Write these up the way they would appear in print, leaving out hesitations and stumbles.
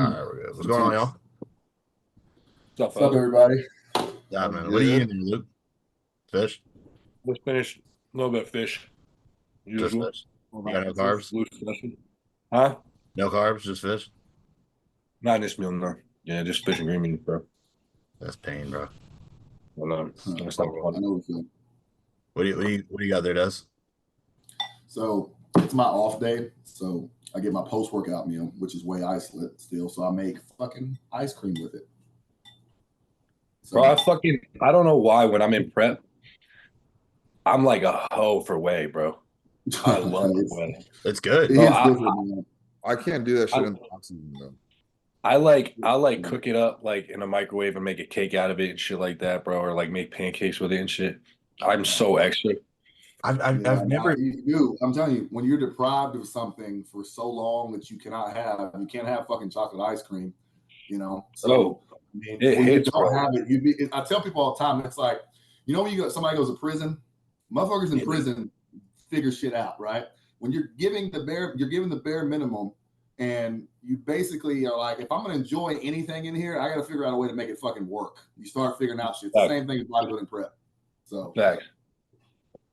right, we're good. What's going on, y'all? What's What's up, everybody? Yeah, man. What are you eating, Luke? Fish? Just finished a little bit of fish. Just Usual. fish. You got no carbs? Loose session. Huh? No carbs, just fish? Not in this meal, no. Yeah, just fish and green beans, bro. That's pain, bro. Well, that's not I fun. know what you What do you got there, Des? So it's my off day, so I get my post-workout meal, which is whey isolate still. So I make fucking ice cream with it. So, Bro, I don't know why when I'm in prep, I'm like a hoe for whey, bro. I love whey. It's good. It is different, man. I can't do that shit in the off-season, though. I like cook it up like in a microwave and make a cake out of it and shit like that, bro, or like make pancakes with it and shit. I'm so extra. I've never. You do. I'm telling you, when you're deprived of something for so long that you can't have fucking chocolate ice cream, you know. So I mean, it when hits, you don't bro. have it, I tell people all the time, it's like, you know, when somebody goes to prison, motherfuckers in prison figure shit out, right? When you're giving the bare minimum, and you basically are like, if I'm gonna enjoy anything in here, I got to figure out a way to make it fucking work. You start figuring out shit. It's the same thing as bodybuilding prep. So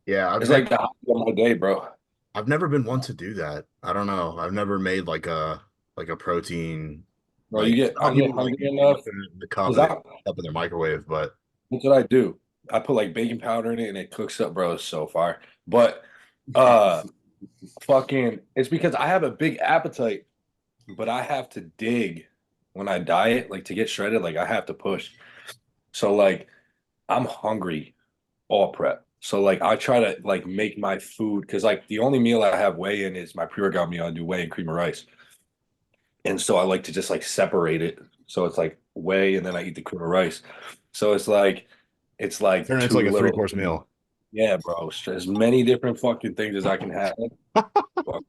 yeah, it's like the highlight of my day, bro. I've never been one to do that. I don't know. I've never made like a protein. Bro, Like, you get I hungry enough. the cup in the microwave, but That's what I do. I put like baking powder in it and it cooks up, bro. It's so fire. But fucking, it's because I have a big appetite, but I have to dig when I diet, like to get shredded, like I have to push. So like I'm hungry all prep. So like I try to like make my food because like the only meal I have whey in is my pre-workout meal. I do whey and cream of rice. And so I like to just like separate it. So it's like whey and then I eat the cream of rice. So it's like it's like a 3-course meal. Yeah, bro. As many different fucking things as I can have. You know what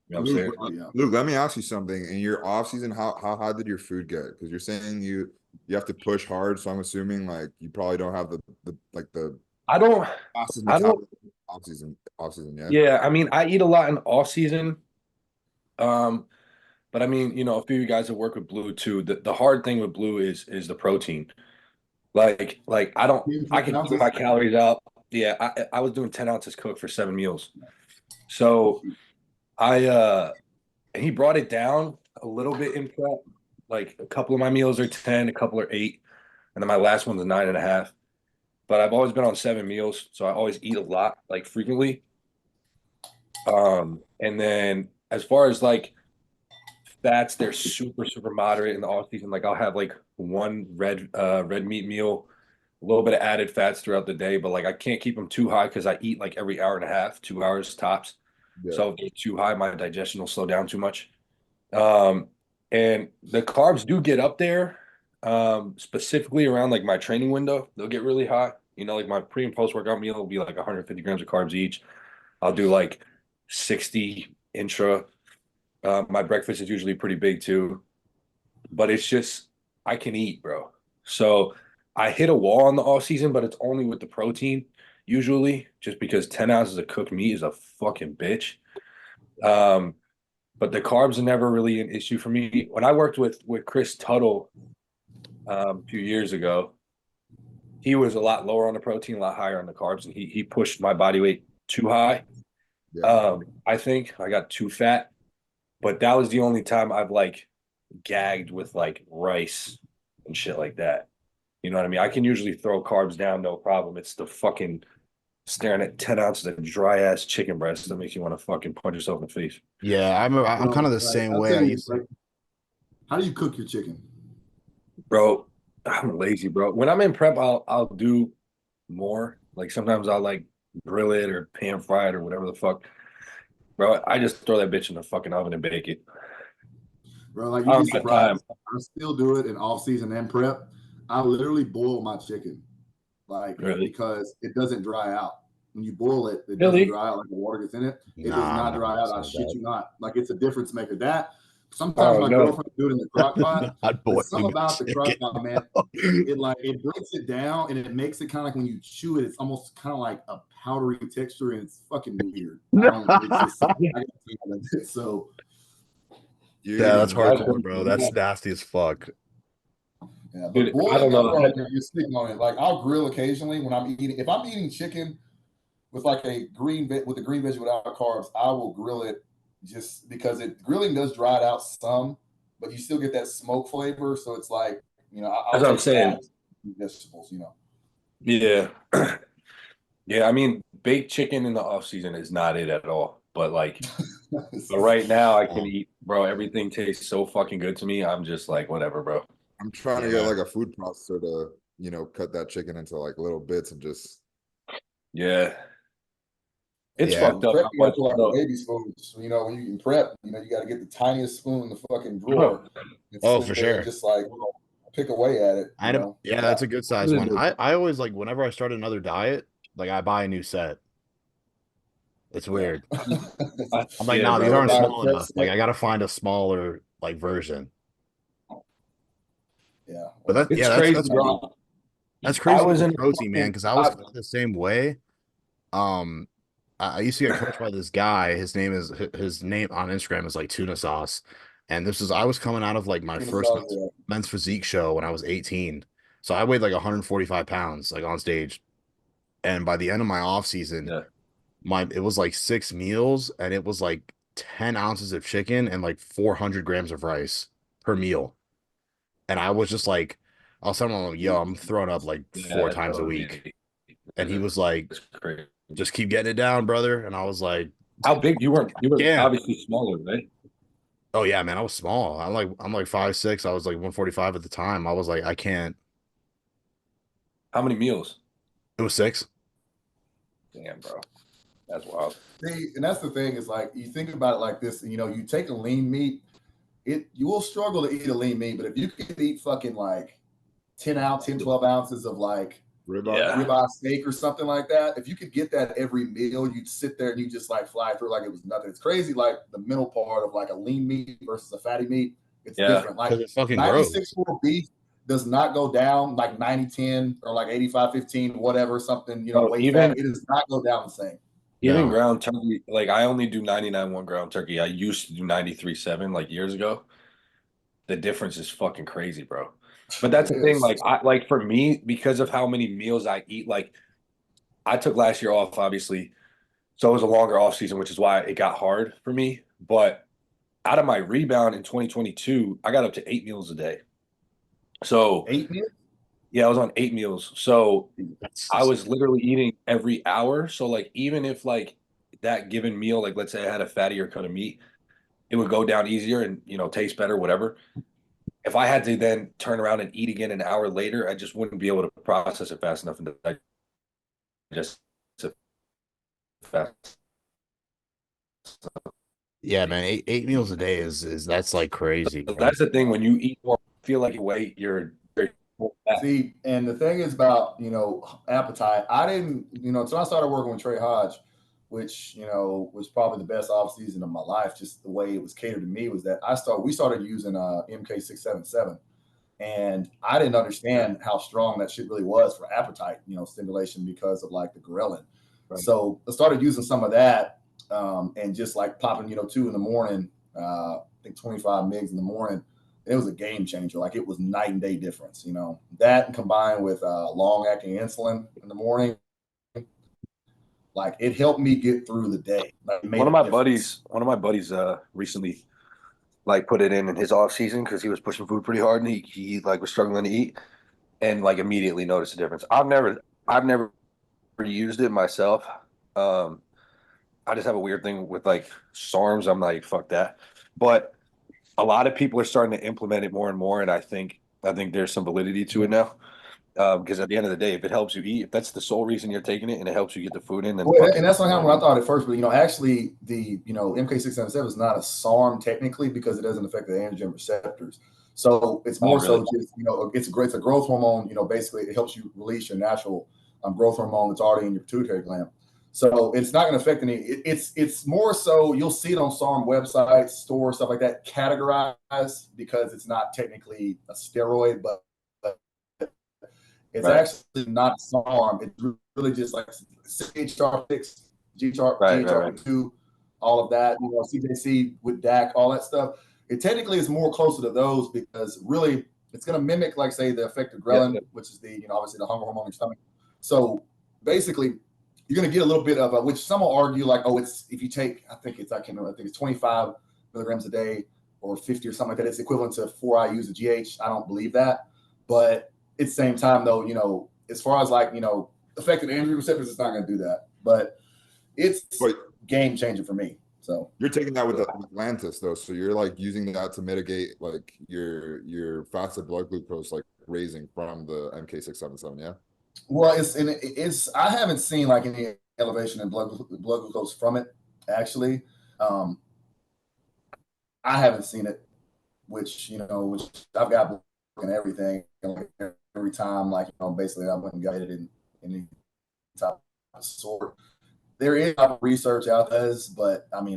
I'm saying? Luke, let me ask you something. In your off season, how high did your food get? Because you're saying you have to push hard, so I'm assuming like you probably don't have the I don't off season, yeah. Yeah, I mean I eat a lot in off season. But I mean, you know, a few of you guys that work with Blue too. The hard thing with Blue is the protein. Like I can keep my calories out. Yeah, I was doing 10 ounces cooked for 7 meals. So he brought it down a little bit in prep. Like a couple of my meals are 10, a couple are 8, and then my last one's a 9.5. But I've always been on 7 meals, so I always eat a lot, like frequently. And then as far as like fats, they're super moderate in the off season. Like I'll have like one red meat meal, a little bit of added fats throughout the day, but like I can't keep them too high because I eat like every hour and a half, 2 hours tops. Yeah. So if they're too high, my digestion will slow down too much. And the carbs do get up there, specifically around like my training window. They'll get really high. You know, like my pre and post workout meal will be like 150 grams of carbs each. I'll do like 60 intra. My breakfast is usually pretty big too, but it's just I can eat, bro. So I hit a wall in the off season, but it's only with the protein usually, just because 10 ounces of cooked meat is a fucking bitch. But the carbs are never really an issue for me. When I worked with Chris Tuttle a few years ago, he was a lot lower on the protein, a lot higher on the carbs, and he pushed my body weight too high. Yeah. I think I got too fat, but that was the only time I've like gagged with like rice and shit like that. You know what I mean? I can usually throw carbs down, no problem. It's the fucking staring at 10 ounces of dry ass chicken breast that makes you want to fucking punch yourself in the face. Yeah, I'm kind of the same way. How do you cook your chicken? Bro, I'm lazy, bro. When I'm in prep, I'll do more. Like sometimes I'll like grill it or pan fry it or whatever the fuck. Bro, I just throw that bitch in the fucking oven and bake it. Bro, like you'd be surprised. I still do it in off season and prep. I literally boil my chicken, like because it doesn't dry out. When you boil it, it doesn't dry out like the water gets in it. It does not dry out. I shit you not. Like it's a difference maker. That sometimes my girlfriend do it in the crock pot. There's something about the crock pot, man. It breaks it down and it makes it kind of like when you chew it, it's almost kind of like a powdery texture and it's fucking weird. So You're Yeah, that's eating hardcore, bro. That's nasty as fuck. Yeah, but Dude, I boiling, don't know. bro, you're sleeping on it. Like I'll grill occasionally when I'm eating. If I'm eating chicken with like a with a green veggie without carbs, I will grill it just because grilling does dry it out some, but you still get that smoke flavor. So it's like, I'll That's what I'm take saying. vegetables, Yeah. Yeah, I mean, baked chicken in the off season is not it at all. But right now I can eat, bro. Everything tastes so fucking good to me. I'm just like, whatever, bro. I'm trying to get Yeah. like a food processor to, cut that chicken into like little bits and just. Yeah. It's Yeah. fucked up prep how you got much, to like a bro. baby spoon. So, when you can prep, you got to get the tiniest spoon in the fucking Bro, drawer and Oh, sit for there and sure. just like pick away at it. Yeah, that's a good size one. I always like whenever I start another diet, like I buy a new set. It's Yeah. weird. I'm like, yeah, nah, these bro. aren't Buy a small prep enough. Like set. I gotta find a smaller like version. Yeah. But Well, It's that's crazy, bro. that's I crazy was with in protein, man, fucking because I was kind of the same way. Um, I used to get coached by this guy. His name on Instagram is like tuna sauce. And I was coming out of like my tuna first sauce, yeah. men's physique show when I was 18. So I weighed like 145 pounds, like on stage. And by the end of my off season, yeah. it was like 6 meals and it was like 10 ounces of chicken and like 400 grams of rice per meal. And I was just like, I was telling him, yo, I'm throwing up like four Yeah, times a that week. And he was like, it's crazy. just keep getting it down, brother. And I was like, How big you were? You were yeah. obviously smaller, right? Oh yeah, man, I was small. I'm like 5'6". I was like 145 at the time. I was like, I can't. How many meals? It was 6. Damn, bro. That's wild. See, and that's the thing is like you think about it like this. You take a lean meat, you will struggle to eat a lean meat, but if you could eat fucking like 12 ounces of like Ribeye. ribeye steak or something like that, if you could get that every meal, you'd sit there and you just like fly through like it was nothing. It's crazy, like the middle part of like a lean meat versus a fatty meat. It's different. Like Because it fucking 96 grows. for beef does not go down like 90-10 or like 85-15, whatever, something, Bro, weight fat. It does not go down the same. even No. ground turkey, like I only do 99.1 ground turkey. I used to do 93.7 like years ago. The difference is fucking crazy, bro. But that's the thing. Like for me, because of how many meals I eat, like I took last year off, obviously. So it was a longer off season, which is why it got hard for me. But out of my rebound in 2022, I got up to 8 meals a day. So 8 meals? yeah, I was on 8 meals. So I That's was literally eating every hour. So like even if like that given meal, like let's say I had a fattier cut of meat, it would go down easier and taste better, whatever. If I had to then turn around and eat again an hour later, I just wouldn't be able to process it fast enough and digest it fast. yeah, man. Eight meals a day is that's like crazy, bro. That's the thing. When you eat more, feel like you weight, you're very full fat. See, and the thing is about, appetite. I didn't, until I started working with Trey Hodge, which, was probably the best off season of my life, just the way it was catered to me was that we started using MK677. And I didn't understand how strong that shit really was for appetite, stimulation because of like the ghrelin. Right. So I started using some of that and just like popping, 2 in the morning, I think 25 mgs in the morning. It was a game changer. Like it was night and day difference, that combined with long acting insulin in the morning, like it helped me get through the day. Like, One of my buddies recently like put it in his off season because he was pushing food pretty hard and he like was struggling to eat and like immediately noticed the difference. I've never used it myself. I just have a weird thing with like SARMs. I'm like, fuck that. But a lot of people are starting to implement it more and more, and I think there's some validity to it now. Because at the end of the day, if it helps you eat, if that's the sole reason you're taking it and it helps you get the food in, then well, and that's not how I thought at first. But actually, the MK677 is not a SARM technically because it doesn't affect the androgen receptors. So it's more so just it's a growth hormone. Basically it helps you release your natural growth hormone that's already in your pituitary gland. So it's not going to affect any. It's more so you'll see it on SARM websites, stores, stuff like that, categorized because it's not technically a steroid, but it's actually not SARM. It's really just like CHR6, Right. GHR2, all of that. CJC with DAC, all that stuff. it technically is more closer to those because really it's going to mimic, like, say, the effect of ghrelin, which is the, obviously the hunger hormone in your stomach. So basically, you're going to get a little bit of which some will argue like, oh, it's if you take, I think it's 25 milligrams a day or 50 or something like that. It's equivalent to 4 IUs of GH. I don't believe that. But at the same time, though, as far as like, affected androgen receptors, it's not going to do that. But it's game changing for me. So you're taking that with Atlantis though, so you're like using that to mitigate like your fasted blood glucose like raising from the MK677, yeah. Well, it's I haven't seen like any elevation in blood glucose from it actually. I haven't seen it, which I've got and everything every time, like basically I went and got it in any type of sort. There is research out there, but I mean,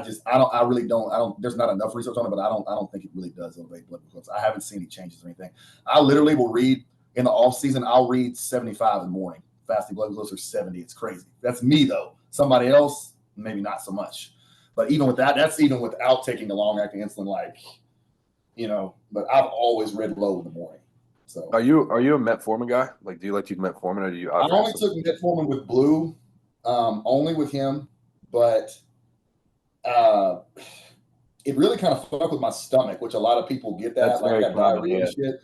there's not enough research on it, but I don't think it really does elevate blood glucose. I haven't seen any changes or anything. I literally will read in the off season, I'll read 75 in the morning. Fasting blood glucose or 70. It's crazy. That's me though. Somebody else, maybe not so much. But even with that, that's even without taking the long acting insulin, but I've always read low in the morning. So are you a metformin guy? Like, do you like to metformin or do you? I only took metformin with Blue. Only with him, but it really kind of fucked with my stomach, which a lot of people get that. That's like I got diarrhea and shit.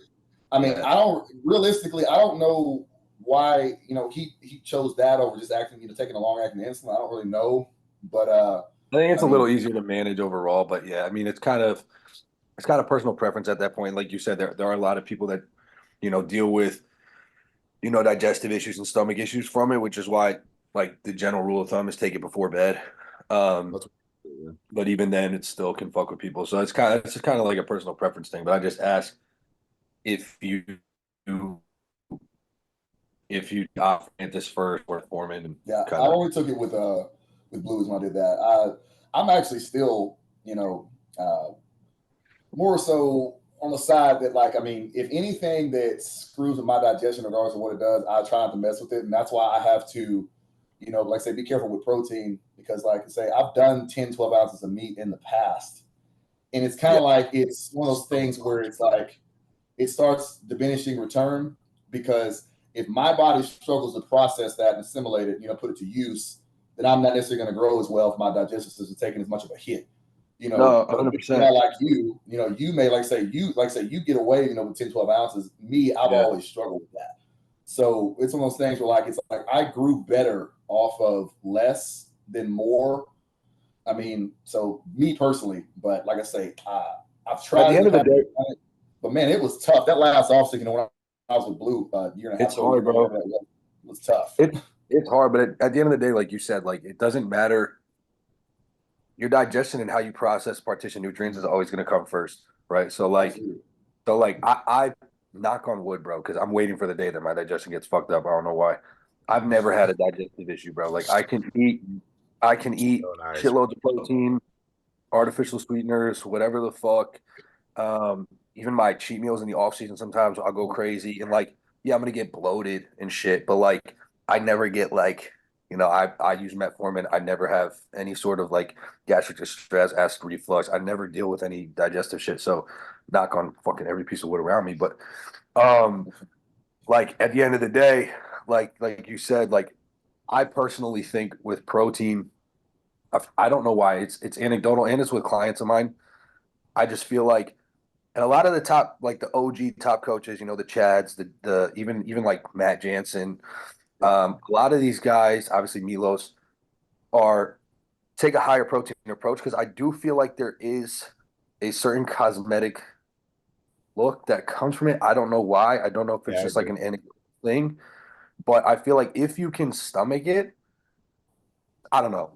I mean, I don't know why, he chose that over just taking a long acting insulin. I don't really know, but I think it's a little easier to manage overall. But yeah, I mean, it's kind of personal preference at that point. Like you said, there are a lot of people that, deal with, digestive issues and stomach issues from it, which is why, like, the general rule of thumb is take it before bed. But even then, it still can fuck with people. So it's kind of like a personal preference thing. But I just ask if you opt this first or Foreman. Yeah, I only took it with Blues when I did that. I'm actually still, more so on the side that, like, I mean, if anything that screws with my digestion, regardless of what it does, I try not to mess with it. And that's why I have to, like I say, be careful with protein because, like I say, I've done 10, 12 ounces of meat in the past. And it's kind of like it's one of those things where it's like it starts diminishing return because if my body struggles to process that and assimilate it, put it to use, then I'm not necessarily going to grow as well if my digestive system is taking as much of a hit. No, 100%. Like you may like say you get away, with 10, 12 ounces. Me, I've always struggled with that. So it's one of those things where it's like I grew better off of less than more. I mean, so me personally, but like I say, I've tried. At the end of the day, but man, it was tough. That last offseason, when I was with Blue, year and a half. It's hard, bro. It was tough. It's hard, but at the end of the day, like you said, like it doesn't matter. Your digestion and how you process partition nutrients is always going to come first, right? So I knock on wood, bro, because I'm waiting for the day that my digestion gets fucked up. I don't know why. I've never had a digestive issue, bro. Like I can eat shitloads of protein, artificial sweeteners, whatever the fuck. Even my cheat meals in the off season, sometimes I'll go crazy and I'm gonna get bloated and shit, but like I never get I use metformin. I never have any sort of gastric distress, acid reflux. I never deal with any digestive shit. So knock on fucking every piece of wood around me. But at the end of the day, like you said, I personally think with protein, I don't know why it's anecdotal and it's with clients of mine. I just feel like, and a lot of the top, the OG top coaches, the Chads, the even like Matt Jansen, a lot of these guys, obviously Milos, take a higher protein approach because I do feel like there is a certain cosmetic look that comes from it. I don't know why. I don't know if it's just like an anecdotal thing, but I feel like if you can stomach it, I don't know.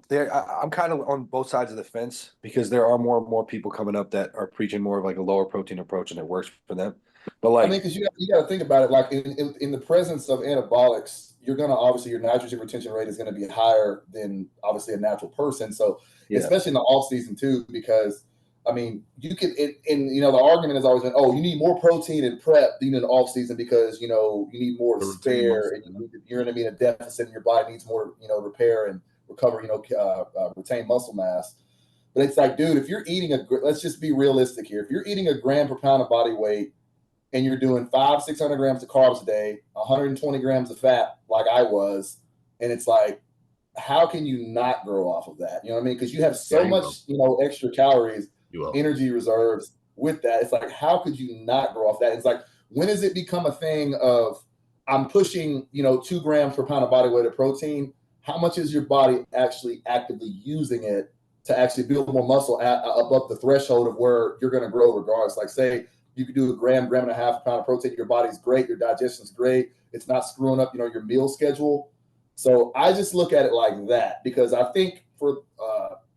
I'm kind of on both sides of the fence because there are more and more people coming up that are preaching more of a lower protein approach and it works for them. But I mean, because you got to think about it, like in the presence of anabolics, you're going to obviously your nitrogen retention rate is going to be higher than obviously a natural person. So especially in the off season too, because I mean, you can, and the argument has always been, oh, you need more protein in prep than in the off season because you need more spare, and you're going to be in a deficit, and your body needs more repair and recover, retain muscle mass. But it's like, dude, if you're eating let's just be realistic here. If you're eating a gram per pound of body weight and you're doing 500-600 grams of carbs a day, 120 grams of fat, like I was, and it's like, how can you not grow off of that? You know what I mean? Because you have so much, extra calories, energy reserves with that. It's like, how could you not grow off that? It's like, when does it become a thing of I'm pushing, 2 grams per pound of body weight of protein? How much is your body actually actively using it to actually build more muscle above the threshold of where you're going to grow regardless? Like, say you could do a gram and a half a pound of protein. Your body's great. Your digestion's great. It's not screwing up, your meal schedule. So I just look at it like that, because I think for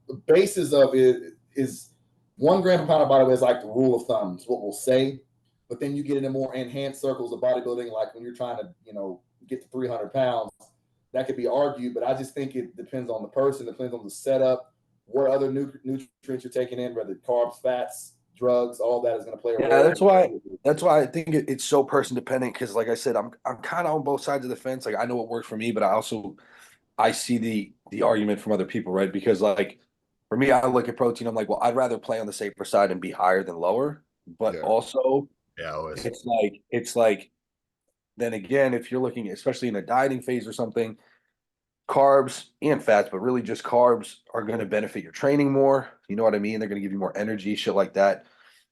the basis of it is 1 gram per pound of body weight is like the rule of thumb. It's what we'll say. But then you get into more enhanced circles of bodybuilding, like when you're trying to, get to 300 pounds, that could be argued. But I just think it depends on the person, depends on the setup, what other nutrients you're taking in, whether carbs, fats, drugs, all that is going to play a role. Yeah, that's why I think it's so person dependent. Because, like I said, I'm kind of on both sides of the fence. Like, I know what works for me, but I see the argument from other people, right? Because, like, for me, I look at protein. I'm like, well, I'd rather play on the safer side and be higher than lower. But also, it's like then again, if you're looking, especially in a dieting phase or something, carbs and fats, but really just carbs are going to benefit your training more. You know what I mean? They're going to give you more energy, shit like that.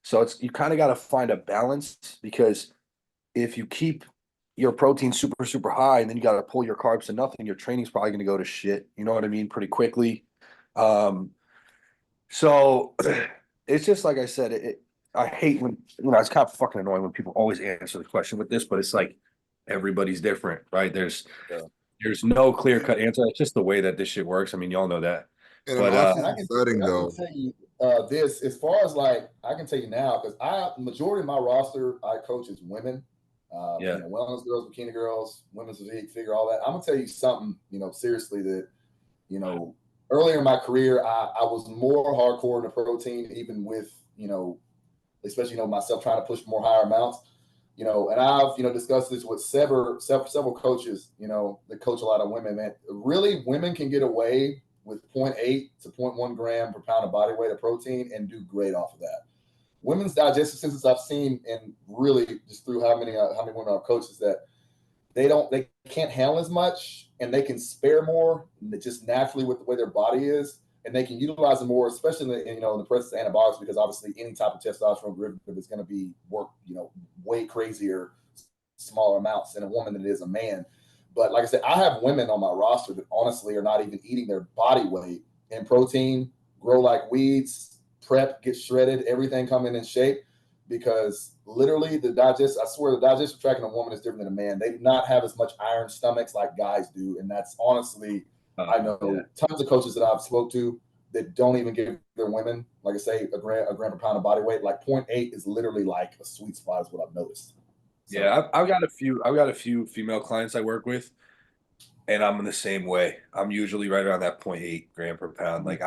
So you kind of got to find a balance, because if you keep your protein super, super high and then you got to pull your carbs to nothing, your training's probably going to go to shit. You know what I mean? Pretty quickly. So it's just like I said, I hate when, it's kind of fucking annoying when people always answer the question with this, but it's like everybody's different, right? There's no clear cut answer. It's just the way that this shit works. I mean, y'all know that. But I can tell you this, as far as like, I can tell you now, because majority of my roster I coach is women. Wellness girls, bikini girls, women's physique, figure, all that. I'm gonna tell you something, seriously, that, earlier in my career, I was more hardcore in the protein, even with, especially, myself trying to push more higher amounts, and I've, discussed this with several coaches, that coach a lot of women, man. Really, women can get away with 0.8 to 0.1 gram per pound of body weight of protein and do great off of that. Women's digestive systems, I've seen, and really just through how many women I've coached, is that they can't handle as much, and they can spare more just naturally with the way their body is, and they can utilize it more, especially in the presence of antibiotics, because obviously any type of testosterone derivative is going to be way crazier, smaller amounts in a woman than it is a man. But like I said, I have women on my roster that honestly are not even eating their body weight in protein, grow like weeds, prep, get shredded, everything coming in shape, because literally the digestive tract in a woman is different than a man. They do not have as much iron stomachs like guys do. And that's honestly, I know tons of coaches that I've spoke to that don't even give their women, like I say, a gram per pound of body weight. Like 0.8 is literally like a sweet spot, is what I've noticed. So, yeah, I've got a few female clients I work with, and I'm in the same way. I'm usually right around that 0.8 gram per pound. Like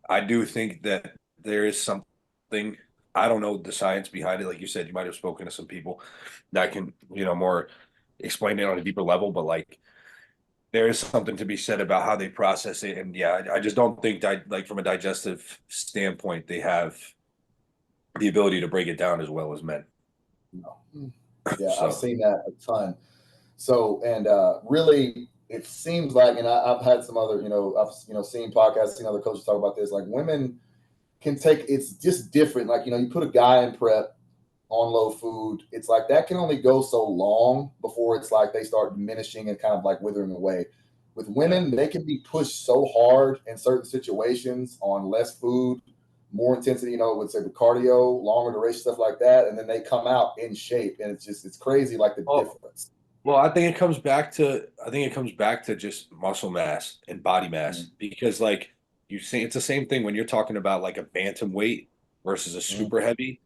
I do think that there is something, I don't know the science behind it. Like you said, you might have spoken to some people that can, more explain it on a deeper level, but like there is something to be said about how they process it. And yeah, I just don't think that, like, from a digestive standpoint, they have the ability to break it down as well as men. No. Yeah, so I've seen that a ton. So, and really, it seems like, and I've had some other, I've seen podcasts, seen other coaches talk about this. Like, women can take, it's just different. Like, you put a guy in prep on low food, it's like that can only go so long before it's like they start diminishing and kind of like withering away. With women, they can be pushed so hard in certain situations on less food, more intensity, with say the cardio, longer duration, stuff like that, and then they come out in shape, and it's crazy, like the difference. Well, I think it comes back to just muscle mass and body mass, because like you say, it's the same thing when you're talking about like a bantamweight versus a super heavy.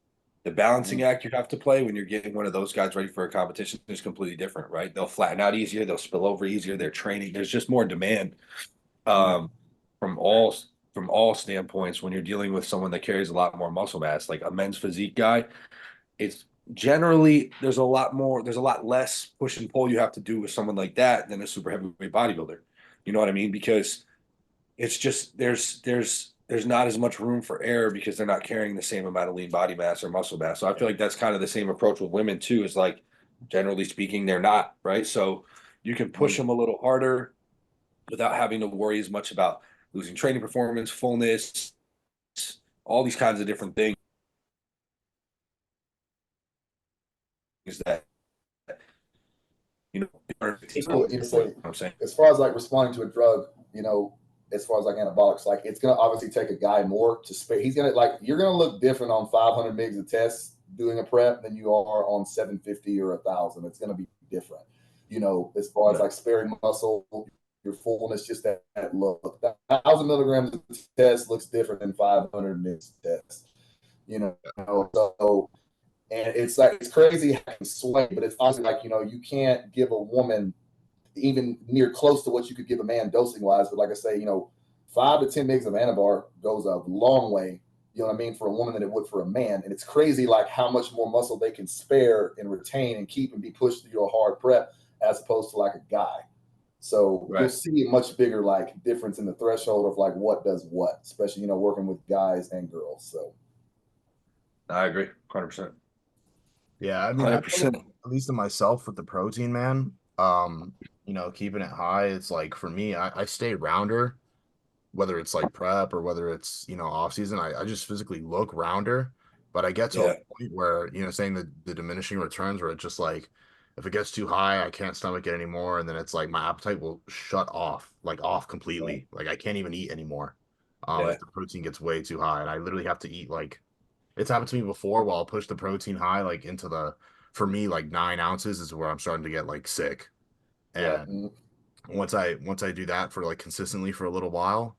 The balancing act you have to play when you're getting one of those guys ready for a competition is completely different, right? They'll flatten out easier, they'll spill over easier, they're training. There's just more demand from all standpoints when you're dealing with someone that carries a lot more muscle mass. Like a men's physique guy, it's generally there's a lot less push and pull you have to do with someone like that than a super heavyweight bodybuilder. You know what I mean? Because it's just there's there's not as much room for error because they're not carrying the same amount of lean body mass or muscle mass. So I feel like that's kind of the same approach with women too. Is like, generally speaking, they're not, right? So you can push them a little harder without having to worry as much about losing training performance, fullness, all these kinds of different things that People, I'm saying. as far as like responding to a drug, as far as like anabolics, like it's gonna obviously take a guy more to spare. He's gonna you're gonna look different on 500 mgs of test doing a prep than you are on 750 or 1,000. It's gonna be different, as far as like sparing muscle, your fullness, just that look. 1,000 milligrams of test looks different than 500 mgs of test, so. And it's like, it's crazy how it can sway, but it's also like, you can't give a woman even near close to what you could give a man dosing wise. But like I say, 5 to 10 mgs of Anabar goes a long way, you know what I mean, for a woman than it would for a man. And it's crazy like how much more muscle they can spare and retain and keep and be pushed through a hard prep as opposed to like a guy. So You'll see a much bigger like difference in the threshold of like what does what, especially, working with guys and girls. So I agree 100%. Yeah, I mean, 100%. At least in myself with the protein, man, keeping it high, it's like for me, I stay rounder, whether it's like prep or whether it's, off season, I just physically look rounder, but I get to a point where, saying the diminishing returns where it's just like, if it gets too high, I can't stomach it anymore. And then it's like my appetite will shut off, like off completely. Like I can't even eat anymore. If the protein gets way too high, and I literally have to eat like, it's happened to me before where I'll push the protein high, like into for me, like 9 ounces is where I'm starting to get like sick. And once I do that for like consistently for a little while,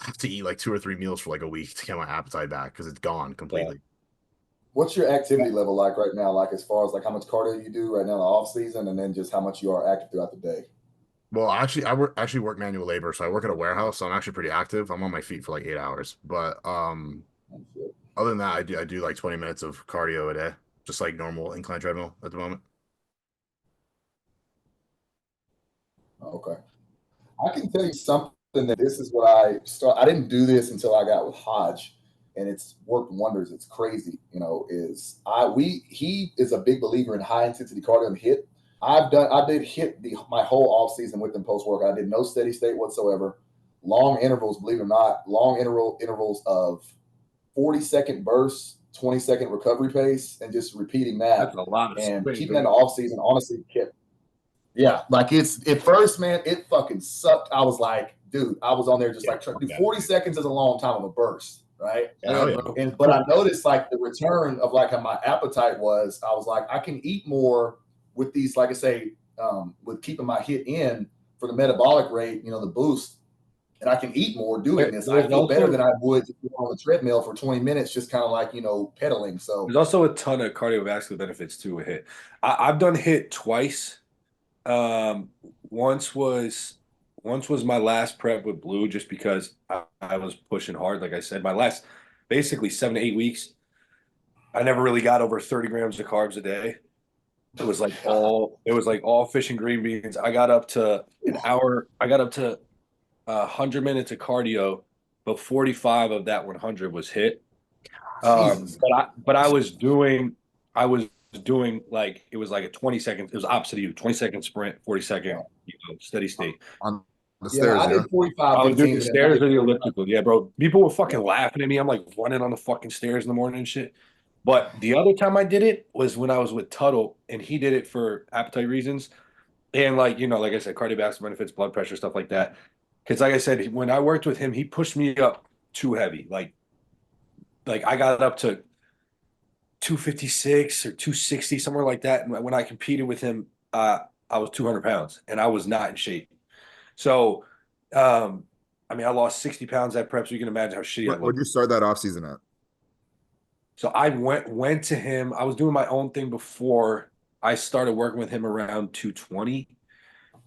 I have to eat like 2 or 3 meals for like a week to get my appetite back because it's gone completely. What's your activity level like right now? Like as far as like how much cardio you do right now in the off season, and then just how much you are active throughout the day? Well, I work manual labor, so I work at a warehouse, so I'm actually pretty active. I'm on my feet for like 8 hours. But other than that, I do like 20 minutes of cardio a day, just like normal incline treadmill at the moment. Okay. I can tell you something that this is what I didn't do this until I got with Hodge, and it's worked wonders. It's crazy, he is a big believer in high intensity cardio and HIIT. I did HIIT my whole off season with him post workout. I did no steady state whatsoever. Long intervals, believe it or not, intervals of 40-second bursts, 20-second recovery pace, and just repeating that. That's a lot of and swing, keeping that in the off season, honestly, kept. Yeah, like it's at first, man, it fucking sucked. I was like, dude, I was on there just like trying to do 40 seconds is a long time of a burst, right? But I noticed like the return of like how my appetite was. I was like, I can eat more with these, like I say, with keeping my HIIT in for the metabolic rate, the boost, and I can eat more doing this. I feel better than I would on the treadmill for 20 minutes, just kind of like, pedaling. So there's also a ton of cardiovascular benefits to a HIIT. I've done HIIT twice. Once was my last prep with Blue, just because I was pushing hard. Like I said, my last basically 7 to 8 weeks, I never really got over 30 grams of carbs a day. It was like all fish and green beans. I got up to an hour. I got up to 100 minutes of cardio, but 45 of that 100 was HIIT. But I was doing like, it was like a 20-second, it was opposite of you, 20-second sprint, 40-second, steady state. On the stairs, I did 45. I was doing the stairs or the elliptical. Yeah, bro. People were fucking laughing at me. I'm like running on the fucking stairs in the morning and shit. But the other time I did it was when I was with Tuttle, and he did it for appetite reasons. And like, like I said, cardiovascular benefits, blood pressure, stuff like that. Because like I said, when I worked with him, he pushed me up too heavy. Like I got up to 256 or 260, somewhere like that. And when I competed with him, I was 200 pounds and I was not in shape. So, I mean, I lost 60 pounds at prep, so you can imagine how shitty I looked. Where'd you start that off season at? So I went to him. I was doing my own thing before I started working with him around 220.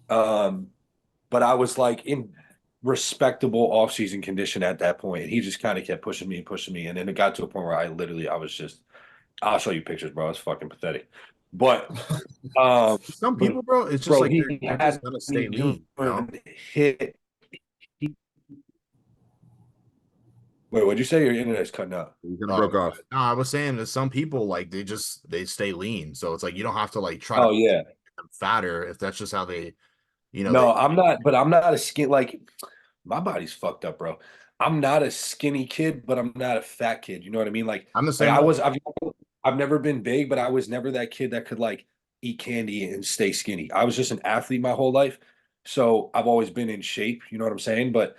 But I was like in respectable off-season condition at that point. And he just kind of kept pushing me. And then it got to a point where I was just, I'll show you pictures, bro. It's fucking pathetic. But some people, bro, it's just like they're just gonna stay lean. Hit. Wait, what'd you say? Your internet's cutting out. You kind of broke off. No, I was saying that some people like they stay lean, so it's like you don't have to like try to Oh make yeah. them fatter if that's just how they, they. No, I'm not. But I'm not a skin. Like my body's fucked up, bro. I'm not a skinny kid, but I'm not a fat kid. You know what I mean? I'm the Like same way. I've never been big, but I was never that kid that could like eat candy and stay skinny. I was just an athlete my whole life, so I've always been in shape. You know what I'm saying? But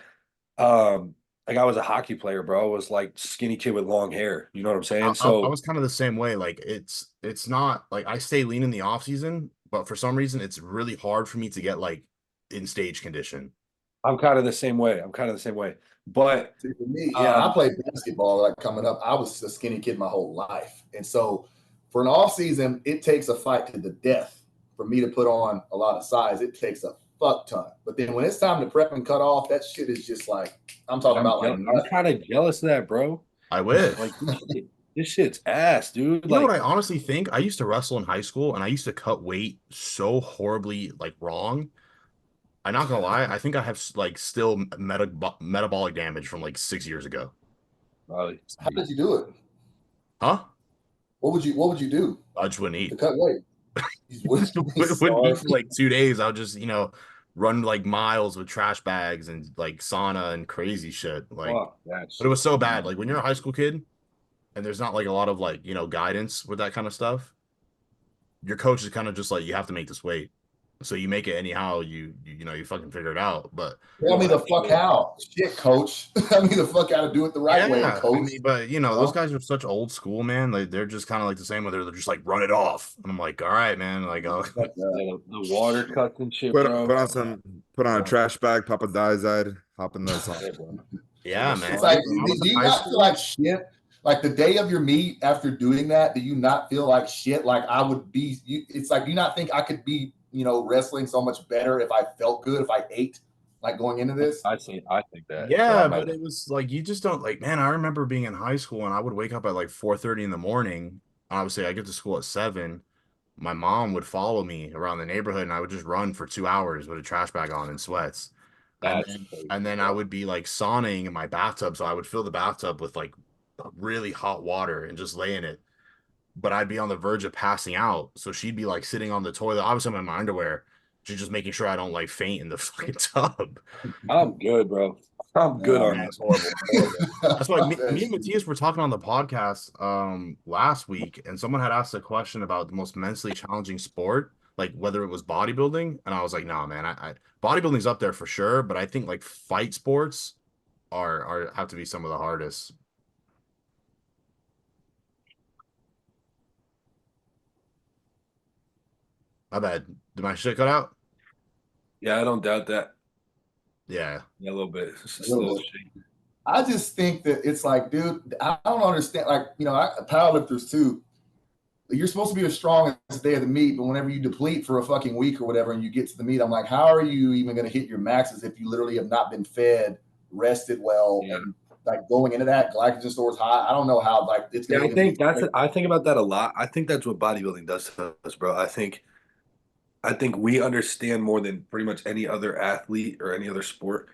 like I was a hockey player, bro. I was like skinny kid with long hair. You know what I'm saying? I So was kind of the same way. Like it's not like I stay lean in the off season, but for some reason it's really hard for me to get like in stage condition. I'm kind of the same way. I'm kind of the same way. But See, for me, yeah, I played basketball like coming up. I was a skinny kid my whole life. And so for an off season, it takes a fight to the death for me to put on a lot of size. It takes a fuck ton. But then when it's time to prep and cut off, that shit is just like I'm talking about like I'm kind of jealous of that, bro. I wish. Like this shit's ass, dude. You know Like, what I honestly think? I used to wrestle in high school and I used to cut weight so horribly like wrong. I'm not gonna lie, I think I have like still metabolic damage from like 6 years ago. probably. how did you do it? Huh? What would you do I just wouldn't to eat. cut weight? You Wouldn't be eat starved. for like 2 days. I would just, run like miles with trash bags and like sauna and crazy shit. Like, Fuck that but it was shit. so bad. Like when you're a high school kid and there's not like a lot of like, guidance with that kind of stuff, your coach is kind of just like, you have to make this weight. So you make it anyhow, you fucking figure it out. But Tell me the fuck how. Shit, coach. Tell me the fuck how to do it the right way, yeah, I coach. mean, but those guys are such old school, man. Like they're just kind of like the same way. They're just like run it off. And I'm like, all right, man. Like, The water cuts and shit, Put bro. put on a trash bag, pop a diazide, hop in the sun. Yeah, bro. yeah, man. It's like, When I do was in you high not feel school, like shit? Like the day of your meet after doing that, do you not feel like shit? Like I would be, it's like, do you not think I could be, wrestling so much better if I felt good, if I ate, like going into this? I think that. So yeah, I'm but not. it was like you just don't like, man. I remember being in high school and I would wake up at like 4:30 in the morning. Obviously, I get to school at 7. My mom would follow me around the neighborhood and I would just run for 2 hours with a trash bag on and sweats. And That's then crazy, and then I bro. would be like sauning in my bathtub. So I would fill the bathtub with like really hot water and just lay in it. But I'd be on the verge of passing out. So she'd be like sitting on the toilet. Obviously, I'm in my underwear. She's just making sure I don't like faint in the fucking tub. I'm good, bro. I'm good on Yeah, that. it's horrible. Horrible. That's why me, Fuck that me and shit. Matthias were talking on the podcast last week, and someone had asked a question about the most mentally challenging sport, like whether it was bodybuilding, and I was like, nah, man, I bodybuilding's up there for sure, but I think like fight sports are have to be some of the hardest. My bad. Did my shit cut out? Yeah, I don't doubt that. Yeah. Yeah, a little bit. It's just A a little little bit. shaky. I just think that it's like, dude, I don't understand. Like, powerlifters too. You're supposed to be the strongest day of the meet, but whenever you deplete for a fucking week or whatever, and you get to the meet, I'm like, how are you even going to hit your maxes if you literally have not been fed, rested well, Yeah. and like going into that glycogen stores high? I don't know how like it's Yeah, going I to think I think about that a lot. I think that's what bodybuilding does to us, bro. I think we understand more than pretty much any other athlete or any other sport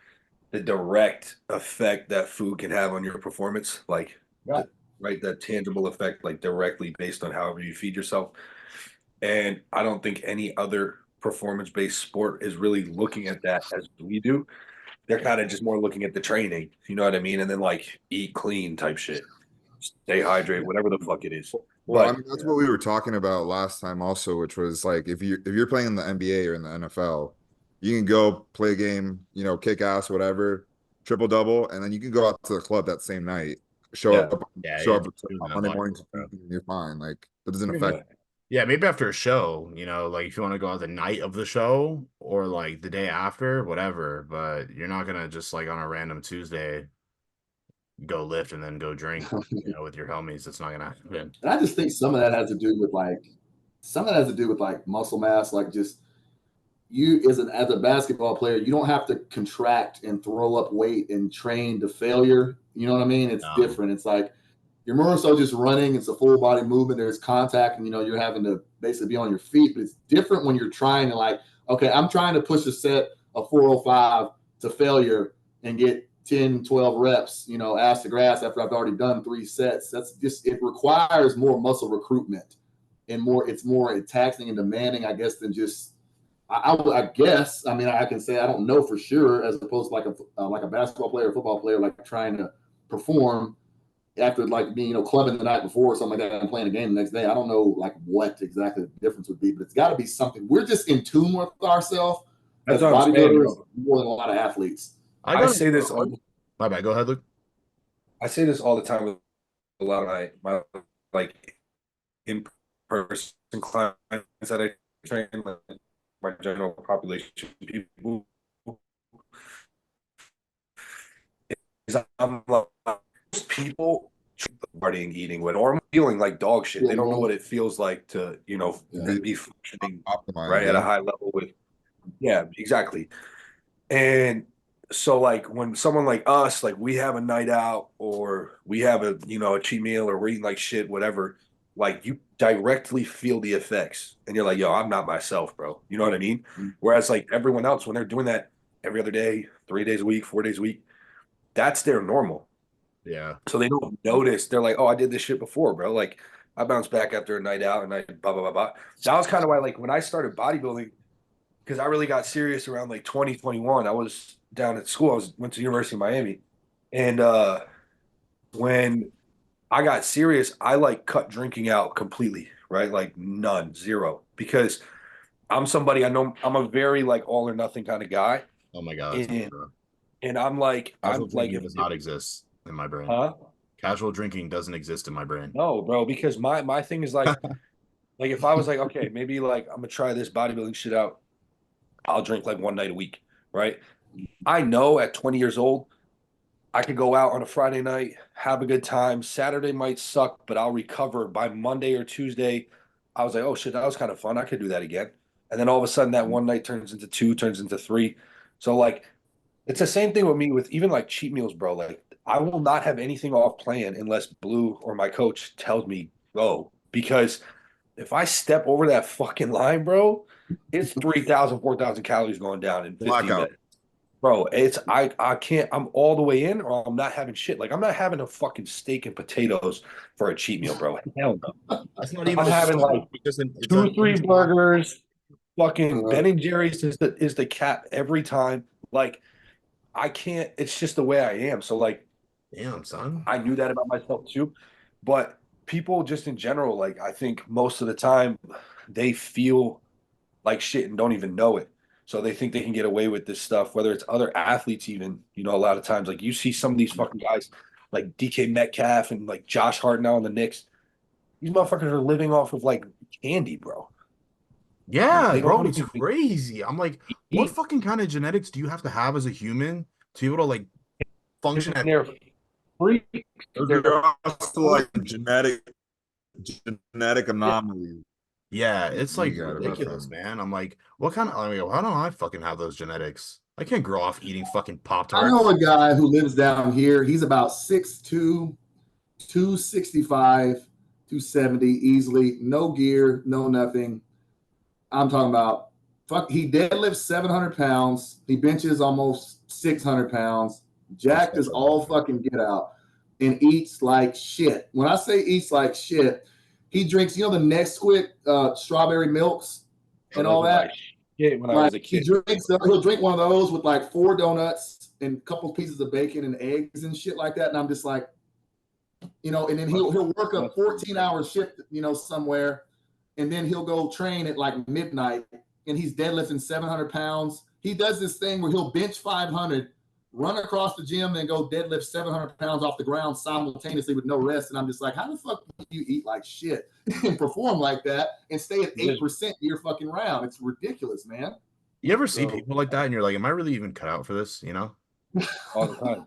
the direct effect that food can have on your performance, like yeah. right, that tangible effect, like directly based on however you feed yourself. And I don't think any other performance-based sport is really looking at that as we do. They're kind of just more looking at the training, you know what I mean? And then like eat clean type shit, stay hydrated, whatever the fuck it is. Well, I But mean, that's what we were talking about last time also, which was like if you're playing in the NBA or in the NFL, you can go play a game, kick ass, whatever, triple double, and then you can go out to the club that same night, show yeah, up, Yeah, show you up just do on that Monday morning, bodybuilding, bro. and you're fine. Like that doesn't yeah, affect. Yeah, maybe after a show, like if you want to go out the night of the show or like the day after, whatever, but you're not gonna just like on a random Tuesday go lift and then go drink, with your homies. It's not gonna happen. And I just think some of that has to do with muscle mass, like just you as a basketball player, you don't have to contract and throw up weight and train to failure. You know what I mean? It's No, different. It's like you're more so just running. It's a full body movement. There's contact, and you're having to basically be on your feet. But it's different when you're trying to like, okay, I'm trying to push a set of 405 to failure and get 10, 12 reps, ass to grass after I've already done 3 sets. That's just, it requires more muscle recruitment and it's more taxing and demanding, I guess, than just, I guess, I mean, I can say I don't know for sure, as opposed to like a basketball player or football player, like trying to perform after like being, clubbing the night before or something like that and playing a game the next day. I don't know like what exactly the difference would be, but it's got to be something. We're just in tune with ourselves as bodybuilders more than a lot of athletes. I say this my bad. Go ahead, Luke. I say this all the time with a lot of my like in-person clients that I train, like my general population people. Is I'm like, most people partying, eating with, or feeling like dog shit. They don't know what it feels like to, be functioning right at a high level with. Yeah, exactly. And so like when someone like us, like we have a night out or we have a, a cheat meal or we're eating like shit, whatever, like you directly feel the effects and you're like, yo, I'm not myself, bro. You know what I mean? Whereas like everyone else, when they're doing that every other day, 3 days a week, 4 days a week, that's their normal. Yeah. So they don't notice. They're like, oh, I did this shit before, bro. Like I bounced back after a night out and I blah, blah, blah, blah. That was kind of why, like when I started bodybuilding, because I really got serious around like 2021. I was down at school. Went to the University of Miami. And when I got serious, I like cut drinking out completely, right? Like none, zero. Because I'm somebody, I know I'm a very like all or nothing kind of guy. Oh my God. And I'm like, casual drinking does not exist in my brain. Huh? Casual drinking doesn't exist in my brain. No, bro, because my thing is like, like if I was like, okay, maybe like I'm gonna try this bodybuilding shit out, I'll drink like one night a week, right? I know at 20 years old, I could go out on a Friday night, have a good time. Saturday might suck, but I'll recover by Monday or Tuesday. I was like, oh shit, that was kind of fun. I could do that again. And then all of a sudden that one night turns into 2, turns into 3. So like it's the same thing with me with even like cheat meals, bro. Like I will not have anything off plan unless Blue or my coach tells me go. Because if I step over that fucking line, bro, it's 3,000, 4,000 calories going down in 15 minutes. Bro, I can't, I'm all the way in or I'm not having shit. Like I'm not having a fucking steak and potatoes for a cheat meal, bro. Hell no. That's not even I'm having like it's 2, 3 burgers. Fucking Ben and Jerry's is the cap every time. Like I can't, it's just the way I am. So like damn, son. I knew that about myself too. But people just in general, like I think most of the time they feel like shit and don't even know it. So they think they can get away with this stuff, whether it's other athletes, even, a lot of times, like you see some of these fucking guys like DK Metcalf and like Josh Hart now in the Knicks. These motherfuckers are living off of like candy, bro. Yeah, They bro, don't it's even crazy. I'm like, what eat. fucking kind of genetics do you have to have as a human to be able to like function at They're freaks. They're also like genetic anomalies. yeah, it's like got about ridiculous, them. man. I'm like, what kind of, I mean, how don't I fucking have those genetics? I can't grow off eating fucking I Pop-Tarts. know a guy who lives down here. He's about 6'2", 265, 270 easily. No gear, no nothing. I'm talking about he deadlifts 700 pounds. He benches almost 600 pounds. Jacked is all fucking get out and eats like shit. When I say eats like shit, he drinks, the Nesquik strawberry milks and all that. When I was a kid. He'll drink one of those with like 4 donuts and a couple pieces of bacon and eggs and shit like that. And I'm just like, and then he'll work a 14-hour shift, somewhere, and then he'll go train at like midnight, and he's deadlifting 700 pounds. He does this thing where he'll bench 500, run across the gym, and go deadlift 700 pounds off the ground simultaneously with no rest. And I'm just like, how the fuck do you eat like shit and perform like that and stay at 8% year fucking round? It's ridiculous, man. You ever see people like that and you're like, am I really even cut out for this? All the time.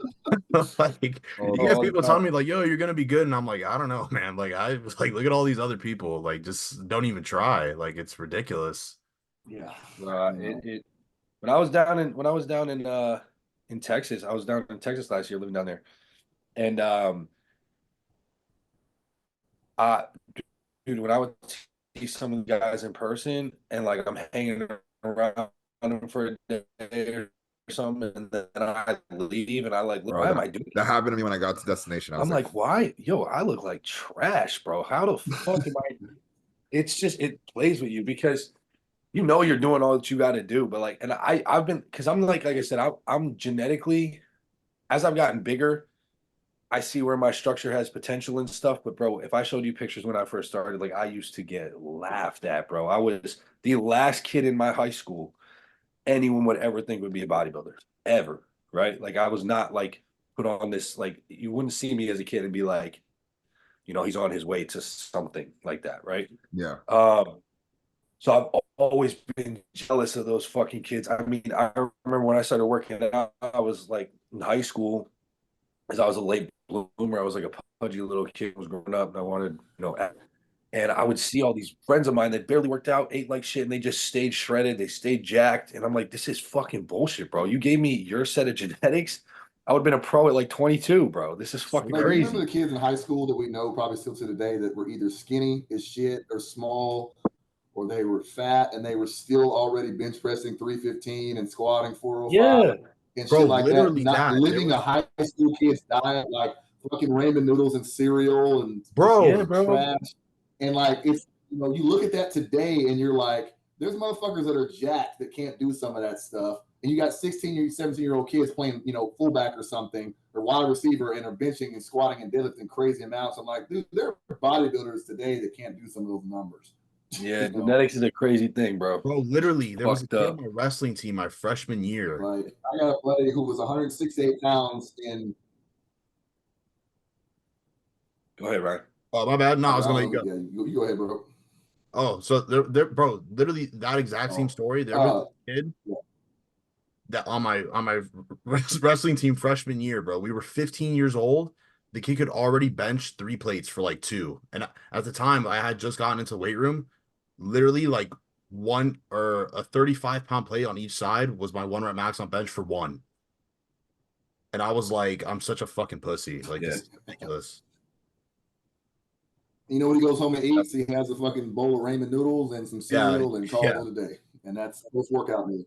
Like you get people telling me like, yo, you're gonna be good, and I'm like, I don't know, man. Like I was like, look at all these other people, like just don't even try. Like it's ridiculous. Yeah. When I was down in Texas, I was down in Texas last year, living down there, and I dude, when I would see some of the guys in person, and like I'm hanging around them for a day or something, and then I leave, and I like, Bro, why am I doing that this? happened to me when I got to destination. I was I'm like, like, why? Yo, I look like trash, bro. How the fuck am I? It's just it plays with you because you know you're doing all that you got to do, but like, and I've been because I'm like I said, I'm genetically as I've gotten bigger, I see where my structure has potential and stuff. But bro, if I showed you pictures when I first started, like I used to get laughed at, bro. I was the last kid in my high school anyone would ever think would be a bodybuilder, ever, right? Like I was not like put on this, like you wouldn't see me as a kid and be like, he's on his way to something like that, right? yeah. So I've always been jealous of those fucking kids. I mean, I remember when I started working out, I was like in high school, as I was a late bloomer. I was like a pudgy little kid who was growing up, and I wanted, and I would see all these friends of mine that barely worked out, ate like shit, and they just stayed shredded. They stayed jacked. And I'm like, this is fucking bullshit, bro. You gave me your set of genetics. I would have been a pro at like 22, bro. This is fucking Like, you remember crazy. the kids in high school that we know probably still to the day that were either skinny as shit or small, or they were fat and they were still already bench pressing 315 and squatting 405 Yeah. and Bro, shit like that, literally not that. living a high school kid's diet, like fucking ramen noodles and cereal and Bro, Yeah, bro. trash. And like, it's, you look at that today and you're like, there's motherfuckers that are jacked that can't do some of that stuff. And you got 16 or 17-year-old kids playing, fullback or something, or wide receiver, and are benching and squatting and deadlifting crazy amounts. I'm like, dude, there are bodybuilders today that can't do some of those numbers. Yeah, genetics is a crazy thing, bro. Bro, literally, there was a Fucked kid up. on my wrestling team my freshman year. Like, I got a buddy who was 168 pounds in. Go ahead, Ryan. Oh, my bad. No, I was gonna let you go. Yeah, you go ahead, bro. Oh, so bro, literally that exact same story. There was a kid Yeah. that on my wrestling team freshman year, bro. We were 15 years old. The kid could already bench 3 plates for like 2. And at the time, I had just gotten into weight room. Literally, like one or a 35-pound plate on each side was my 1 rep max on bench for 1. And I was like, I'm such a fucking pussy. Like, this is ridiculous. You know what he goes home and eats? He has a fucking bowl of ramen noodles and some cereal and calls it a day. And that's workout meal.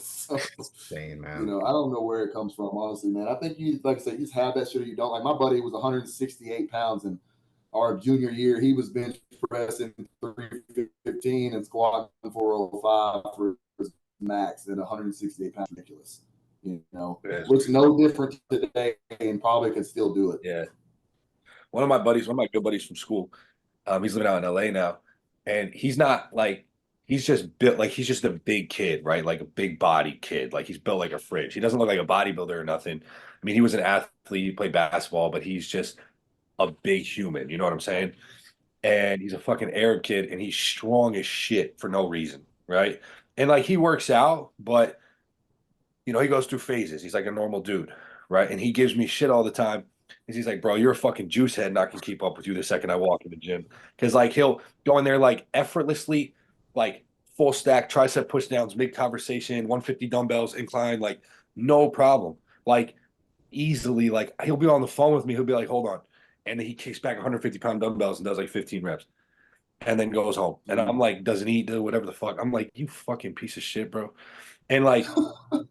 So, insane, man. I don't know where it comes from, honestly, man. I think you, like I said, you just have that shit or you don't. Like, my buddy was 168 pounds in our junior year. He was bench pressing 315 and squatting 405 for his max at 168 pounds. Ridiculous. Looks no different today and probably could still do it. Yeah. One of my good buddies from school, he's living out in LA now, and he's not like, he's just built like he's just a big kid, right? Like a big body kid. Like he's built like a fridge. He doesn't look like a bodybuilder or nothing. I mean, he was an athlete, he played basketball, but he's just a big human. You know what I'm saying? And he's a fucking Arab kid, and he's strong as shit for no reason, right? And like he works out, but he goes through phases. He's like a normal dude, right? And he gives me shit all the time. He's like, bro, you're a fucking juice head, and I can keep up with you the second I walk in the gym. Because like he'll go in there like effortlessly, like full stack tricep push downs, mid conversation, 150 dumbbells, incline, like no problem. Like easily, like he'll be on the phone with me. He'll be like, hold on. And then he kicks back 150-pound dumbbells and does like 15 reps and then goes home. And I'm like, doesn't eat, do whatever the fuck. I'm like, you fucking piece of shit, bro. And like,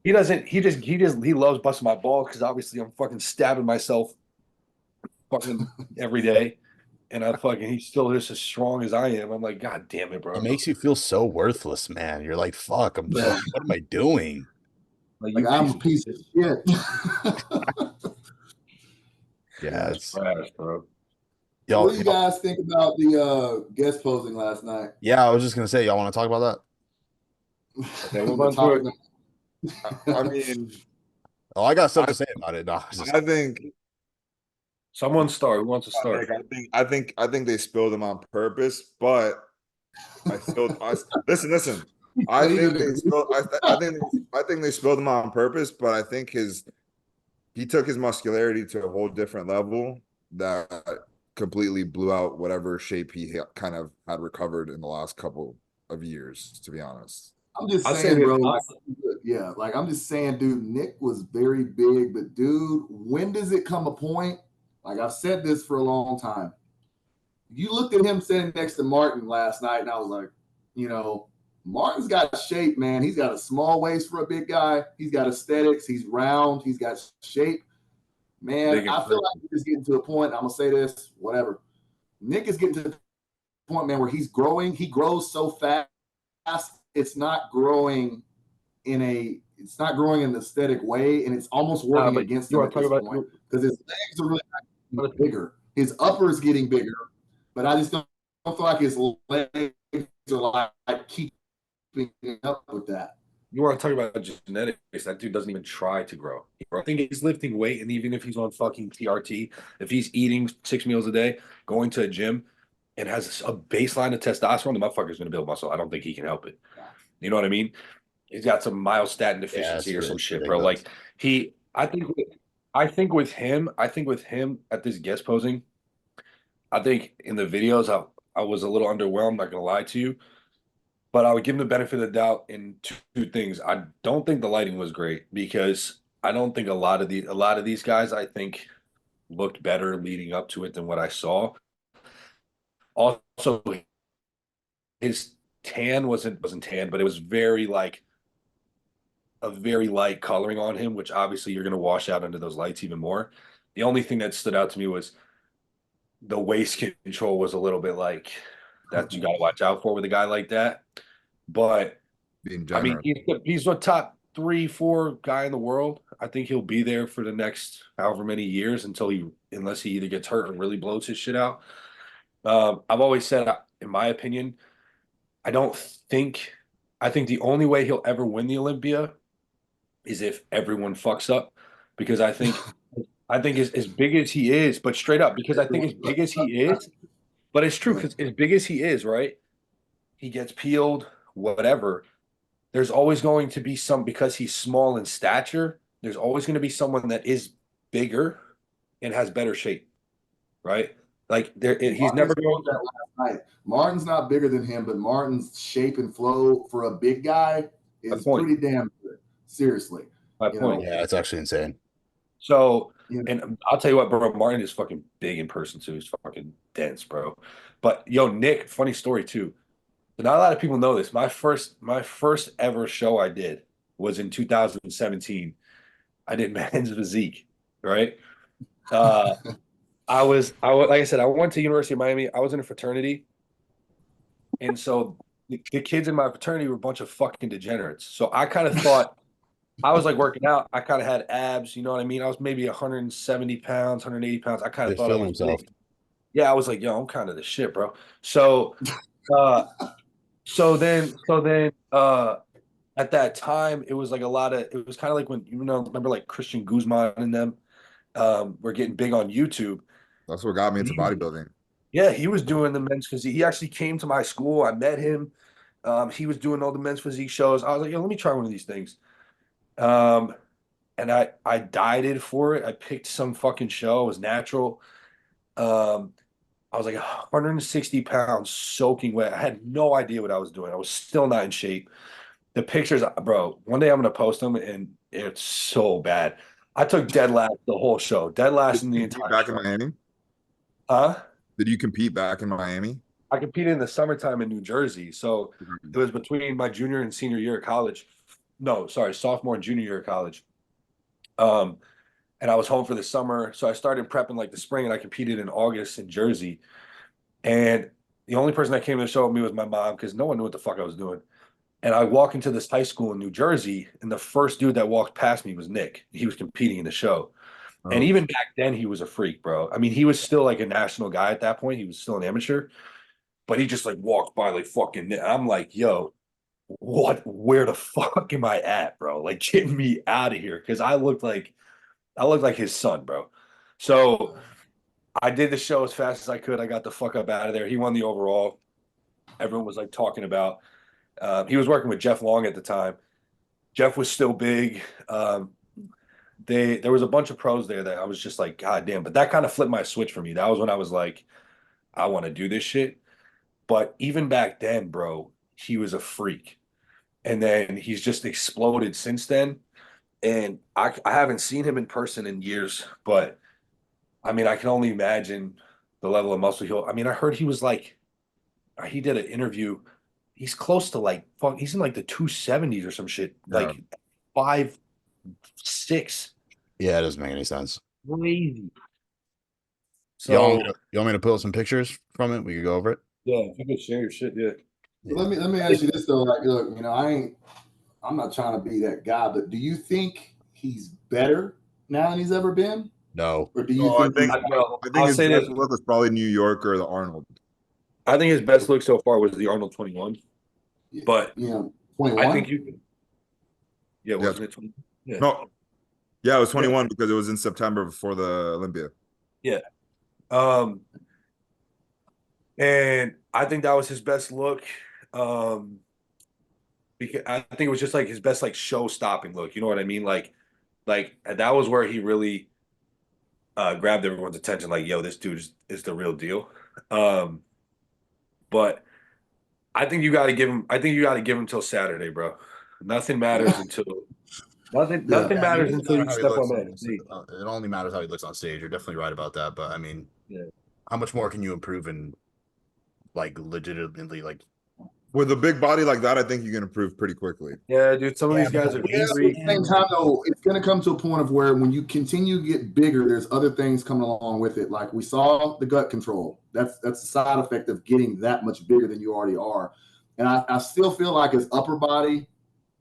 he loves busting my balls because obviously I'm fucking stabbing myself fucking every day. And he's still just as strong as I am. I'm like, God damn it, bro. It makes you feel so worthless, man. You're like, fuck, what am I doing? Like I'm a piece of shit. Yeah, it's trash, bro. What do you guys think about the guest posing last night? Yeah, I was just gonna say, y'all want to talk about that? Okay, we'll run through it. I mean, I got stuff to say about it. No, I think someone start. Who wants to start? I think they spilled him on purpose, but listen. I think they spilled him on purpose, but I think he took his muscularity to a whole different level that completely blew out whatever shape he kind of had recovered in the last couple of years, to be honest. I'm just saying, bro. I'm just saying, dude, Nick was very big, but dude, when does it come a point? Like I've said this for a long time. You looked at him sitting next to Martin last night, and I was like, Martin's got shape, man. He's got a small waist for a big guy. He's got aesthetics. He's round. He's got shape. Man, I feel like he's getting to a point. I'm gonna say this, whatever. Nick is getting to the point, man, where he's growing. He grows so fast. It's not growing in an aesthetic way, and it's almost working against him at this point because his legs are really bigger. His upper is getting bigger, but I just don't feel like his legs are like keeping up with that. You want to talk about genetics? That dude doesn't even try to grow. I think he's lifting weight, and even if he's on fucking TRT, if he's eating 6 meals a day, going to a gym, and has a baseline of testosterone, the motherfucker's going to build muscle. I don't think he can help it. You know what I mean? He's got some myostatin deficiency or some shit, bro. Like I think with him at this guest posing, I think in the videos I was a little underwhelmed. Not gonna lie to you. But I would give him the benefit of the doubt in two things. I don't think the lighting was great because I don't think a lot of these guys I think looked better leading up to it than what I saw. Also, his tan wasn't tan, but it was very like a very light coloring on him, which obviously you're going to wash out under those lights even more. The only thing that stood out to me was the waist control was a little bit like that you got to watch out for with a guy like that. But I mean, he's a top 3-4 guy in the world. I think he'll be there for the next however many years unless he either gets hurt or really blows his shit out. I've always said, in my opinion, I think the only way he'll ever win the Olympia is if everyone fucks up, because I think as big as he is, but straight up, because I think as big as he is, but it's true, because as big as he is, right? He gets peeled, whatever. There's always going to be because he's small in stature, there's always going to be someone that is bigger and has better shape, right? Like he's never going that last night. Martin's not bigger than him, but Martin's shape and flow for a big guy is pretty damn good. Seriously. My point. Yeah, it's actually insane. So, and I'll tell you what, bro, Martin is fucking big in person too. He's fucking dense, bro. But yo, Nick, funny story too. Not a lot of people know this. My first ever show I did was in 2017. I did men's physique, right? I was like I said, I went to University of Miami. I was in a fraternity, and so the kids in my fraternity were a bunch of fucking degenerates. So I kind of thought I was like working out. I kind of had abs, you know what I mean? I was maybe 170 pounds, 180 pounds. I kind of thought I was big. Yeah, I was like, yo, I'm kind of the shit, bro. So then at that time it was like it was kind of like when, remember like Christian Guzman and them were getting big on YouTube. That's what got me into bodybuilding. Yeah, he was doing the men's physique. He actually came to my school. I met him. He was doing all the men's physique shows. I was like, yo, let me try one of these things. And I dieted for it. I picked some fucking show. It was natural. I was like 160 pounds soaking wet. I had no idea what I was doing. I was still not in shape. The pictures, bro, one day I'm going to post them, and it's so bad. I took dead last the whole show. Dead last in the entire back show. In Miami? Huh? Did you compete back in Miami? I competed in the summertime in New Jersey. So it was between my junior and senior year of college. No, sorry, sophomore and junior year of college. And I was home for the summer. So I started prepping like the spring, and I competed in August in Jersey. And the only person that came to the show with me was my mom, because no one knew what the fuck I was doing. And I walk into this high school in New Jersey, and the first dude that walked past me was Nick. He was competing in the show. Oh. And even back then, he was a freak, bro. I mean, he was still like a national guy at that point. He was still an amateur. But he just like walked by like fucking Nick. I'm like, yo, where the fuck am I at, bro? Like, get me out of here. Because I looked like his son, bro. So I did the show as fast as I could. I got the fuck up out of there. He won the overall. Everyone was like talking about. He was working with Jeff Long at the time. Jeff was still big. There was a bunch of pros there that I was just like, God damn. But that kind of flipped my switch for me. That was when I was like, I want to do this shit. But even back then, bro, he was a freak. And then he's just exploded since then. And I haven't seen him in person in years, but I mean, I can only imagine the level of muscle I mean, I heard he was like, he did an interview he's close to like fuck. He's in like the 270s or some shit. Yeah. Like 5'6". Yeah, it doesn't make any sense. Crazy. So So you want me to pull up some pictures from it? We could go over it. yeah, if you could share your shit, yeah. Let me ask you this though. Like, look, I'm not trying to be that guy, but do you think he's better now than he's ever been? No. Or do you Oh, I think think he's, I think I'll his say best this. look was probably New York or the Arnold. I think his best look so far was the Arnold 21. But 21? I think you Yeah. wasn't it 20? Yeah. No. Yeah, it was 21 because it was in September before the Olympia. Yeah. And I think that was his best look. Because I think it was just like his best like show stopping look. You know what I mean? Like that was where he really grabbed everyone's attention. Like, yo, this dude is the real deal. But I think you got to give him. I think you got to give him till Saturday, bro. Nothing matters until nothing. Yeah. Nothing Yeah, I mean, matters it doesn't until matter you how he step looks on on that stage. it only matters how he looks on stage. You're definitely right about that. But I mean, Yeah. how much more can you improve in like legitimately like With a big body like that, I think you can improve pretty quickly. Yeah, dude. Some of these but guys the are waist, At freak. the same time, though, it's going to come to a point of where when you continue to get bigger, there's other things coming along with it. Like we saw the gut control. That's a side effect of getting that much bigger than you already are. And I still feel like his upper body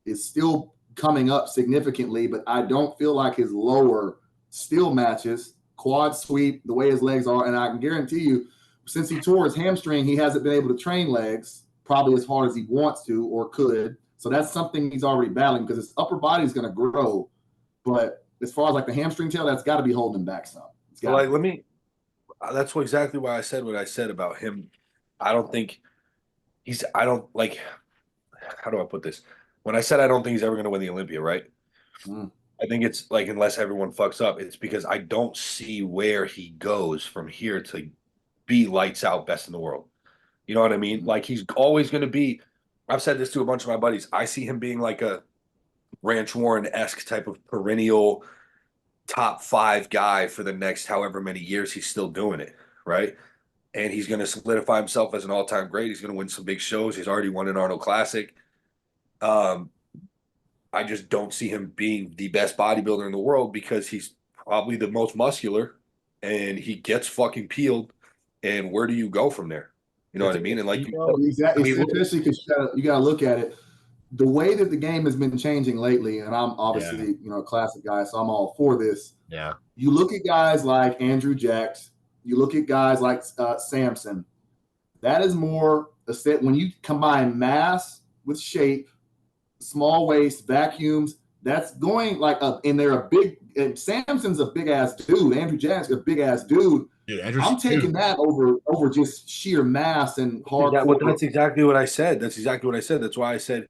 is still coming up significantly, but I don't feel like his lower still matches. Quad sweep, the way his legs are, and I can guarantee you, since he tore his hamstring, he hasn't been able to train legs probably as hard as he wants to or could. So that's something he's already battling because his upper body is going to grow. But as far as like the hamstring tail, that's got to be holding him back some. Like, let me. That's exactly why I said what I said about him. I don't think he's. I don't like. How do I put this? When I said I don't think he's ever going to win the Olympia, right? Mm. I think it's like unless everyone fucks up, it's because I don't see where he goes from here to be lights out best in the world. You know what I mean? Like he's always going to be. I've said this to a bunch of my buddies. I see him being like a Ranch Warren-esque type of perennial top 5 guy for the next however many years he's still doing it, right? And he's going to solidify himself as an all-time great. He's going to win some big shows. He's already won an Arnold Classic. I just don't see him being the best bodybuilder in the world because he's probably the most muscular and he gets fucking peeled. And where do you go from there? You know what I mean? And like, exactly, especially because you got to look at it. The way that the game has been changing lately, and I'm obviously a classic guy, so I'm all for this. Yeah. You look at guys like Andrew Jacks, you look at guys like Samson. That is more a set when you combine mass with shape, small waist, vacuums. That's going like up, and they're a big. And Samson's a big ass dude. Andrew Jacks is a big ass dude. Dude, I'm taking that over just sheer mass and hardcore. That's exactly what I said. That's exactly what I said. That's why I said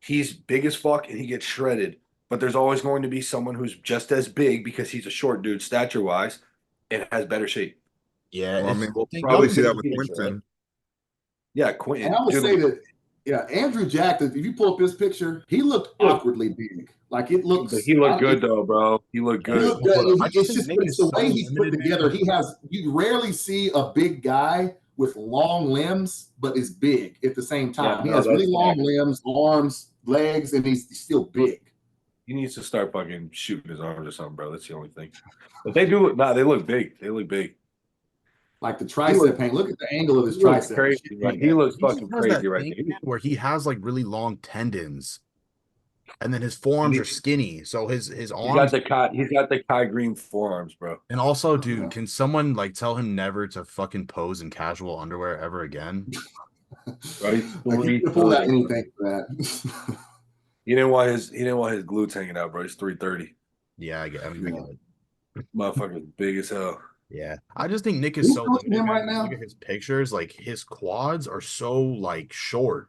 he's big as fuck and he gets shredded. But there's always going to be someone who's just as big because he's a short dude, stature wise, and has better shape. Yeah, well, I mean, we'll probably see that with Quinton. Yeah, Quinton. And I would say that, Andrew Jack, if you pull up his picture, he looked awkwardly big. Like it looks. He looked good though, bro. He looked good. He looked good. It's the way he's put together. You rarely see a big guy with long limbs, but is big at the same time. He has really long limbs, arms, legs, and he's still big. He needs to start fucking shooting his arms or something, bro. That's the only thing. But they do look. They look big. They look big. Like the tricep pain. Look at the angle of his tricep. Crazy. Like, he looks fucking crazy right there. Where he has like really long tendons, and then his forearms are skinny. So his arms. He's got the Kai Green forearms, bro. And also, dude, can someone like tell him never to fucking pose in casual underwear ever again? Right? Like, he can pull out anything for that. He didn't want his glutes hanging out, bro. He's 330. Yeah, I get it. Motherfucker's big as hell. Yeah, I just think Nick is so limited him right now. Look at his pictures; like his quads are so like short.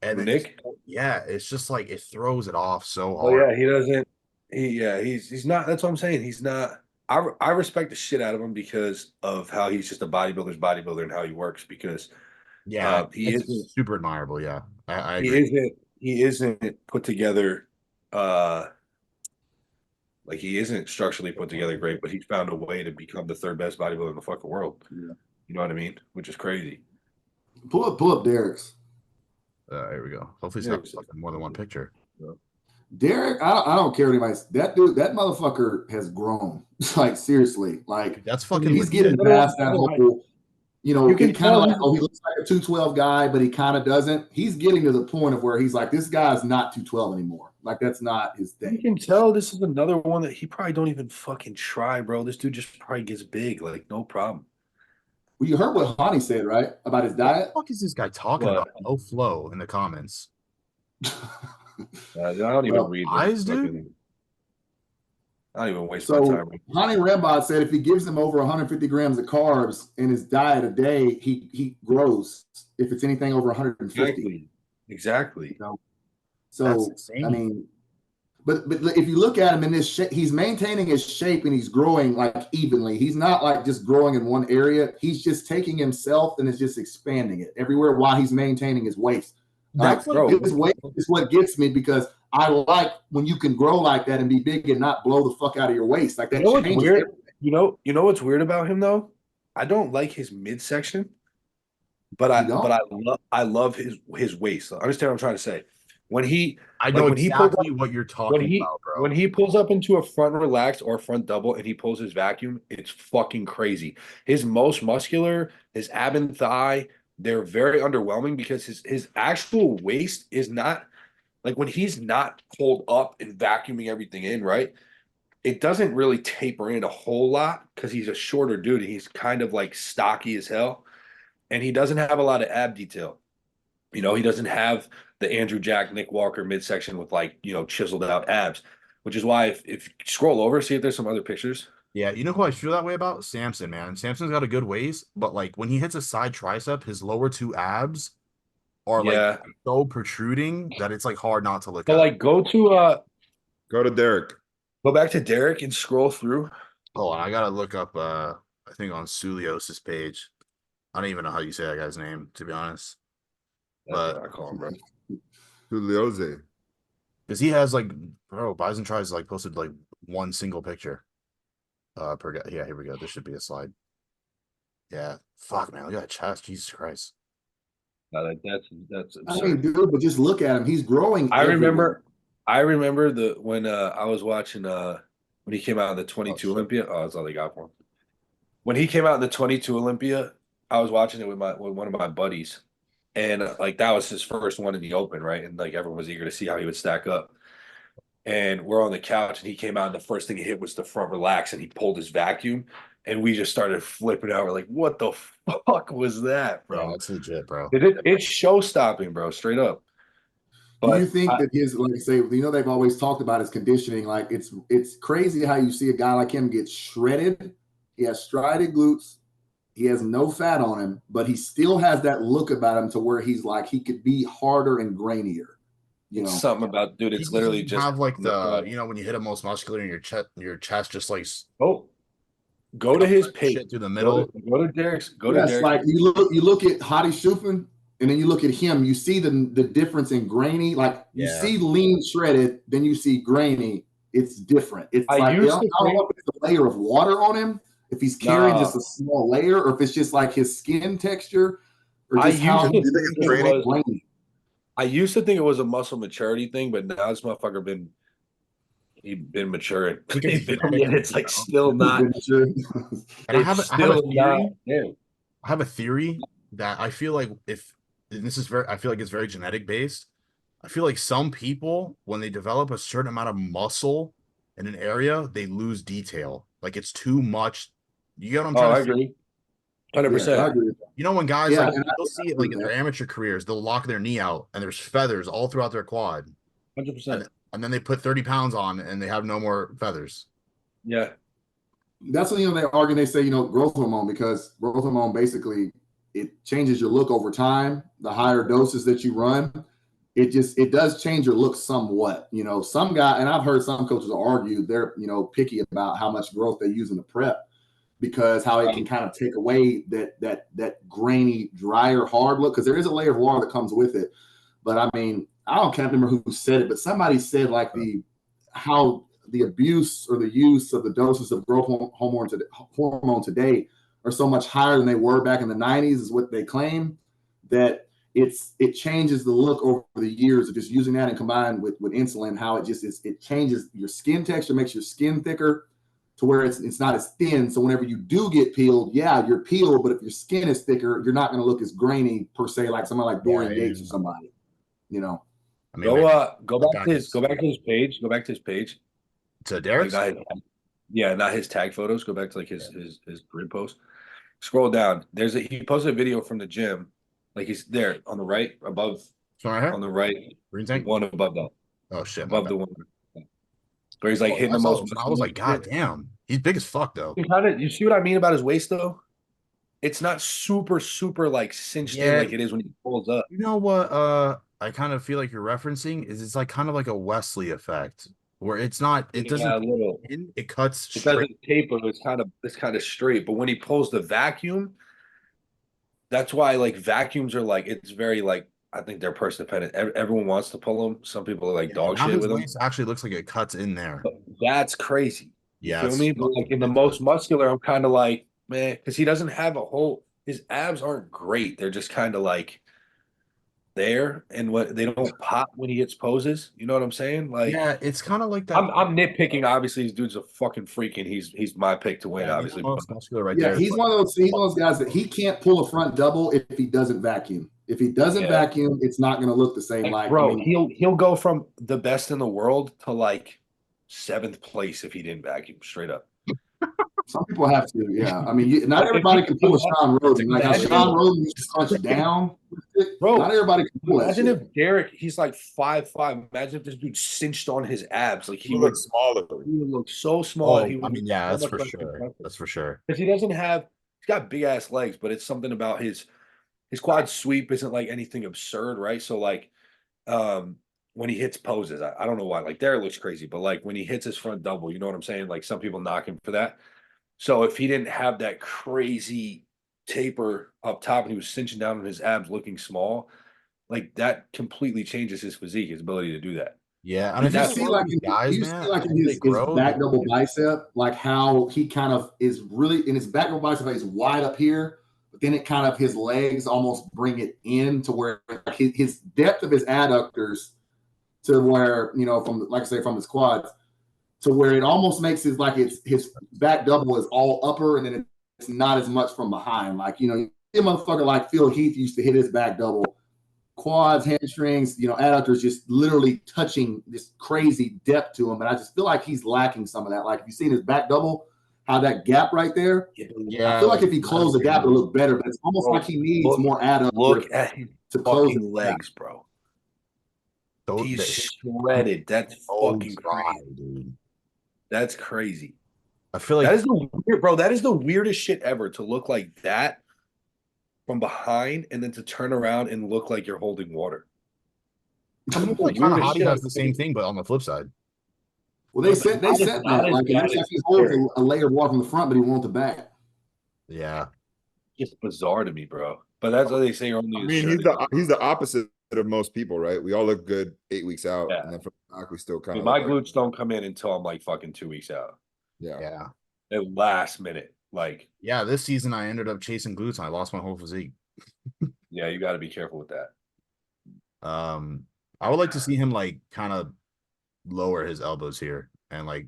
And Nick, it's just like it throws it off so hard. Oh yeah, he doesn't. He's not. That's what I'm saying. He's not. I respect the shit out of him because of how he's just a bodybuilder's bodybuilder and how he works. Because he is super admirable. Yeah, I agree. He isn't put together. Like he isn't structurally put together great, but he's found a way to become the 3rd best bodybuilder in the fucking world. Yeah. You know what I mean? Which is crazy. Pull up Derek's. Here we go. Hopefully it's got fucking more than one picture. Derek, I don't care what anybody. That dude, that motherfucker has grown. Like seriously, like that's fucking. He's getting past that whole. You know, it kind of like, oh, he looks like a 212 guy, but he kind of doesn't. He's getting to the point of where he's like, this guy's not 212 anymore. Like, that's not his thing. You can tell this is another one that he probably don't even fucking try, bro. This dude just probably gets big, like, no problem. Well, you heard what Hani said, right? About his diet? What the fuck is this guy talking about? No flow in the comments. I don't even read eyes, dude. I don't even waste my time. Hani Rembot said if he gives him over 150 grams of carbs in his diet a day, he grows. If it's anything over 150, exactly. You know? So I mean, but if you look at him in this shape, he's maintaining his shape and he's growing like evenly. He's not like just growing in one area. He's just taking himself and is just expanding it everywhere while he's maintaining his waist. Like, his weight is what gets me because I like when you can grow like that and be big and not blow the fuck out of your waist. Like that changes everything. You know what's weird about him though? I don't like his midsection, but I love his waist. Understand what I'm trying to say? When he exactly what you're talking about, bro. When he pulls up into a front relax or front double and he pulls his vacuum, it's fucking crazy. His most muscular, his ab and thigh, they're very underwhelming because his actual waist is not like when he's not pulled up and vacuuming everything in, right? It doesn't really taper in a whole lot because he's a shorter dude and he's kind of like stocky as hell. And he doesn't have a lot of ab detail. You know, he doesn't have the Andrew Jack, Nick Walker midsection with like, you know, chiseled out abs, which is why if you scroll over, see if there's some other pictures. Yeah, you know who I feel that way about? Samson, man. Samson's got a good waist, but like when he hits a side tricep, his lower two abs are like so protruding that it's like hard not to look at. Like go to Derek. Go back to Derek and scroll through. Oh, I gotta look up I think on Sulios's page. I don't even know how you say that guy's name, to be honest. But I call him, bro. Suliose. Because he has like, bro, Bison tries like posted like one single picture. Per guy. Yeah, here we go. This should be a slide. Yeah. Fuck, man. Look at that chest. Jesus Christ. No, that's absurd. I mean, dude, but just look at him. He's growing. I remember when I was watching when he came out in the 22 Olympia. Oh, that's all they got for him. When he came out in the 22 Olympia, I was watching it with one of my buddies. And like that was his first one in the open, right? And like everyone was eager to see how he would stack up. And we're on the couch, and he came out, and the first thing he hit was the front relax, and he pulled his vacuum, and we just started flipping out. We're like, "What the fuck was that, bro?" Yeah, that's legit, bro. It's show stopping, bro, straight up. But do you think that his, like I say, you know, they've always talked about his conditioning. Like it's crazy how you see a guy like him get shredded. He has strided glutes. He has no fat on him, but he still has that look about him to where he's like he could be harder and grainier. You know, something about dude. It's literally just have like the you know when you hit him most muscular in your chest just like go to his page through the middle. Go to Derek's. Go to Derek's. Like you look at Hadi Shufin, and then you look at him. You see the difference in grainy. Like you see lean shredded, then you see grainy. It's different. It's like I don't know if it's a layer of water on him. If he's carrying just a small layer, or if it's just like his skin texture, or just how grainy. I used to think it was a muscle maturity thing, but now this motherfucker been maturing. It's like still not. And I have a theory that I feel like I feel like it's very genetic based. I feel like some people, when they develop a certain amount of muscle in an area, they lose detail. Like it's too much. You get what I'm trying to say? I agree. 100%. You know, when guys you'll see it like in their amateur careers, they'll lock their knee out and there's feathers all throughout their quad. 100%. And then they put 30 pounds on and they have no more feathers. Yeah. That's when, you know, they argue, they say, you know, growth hormone, because growth hormone basically it changes your look over time. The higher doses that you run, it does change your look somewhat. You know, some guy, and I've heard some coaches argue they're, you know, picky about how much growth they use in the prep, because how it can kind of take away that grainy, drier, hard look, because there is a layer of water that comes with it. But I mean, can't remember who said it, but somebody said like how the abuse or the use of the doses of growth hormone today are so much higher than they were back in the 90s is what they claim. that it changes the look over the years of just using that and combined with insulin, how it just is, it changes your skin texture, makes your skin thicker to where it's not as thin. So whenever you do get peeled, yeah, you're peeled, but if your skin is thicker, you're not going to look as grainy per se, like somebody like Dorian Yates or somebody, you know. I mean, go back to his page. Go back to his page. To Derek's? Not his tag photos. Go back to like his grid post. Scroll down. He posted a video from the gym. Like he's there on the right above. Sorry, on the right. Green tank? One above that. Oh shit. Above the one. Where he's like hitting the most. I was like, God damn. He's big as fuck though. You see what I mean about his waist though? It's not super like cinched in like it is when he pulls up. You know what I kind of feel like you're referencing is it's like kind of like a Wesley effect where it doesn't it cuts straight. It doesn't taper, it's kind of straight, but when he pulls the vacuum, that's why like vacuums are like, it's very like, I think they're person dependent. Everyone wants to pull them. Some people are like dog shit with them. Actually looks like it cuts in there. But that's crazy. You feel me? But like in the most muscular, I'm kind of like, man, because he doesn't have his abs aren't great. They're just kind of like there, and what they don't pop when he hits poses. You know what I'm saying? Like, yeah, it's kind of like that. I'm nitpicking. Obviously, this dude's a fucking freak, and he's my pick to win. Obviously, most muscular right there. He's one of those guys that he can't pull a front double if he doesn't vacuum. If he doesn't vacuum, it's not going to look the same. Like bro, he'll go from the best in the world to like 7th place if he didn't vacuum. Straight up. Some people have to, yeah. I mean, not everybody can pull a Sean Roden. Like how Sean Roden used to punch down. Bro, not everybody can pull it. Imagine if Derek, he's like 5'5". Imagine if this dude cinched on his abs. Like he would look smaller. He would look so small. That's for sure. That's for sure. Because he's got big ass legs, but it's something about his quad sweep isn't like anything absurd, right? So like when he hits poses, I don't know why. Like Derek looks crazy, but like when he hits his front double, you know what I'm saying? Like some people knock him for that. So if he didn't have that crazy taper up top and he was cinching down on his abs looking small, like that completely changes his physique, his ability to do that. Yeah, and you see like in his back double bicep, like how he kind of is really in his back double bicep is wide up here, but then it kind of his legs almost bring it in to where his depth of his adductors to where, you know, from like I say from his quads to where it almost makes his back double is all upper and then it's not as much from behind. Like, you know, a motherfucker like Phil Heath used to hit his back double, quads, hamstrings, you know, adductors just literally touching this crazy depth to him. And I just feel like he's lacking some of that. Like if you've seen his back double, how that gap right there. Yeah, I feel like if he closed the gap, it'll look better, but it's almost like he needs more adductors. Look at his fucking legs, bro. He's shredded. That's fucking crazy, dude. That's crazy. I feel like that is the weirdest shit ever to look like that from behind and then to turn around and look like you're holding water. Like Hottie does the same thing, but on the flip side. Well, they said that like it looks like he's holding a layer of water from the front, but he won't the back. Yeah, it's bizarre to me, bro. But that's what they say. I mean, he's the opposite of most people, right? We all look good 8 weeks out, and then from the back we still kind of. My glutes don't come in until I'm like fucking 2 weeks out. Yeah. At last minute, like. Yeah, this season I ended up chasing glutes and I lost my whole physique. Yeah, you got to be careful with that. I would like to see him like kind of lower his elbows here and like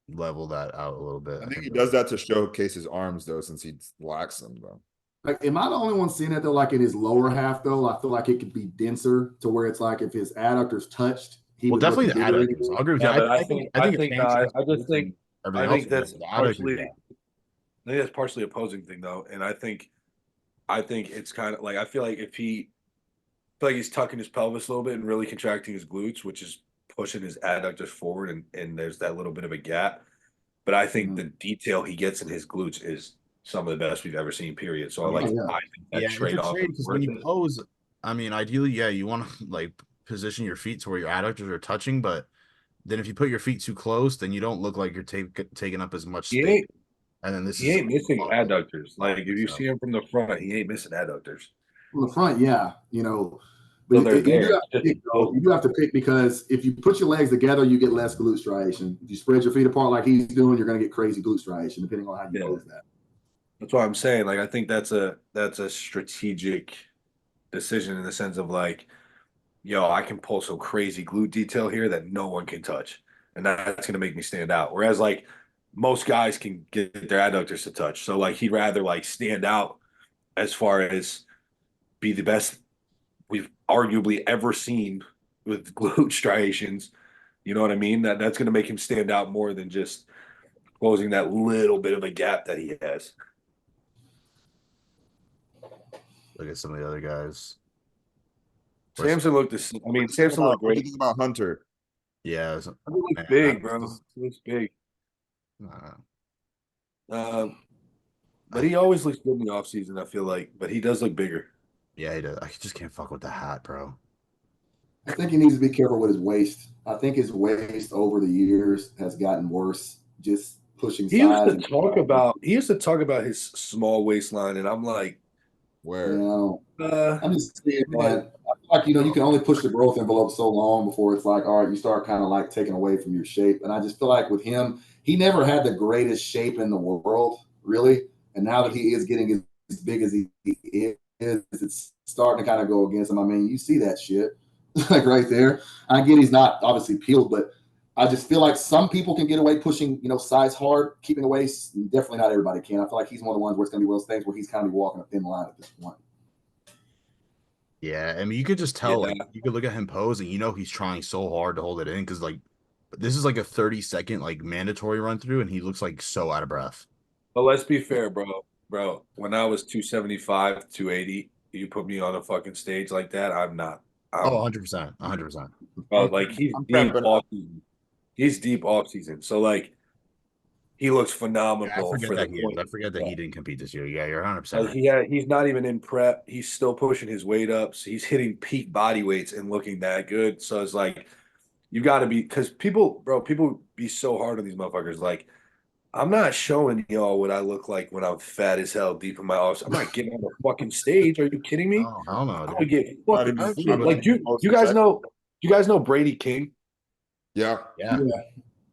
level that out a little bit. I think he does that to showcase his arms though, since he lacks them though. Like, am I the only one seeing it though? Like in his lower half though, I feel like it could be denser to where it's like if his adductors touched, he would definitely the adductors. I'll agree with you. I think that's partially opposing thing though, and I think it's kind of like I feel like he's tucking his pelvis a little bit and really contracting his glutes, which is pushing his adductors forward, and there's that little bit of a gap. But I think the detail he gets in his glutes is some of the best we've ever seen, period. So I think that trade-off. Because when you pose, I mean, ideally, you want to like position your feet to where your adductors are touching, but then if you put your feet too close, then you don't look like you're taking up as much space. And then he ain't missing adductors. Like if you see him from the front, he ain't missing adductors. From the front, yeah, you know. But you do have to pick because if you put your legs together, you get less glute striation. If you spread your feet apart like he's doing, you're going to get crazy glute striation, depending on how you pose that. That's what I'm saying. Like I think that's a strategic decision in the sense of like, yo, I can pull some crazy glute detail here that no one can touch, and that's gonna make me stand out. Whereas like most guys can get their adductors to touch, so like he'd rather like stand out as far as be the best we've arguably ever seen with glute striations. You know what I mean? That's gonna make him stand out more than just closing that little bit of a gap that he has. Look at some of the other guys. Samson looked this. I mean, Samson looked What do great. you think about Hunter? Yeah, He looks big, bro. He looks big. But he always looks good in the offseason, I feel like. But he does look bigger. Yeah, he does. I just can't fuck with the hat, bro. I think he needs to be careful with his waist. I think his waist over the years has gotten worse. Just pushing He used size. he used to talk about his small waistline, and I'm like, Where? I'm just saying that like you can only push the growth envelope so long before it's like, all right, you start kind of like taking away from your shape. And I just feel like with him, he never had the greatest shape in the world, really. And now that he is getting as big as he is, it's starting to kind of go against him. I mean, you see that shit like right there. I get he's not obviously peeled, but I just feel like some people can get away pushing, size hard, keeping the waist. Definitely not everybody can. I feel like he's one of the ones where it's going to be one of those things where he's kind of walking a thin line at this point. Yeah, I mean, you could just tell, like, you could look at him pose and he's trying so hard to hold it in because, like, this is like a 30-second, like, mandatory run through and he looks like so out of breath. but let's be fair, bro. Bro, when I was 275, 280, you put me on a fucking stage like that, I'm not. Oh, 100%. 100%. Bro, like he's deep off season. He's deep off season. So like he looks phenomenal I forget for the that he is. point. I forget that he didn't compete this year. Yeah, you're 100% Like right. he's not even in prep. He's still pushing his weight up. So he's hitting peak body weights and looking that good. So it's like you got to be because people be so hard on these motherfuckers. Like I'm not showing y'all what I look like when I'm fat as hell deep in my office. I'm not getting on the fucking stage. Are you kidding me? Oh, hell no, I dude. would get fucking like Not you guys know Brady King? Yeah. Yeah.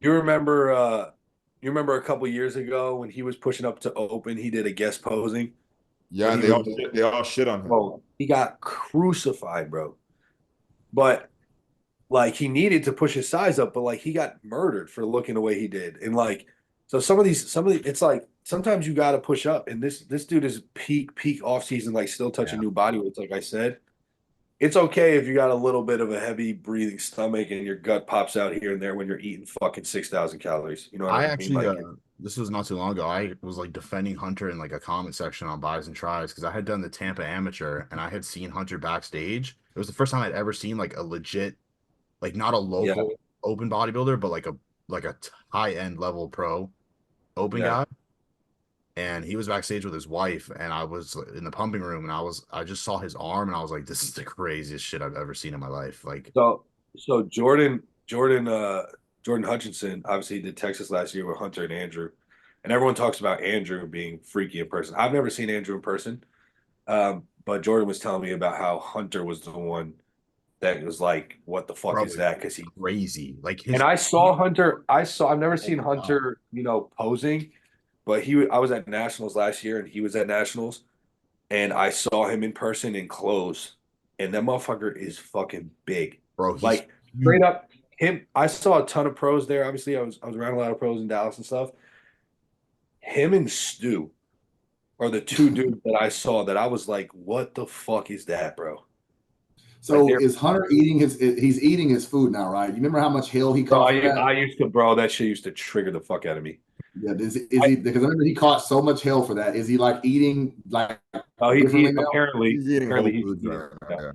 You remember a couple years ago when he was pushing up to open, he did a guest posing. Yeah, and they all shit on him. Oh, he got crucified, bro. But like he needed to push his size up, but like he got murdered for looking the way he did. And like so some of these it's like sometimes you gotta push up. And this dude is peak off season, like still touching new body weights, like I said. It's okay if you got a little bit of a heavy breathing stomach and your gut pops out here and there when you're eating fucking 6,000 calories. You know what I I mean? actually, Like, this was not too long ago. I was like defending Hunter in like a comment section on buys and tries because I had done the Tampa Amateur and I had seen Hunter backstage. It was the first time I'd ever seen like a legit, like not a local open bodybuilder, but like a high end level pro open guy. And he was backstage with his wife, and I was in the pumping room, and I just saw his arm, and I was like, this is the craziest shit I've ever seen in my life. Like, so Jordan Hutchinson obviously did Texas last year with Hunter and Andrew, and everyone talks about Andrew being freaky in person. I've never seen Andrew in person, but Jordan was telling me about how Hunter was the one that was like, "What the fuck is that?" Because he crazy. Like his and I saw Hunter. I've never seen Hunter, posing, but I was at Nationals last year, and he was at Nationals, and I saw him in person in clothes, and that motherfucker is fucking big, bro. He's like straight up him. I saw a ton of pros there. Obviously, I was around a lot of pros in Dallas and stuff. Him and Stu are the two dudes that I saw that I was like, "What the fuck is that, bro?" So Like is Hunter eating he's eating his food now, right? You remember how much hell he bro, caught for that? I used to, bro. That shit used to trigger the fuck out of me. Yeah, is he because I remember he caught so much hell for that. Is he like eating like He now? apparently He's eating whole he's foods eating, right now.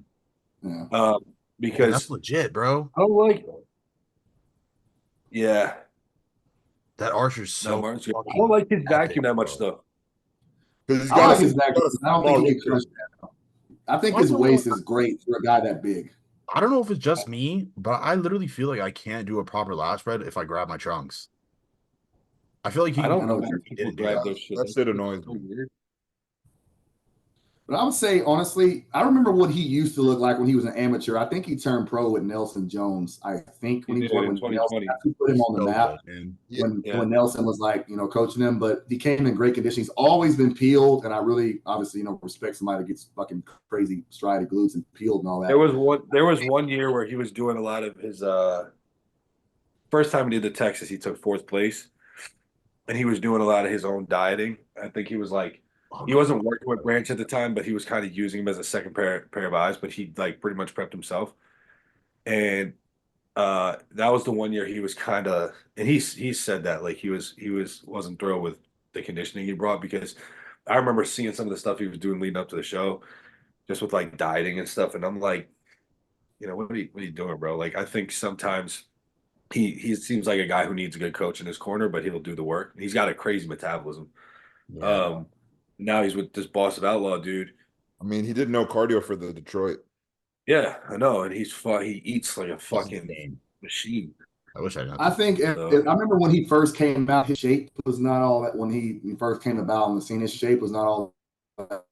Yeah. Man, because that's legit, bro. I don't like it. Yeah, That Archer's no, so Martin's good. I fucking don't like his epic, vacuum that much bro. though. Because he's I got like a his back. I don't think he small can crush that. I think his waist is great for a guy that big. I don't know if it's just me, but I literally feel like I can't do a proper lat spread if I grab my trunks. I feel like he I can don't know do why better if he people didn't do grab that. their shit. That shit annoys so me. weird. But I would say, honestly, I remember what he used to look like when he was an amateur. I think he turned pro with Nelson Jones. I think when he did in Nelson 2020. put him on the So map. good, man. When Nelson was like, coaching him, but he came in great condition. He's always been peeled, and I really, obviously, respect somebody that gets fucking crazy striated glutes and peeled and all that. There was one year where he was doing a lot of his first time he did the Texas, he took 4th place, and he was doing a lot of his own dieting. I think he was like, he wasn't working with Branch at the time, but he was kind of using him as a second pair of eyes. But he like pretty much prepped himself, and that was the one year he was kind of, and he said that like he wasn't thrilled with the conditioning he brought, because I remember seeing some of the stuff he was doing leading up to the show, just with like dieting and stuff, and I'm like, what are you doing, bro? Like, I think sometimes he seems like a guy who needs a good coach in his corner, but he'll do the work. He's got a crazy metabolism. Yeah. Now he's with this Boss of Outlaw dude. I mean, he did no cardio for the Detroit. Yeah, I know, and he eats like a fucking machine. I wish I did. I think I remember when he first came out, his shape was not all that. When he first came about on the scene, his shape was not all that.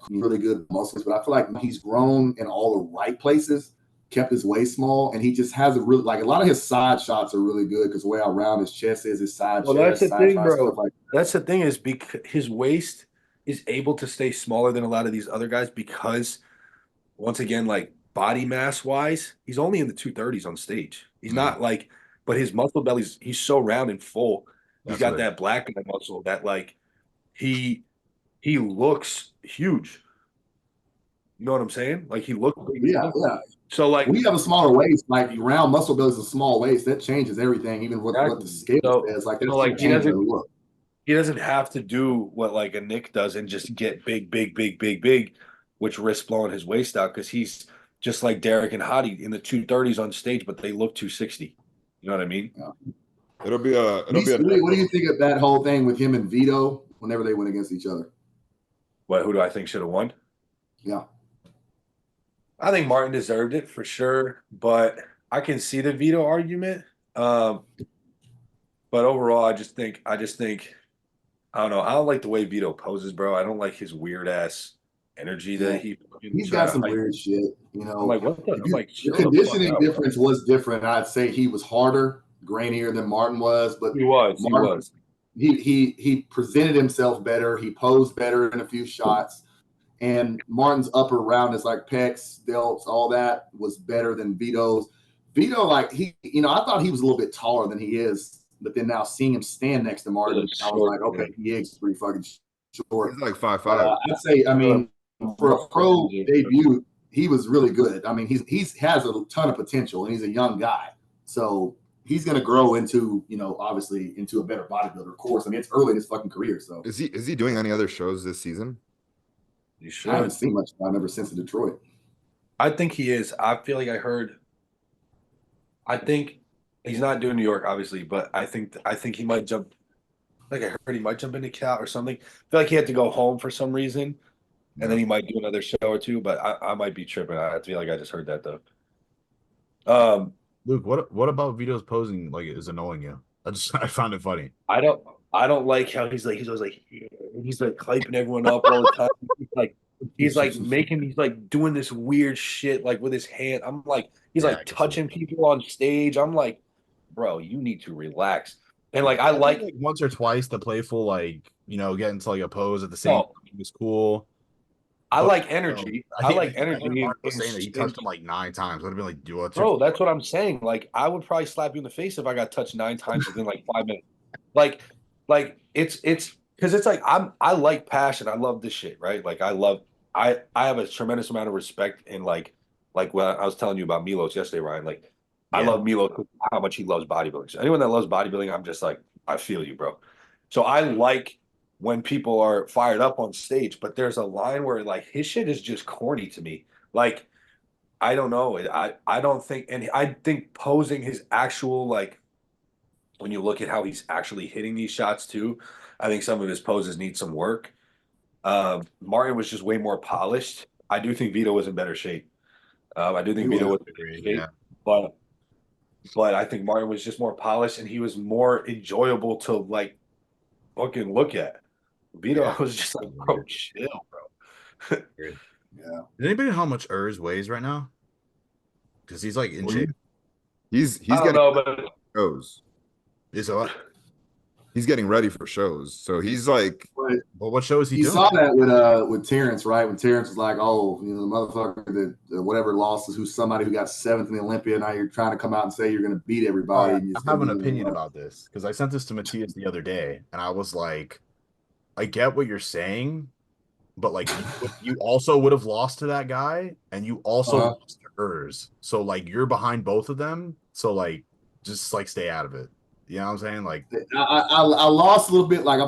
Really good muscles, but I feel like he's grown in all the right places, kept his waist small, and he just has a really, like, a lot of his side shots are really good because the way around his chest is, his side chest. That's the thing, bro. Like that's the thing, is because his waist is able to stay smaller than a lot of these other guys, because once again, like body mass wise, he's only in the 230s on stage. He's not like, but his muscle belly's, he's so round and full. He's got that black muscle that like he looks huge. You know what I'm saying? Like he looks big. Yeah. So like when you have a smaller waist, like round muscle belly is a small waist, that changes everything, even what the scale says. Like, like he doesn't have to do what like a Nick does and just get big, which risks blowing his waist out, because he's just like Derek and Hottie in the 230s on stage, but they look 260. You know what I mean? Yeah. It'll be a. What do you think of that whole thing with him and Vito whenever they went against each other? What? Who do I think should have won? Yeah, I think Martin deserved it for sure, but I can see the Vito argument. But overall, I just think I don't know. I don't like the way Vito poses, bro. I don't like his weird ass energy that he's got some weird shit. I'm like, what the? The conditioning difference was different. I'd say he was harder, grainier than Martin was, but he was. He presented himself better. He posed better in a few shots, and Martin's upper roundness, like pecs, delts, all that, was better than Vito's. Vito, like I thought he was a little bit taller than he is. But then now seeing him stand next to Martin, I was like, okay, he is pretty fucking short. He's like 5'5". I'd say, for a pro debut, he was really good. I mean, he has a ton of potential, and he's a young guy, so he's going to grow into, obviously into a better bodybuilder. Of course, I mean, it's early in his fucking career. So is he doing any other shows this season? You should. I haven't seen much of him ever since Detroit. I think he is. I feel like I think he's not doing New York, obviously, but I think he might jump. Like I heard he might jump into Cal or something. I feel like he had to go home for some reason, and then he might do another show or two. But I might be tripping. I feel like I just heard that though. Luke, what about Vito's posing like is annoying you? I found it funny. I don't like how he's always like hyping everyone up all the time. He's like doing this weird shit like with his hand. I'm like, he's like touching people on stage. I'm like, bro, you need to relax. And like I like once or twice the playful, like, get into like a pose at the same time was cool. I like energy. I like energy. Mark was saying that he touched him like 9 times. Would have been like, bro, that's what I'm saying. Like, I would probably slap you in the face if I got touched 9 times within like 5 minutes. Like it's because it's like I like passion. I love this shit, right? Like I have a tremendous amount of respect in like what I was telling you about Milos yesterday, Ryan. Like I love Milos, how much he loves bodybuilding. So anyone that loves bodybuilding, I'm just like, I feel you, bro. So I like when people are fired up on stage, but there's a line where like his shit is just corny to me. Like, I don't know. I don't think, and I think posing his actual, like, when you look at how he's actually hitting these shots too, I think some of his poses need some work. Martin was just way more polished. I do think Vito was in better shape. I do think Vito was in better shape, but I think Martin was just more polished and he was more enjoyable to like fucking look at. Vito, Yeah. I was just like, bro, chill, bro. Yeah. Does anybody know how much Urs weighs right now? Because he's like in shape. He's I don't getting know, but shows. Is what? He's getting ready for shows. So he's like, But Well, what show is he you doing? saw that with Terrence, right? When Terrence was like, "Oh, the motherfucker that whatever lost is who's somebody who got seventh in the Olympia. Now you're trying to come out and say you're going to beat everybody." And I it's have gonna an be opinion about this because I sent this to Matthias the other day, and I was like, I get what you're saying, but like you also would have lost to that guy, and you also lost to Urs. So like you're behind both of them. So like just like stay out of it. You know what I'm saying? Like I lost a little bit. Like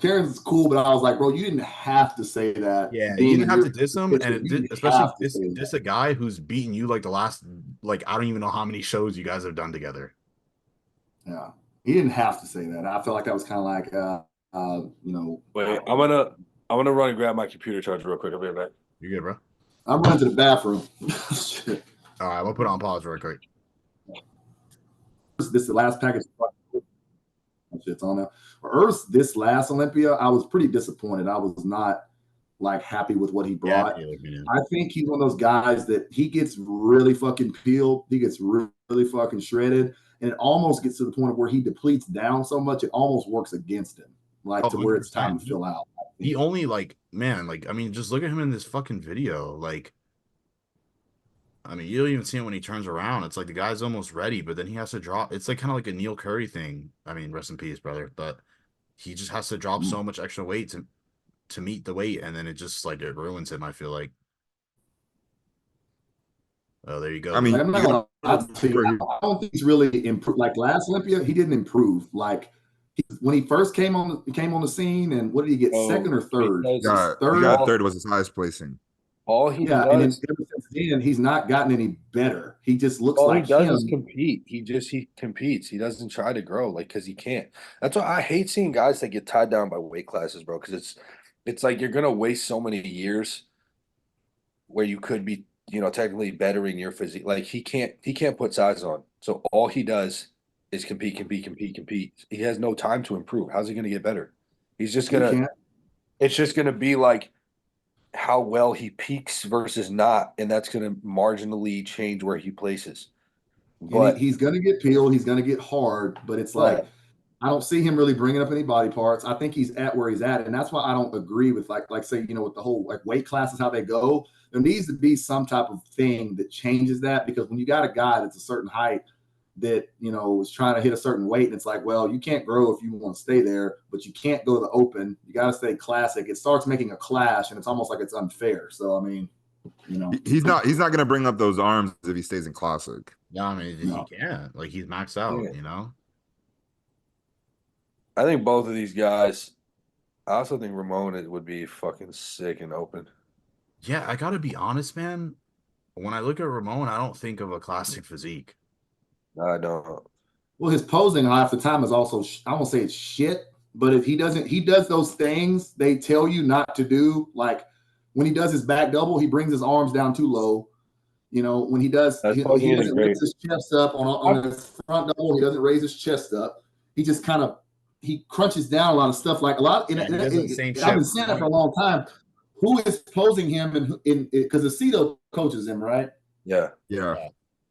Terrence is cool, but I was like, bro, you didn't have to say that. yeah, you Being didn't in have your to diss him, position, and you didn't especially have to say diss that. a guy who's beaten you like the last like I don't even know how many shows you guys have done together. Yeah, he didn't have to say that. I felt like that was kind of like, wait, I'm gonna run and grab my computer charger real quick. I'll be right back. You good, bro? I'm running to the bathroom. All right, we'll put it on pause real quick. This is the last package. Shit's on there. Earth, this last Olympia, I was pretty disappointed. I was not like happy with what he brought. I think he's one of those guys that he gets really fucking peeled. He gets really fucking shredded. And it almost gets to the point of where he depletes down so much, it almost works against him, like to where it's time to fill out. He only like, man, like, I mean, just look at him in this fucking video. Like, I mean, you don't even see him when he turns around. It's like the guy's almost ready, but then he has to drop. It's like kind of like a Neil Curry thing. I mean, rest in peace, brother. But he just has to drop so much extra weight to meet the weight, and then it just like it ruins him. I feel like. Oh, there you go. I mean, like, I'm not gonna lie to you, I don't think he's really improved. Like last Olympia, he didn't improve. Like when he first came on the scene, and what did he get? Second or third? he got third was his highest placing. All he Yeah, does, and then ever since then, he's not gotten any better. He just looks all like he does him. is compete. He competes. He doesn't try to grow like because he can't. That's why I hate seeing guys that get tied down by weight classes, bro. Because it's like you're gonna waste so many years where you could be, technically bettering your physique. Like he can't put size on. So all he does is compete, compete, compete, compete. He has no time to improve. How's he gonna get better? He's just gonna. It's just gonna be like how well he peaks versus not, and that's going to marginally change where he places. But he's going to get peeled. He's going to get hard. But it's like I don't see him really bringing up any body parts. I think he's at where he's at, and that's why I don't agree with like say with the whole like weight classes how they go. There needs to be some type of thing that changes that because when you got a guy that's a certain height that is trying to hit a certain weight, and it's like, well, you can't grow if you want to stay there, but you can't go to the open. You got to stay classic. It starts making a clash, and it's almost like it's unfair. So I mean, he's not going to bring up those arms if he stays in classic. Yeah, I mean, he can't. Like he's maxed out. I think both of these guys. I also think Ramon would be fucking sick and open. Yeah, I gotta be honest, man. When I look at Ramon, I don't think of a classic physique. I don't. Well, his posing half the time is also, I won't say it's shit, but if he does those things they tell you not to do. Like when he does his back double, he brings his arms down too low. When he does, he doesn't raise his chest up on his front double. He doesn't raise his chest up. He just kind of, he crunches down a lot of stuff. Like a lot. I've been saying it for a long time. Who is posing him because Aceto coaches him, right? Yeah.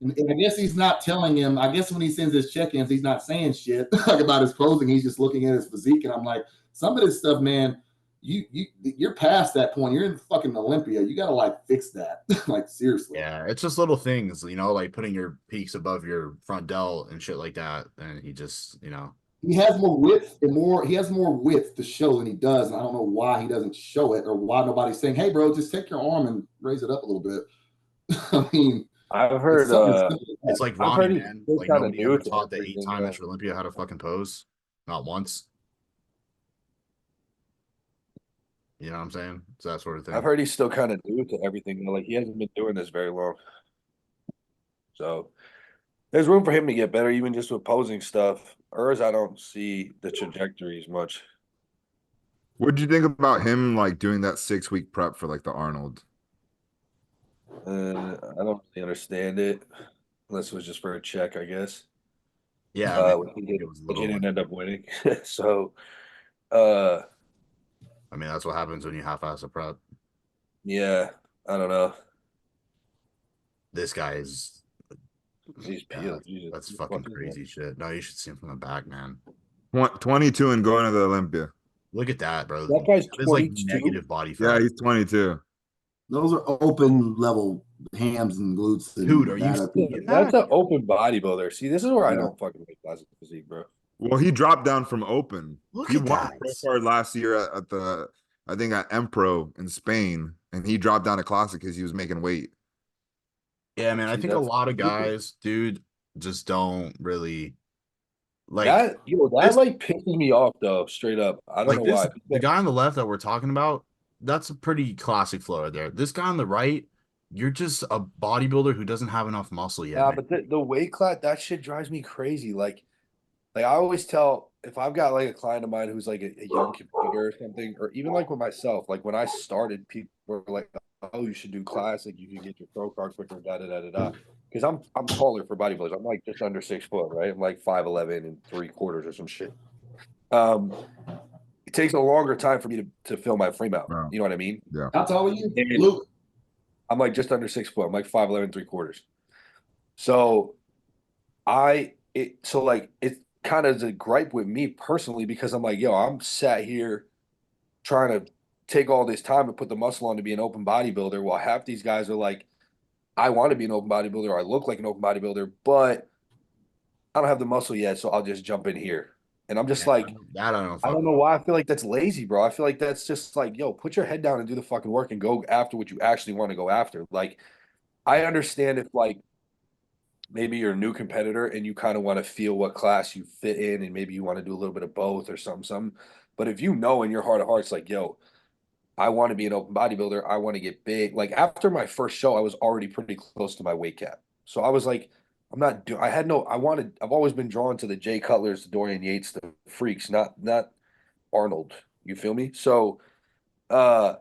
And I guess he's not telling him. I guess when he sends his check-ins, he's not saying shit like about his posing. He's just looking at his physique, and I'm like, some of this stuff, man, you're past that point. You're in fucking Olympia. You gotta like fix that, like seriously. Yeah, it's just little things, like putting your peaks above your front delt and shit like that. And he just, he has more width he has more width to show than he does, and I don't know why he doesn't show it or why nobody's saying, "Hey, bro, just take your arm and raise it up a little bit." I mean. I've heard it's like Ronnie, man. Like nobody ever taught the 8-time Mr. Olympia how to fucking pose. Not once. You know what I'm saying? It's that sort of thing. I've heard he's still kind of new to everything. Like he hasn't been doing this very long. So there's room for him to get better, even just with posing stuff. Urs, I don't see the trajectories much. What did you think about him like doing that 6-week prep for like the Arnold? I don't really understand it, unless it was just for a check, I guess. Yeah, he didn't end up winning. So, I I mean, that's what happens when you half-ass a prep. Yeah, I don't know. This guy is. He's Yeah, peeled. Jesus. that's fucking crazy shit. No, you should see him from the back, man. 22 and going to the Olympia. Look at that, bro. That guy's That is like 22. negative body Yeah, fat. he's 22. Those are open level hams and glutes. And Dude, are you that seeing That's that? an open bodybuilder. See, this is where I Yeah. don't fucking make classic physique, bro. Well, he dropped down from open. Look He at won that. a pro card last year at the, I think at Empro in Spain, and he dropped down to classic because he was making weight. Yeah, man. I See, think a that's lot of guys, dude, just don't really like that. That this. like pisses me off though. Straight up, I don't Like know this, why. the guy on the left that we're talking about, that's a pretty classic flow right there. This guy on the right, you're just a bodybuilder who doesn't have enough muscle yet, Yeah, man. but the weight class, that shit drives me crazy. Like I always tell if I've got like a client of mine who's like a young competitor or something, or even like with myself, like when I started, people were like, "Oh, you should do classic. You can get your pro card quicker." Da da da da da. Because I'm taller for bodybuilders. I'm like just under 6 foot, right? I'm like 5'11" and 3/4 or some shit. It takes a longer time for me to fill my frame out. Wow. You know what I mean? Yeah. How tall are you, And Luke? I'm like just under 6 foot. I'm like 5'11", 3/4. So it kind of is a gripe with me personally because I'm like, yo, I'm sat here trying to take all this time and put the muscle on to be an open bodybuilder. While half these guys are like, I want to be an open bodybuilder, or I look like an open bodybuilder, but I don't have the muscle yet, so I'll just jump in here. And I'm just Yeah, like, that I don't I fuck don't know why I feel like that's lazy, bro. I feel like that's just like, yo, put your head down and do the fucking work and go after what you actually want to go after. Like, I understand if like maybe you're a new competitor and you kind of want to feel what class you fit in and maybe you want to do a little bit of both or something. But if you know in your heart of hearts, like, yo, I want to be an open bodybuilder, I want to get big. Like after my first show, I was already pretty close to my weight cap. So I was like, I'm not doing, I had no, I wanted, I've always been drawn to the Jay Cutlers, the Dorian Yates, the freaks, not Arnold. You feel me? So uh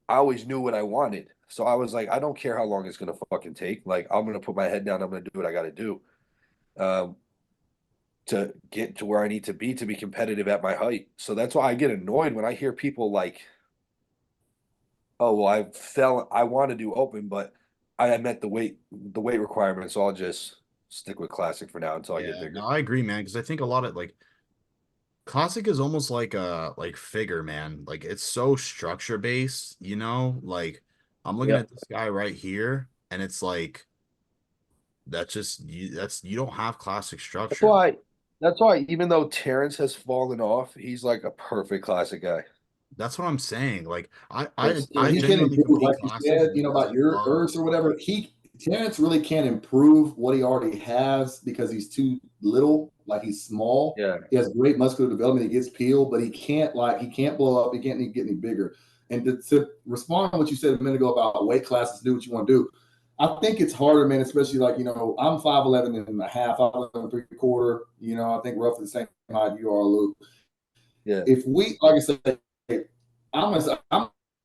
I always knew what I wanted. So I was like, I don't care how long it's gonna fucking take. Like I'm gonna put my head down, I'm gonna do what I gotta do. Um, to get to where I need to be competitive at my height. So that's why I get annoyed when I hear people like, "Oh, well, I want to do open, but I met the weight requirement, so I'll just stick with classic for now until I get Yeah, bigger." no, I agree, man. Because I think a lot of like classic is almost like a figure, man. Like it's so structure based, you know. Like I'm looking Yeah, at this guy right here, and it's like that's just you. That's you don't have classic that's structure. why. That's why even though Terrence has fallen off, he's like a perfect classic guy. That's what I'm saying. Like I I Because I He can genuinely improve, compete like you classics said, because about I your love. Earths or whatever. Terrence really can't improve what he already has because he's too little. Like he's small. Yeah, He has great muscular development. He gets peeled, but he can't blow up. He can't get any bigger. And to respond to what you said a minute ago about weight classes, do what you want to do. I think it's harder, man, especially like, I'm 5'11" and a half, 5'11" 3/4. I think roughly the same height you are, Luke. yeah. If we, like I said, I'm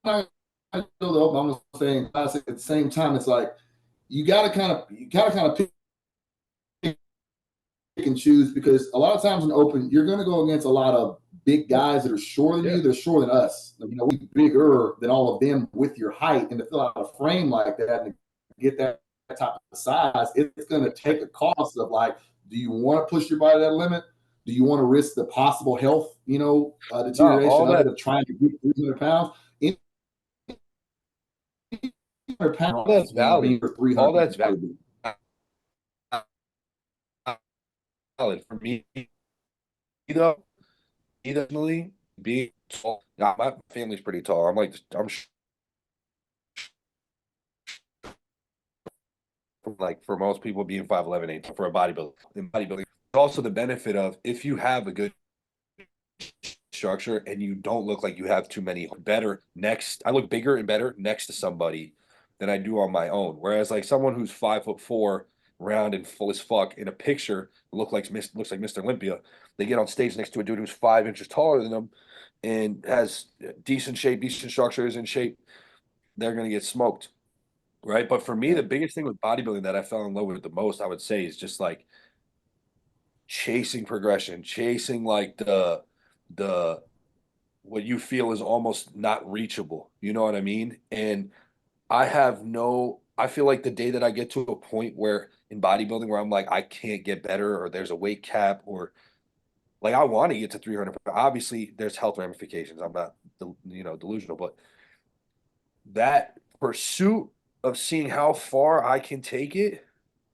not I'm not saying classic at the same time. It's like you gotta kind of pick and choose because a lot of times in open, you're gonna go against a lot of big guys that are shorter than Yeah. you, they're shorter than us. We bigger than all of them with your height, and to fill out a frame like that and get that type of size, it's gonna take a cost of like, do you want to push your body to that limit? Do you want to risk the possible health, No, deterioration of it of trying to get 300 pounds? 300 all pounds, that's valid. for 300 All that's valid pounds. for me, though. Definitely being tall. Nah, my family's pretty tall. Like for most people being 5'11" ain't for a bodybuilder. In bodybuilding, also the benefit of if you have a good structure and you don't look like you have too many better next. I look bigger and better next to somebody than I do on my own. Whereas like someone who's 5'4", round and full as fuck in a picture looks like Mr. Olympia. They get on stage next to a dude who's 5 inches taller than them and has decent shape, decent structures and shape. They're gonna get smoked. Right. But for me, the biggest thing with bodybuilding that I fell in love with the most, I would say, is just like chasing progression, chasing like the what you feel is almost not reachable. You know what I mean? And I feel like the day that I get to a point where in bodybuilding where I'm like, I can't get better, or there's a weight cap, or like I want to get to 300. Obviously, there's health ramifications. I'm not, delusional, but that pursuit of seeing how far I can take it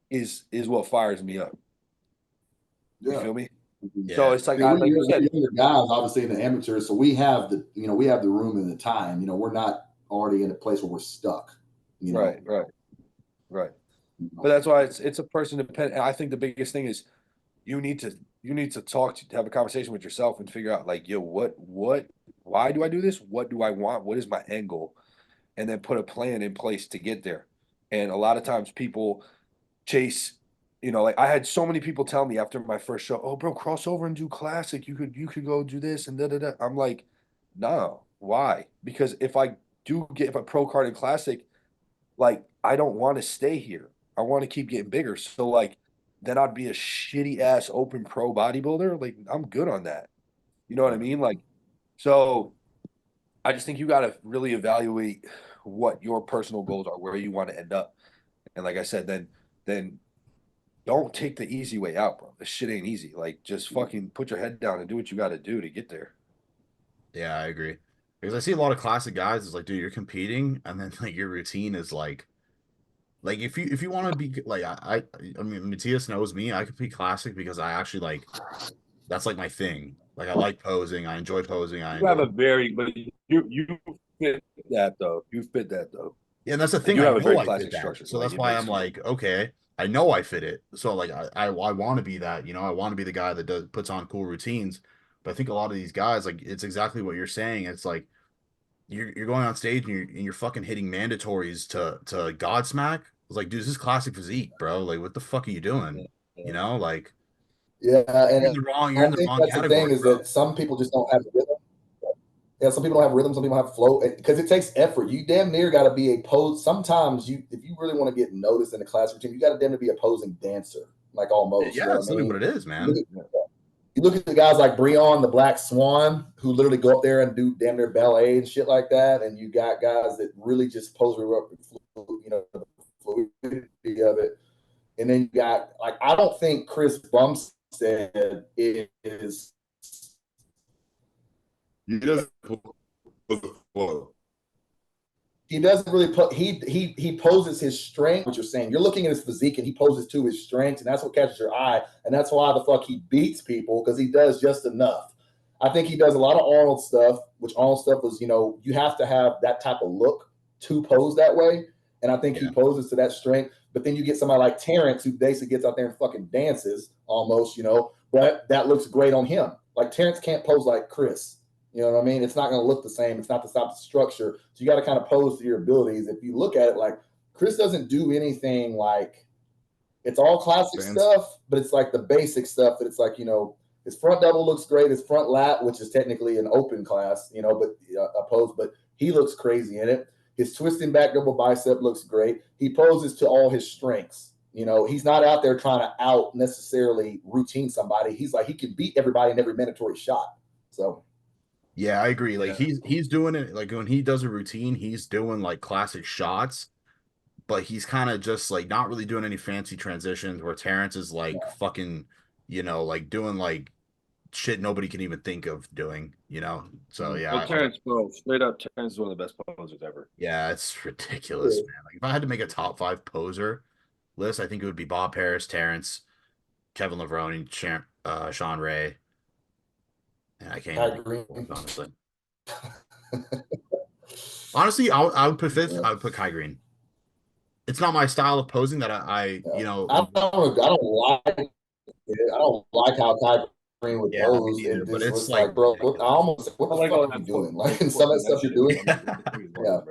is what fires me up. You Yeah. feel me? Yeah. So it's like, Yeah, like you said, younger guys, obviously in the amateurs, so we have the room and the time. We're not already in a place where we're stuck. Right. But that's why it's a person dependent. I think the biggest thing is you need to have a conversation with yourself and figure out like, yo, why do I do this? What do I want? What is my end goal? And then put a plan in place to get there. And a lot of times people chase, like I had so many people tell me after my first show, oh bro, cross over and do classic. You could go do this and da da da. I'm like, no, why? Because if I do get a pro card in classic, like I don't want to stay here. I want to keep getting bigger. So like then I'd be a shitty ass open pro bodybuilder. Like I'm good on that. You know what I mean? Like, so I just think you got to really evaluate what your personal goals are, where you want to end up. And like I said, then don't take the easy way out, bro. This shit ain't easy. Like just fucking put your head down and do what you got to do to get there. Yeah, I agree. Because I see a lot of classic guys. It's like, dude, you're competing, and then like your routine is like if you want to be like I mean Matthias knows me. I compete classic because I actually like that's like my thing. Like I like posing. I enjoy posing. I You have enjoy. a very, but you fit that though. You fit that though. Yeah, and that's the Like thing. you I have a know very I fit classic that. structure the So way that's you why make I'm school. like, okay, I know I fit it. So like I want to be that, I want to be the guy that puts on cool routines. But I think a lot of these guys, like it's exactly what you're saying. It's like you're going on stage and you're fucking hitting mandatories to Godsmack. It's like, dude, this is classic physique, bro. Like, what the fuck are you doing? Like Yeah, and you're in I the think wrong that's the thing category, is bro. that some people just don't have the rhythm. Yeah, some people don't have rhythm, some people have flow because it takes effort. You damn near got to be a pose. Sometimes if you really want to get noticed in the class routine, you got to damn near be a posing dancer, like almost. You Yeah, know it's what I literally what mean? it is, man. You look at the guys like Breon, the Black Swan, who literally go up there and do damn near ballet and shit like that, and you got guys that really just pose up, the fluidity of it. And then you got like I don't think Chris Bumstead is. He doesn't flow. He doesn't really put he poses his strength. What you're saying, you're looking at his physique, and he poses to his strengths, and that's what catches your eye, and that's why the fuck he beats people because he does just enough. I think he does a lot of Arnold stuff, which Arnold stuff was, you have to have that type of look to pose that way, and I think he poses to that strength. But then you get somebody like Terrence who basically gets out there and fucking dances almost, but that looks great on him. Like Terrence can't pose like Chris. You know what I mean? It's not going to look the same. It's not the type of structure. So you got to kind of pose to your abilities. If you look at it, like Chris doesn't do anything like it's all classic stuff, but it's like the basic stuff that it's like, his front double looks great. His front lat, which is technically an open class, but a pose, but he looks crazy in it. His twisting back double bicep looks great. He poses to all his strengths. He's not out there trying to out necessarily routine somebody. He's like, he can beat everybody in every mandatory shot. So. Yeah, I agree. Like he's doing it like when he does a routine, he's doing like classic shots, but he's kind of just like not really doing any fancy transitions where Terrence is like fucking, like doing like shit nobody can even think of doing. So yeah, Well, Terrence, bro, straight up, Terrence is one of the best posers ever. yeah, it's ridiculous, man. Like if I had to make a top 5 poser list, I think it would be Bob Harris, Terrence, Kevin Levrone, Sean Ray. And I can't even think of fourth, honestly. Honestly, I would put fifth. I would put Kai Green. It's not my style of posing that I I don't like it. I don't like how Kai Green would yeah, me pose. neither. It But just it's looks like like, bro, I ridiculous. almost what the like fuck are you doing? Like in some of that stuff you're doing. Yeah.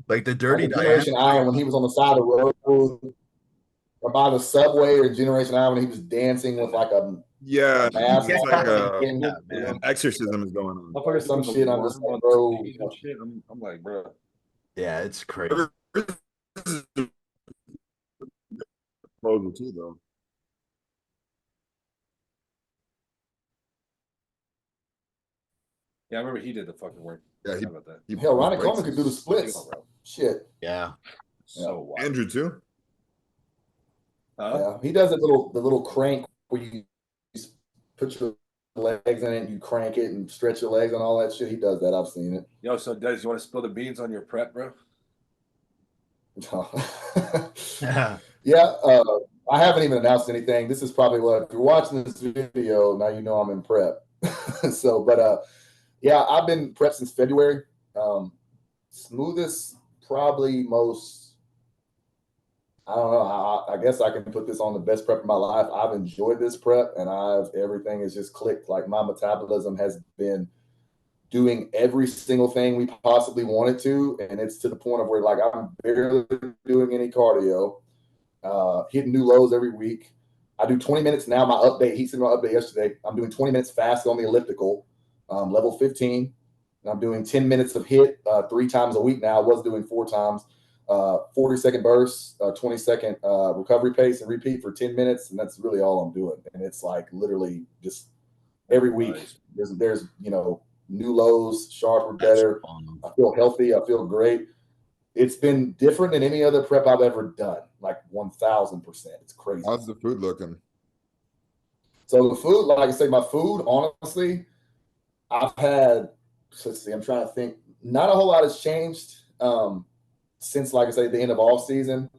Like the Like Dirty in Diana. Generation Iron when he was on the side of the road or by the subway or Generation Iron when he was dancing with like a mask. It's like Man. exorcism is going on. Some shit. I'm just like, bro. I'm like, bro. Yeah, it's crazy. Proposal too, though. Yeah, I remember he did the fucking work. Yeah, How about that? Hell, Ronnie Coleman could do the splits. Shit. Yeah. So wild. Andrew too. Yeah, he does the little crank where you put your legs in it and you crank it and stretch your legs and all that shit. He does that. I've seen it. Yo, so Des, you want to spill the beans on your prep, bro? Yeah, I haven't even announced anything. This is probably what, if you're watching this video, now you know I'm in prep. So, but yeah, I've been prep since February. Smoothest, probably most, I don't know. I guess I can put this on the best prep of my life. I've enjoyed this prep, and everything has just clicked. Like, my metabolism has been doing every single thing we possibly wanted to, and it's to the point of where, like, I'm barely doing any cardio, hitting new lows every week. I do 20 minutes now. My update, he sent me my update yesterday. I'm doing 20 minutes fast on the elliptical, level 15. And I'm doing 10 minutes of hit 3 times a week now. I was doing 4 times. 40-second bursts, 20-second recovery pace, and repeat for 10 minutes. And that's really all I'm doing. And it's like literally just every week there's new lows, sharper, better. I feel healthy. I feel great. It's been different than any other prep I've ever done. Like 1,000%. It's crazy. How's the food looking? So the food, like I say, my food, honestly, I've had, let's see, I'm trying to think. Not a whole lot has changed. Since, like I say, the end of off season.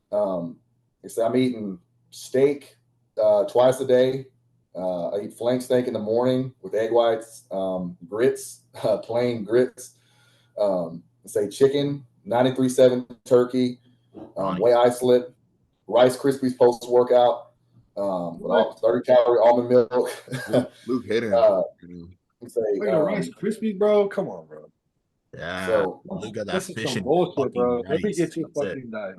Like I say, I'm eating steak twice a day. I eat flank steak in the morning with egg whites, grits, plain grits. Say chicken, 93.7 turkey, whey isolate, Rice Krispies post workout, with 30-calorie almond milk. Luke hating Rice Krispies, bro. Come on, bro. Yeah. So Look at that this is fish some and bullshit, bro. fucking Let me rice. get you a That's it. fucking diet.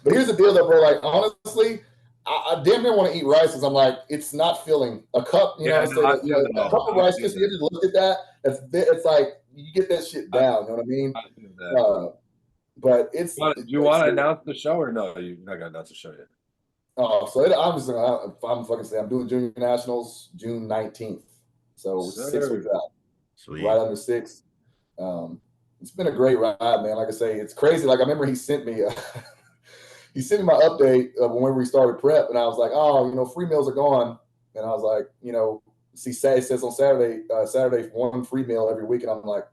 But here's the deal, though, bro. Like, honestly, I damn near want to eat rice because I'm like, it's not filling. A cup, a cup of Rice Krispies. You just look at that. It's like you get that shit down. You know what I mean? But it's. Do you want to announce the show or no? You're not gonna announce the show yet. Oh, so I'm fucking saying I'm doing Junior Nationals June 19th. So 6 weeks out. Sweet. Right under 6. It's been a great ride, man. Like I say, it's crazy. Like, I remember he sent me my update when we started prep, and I was like, oh, free meals are gone. And I was like, it says on Saturday 1 free meal every week, and I'm like,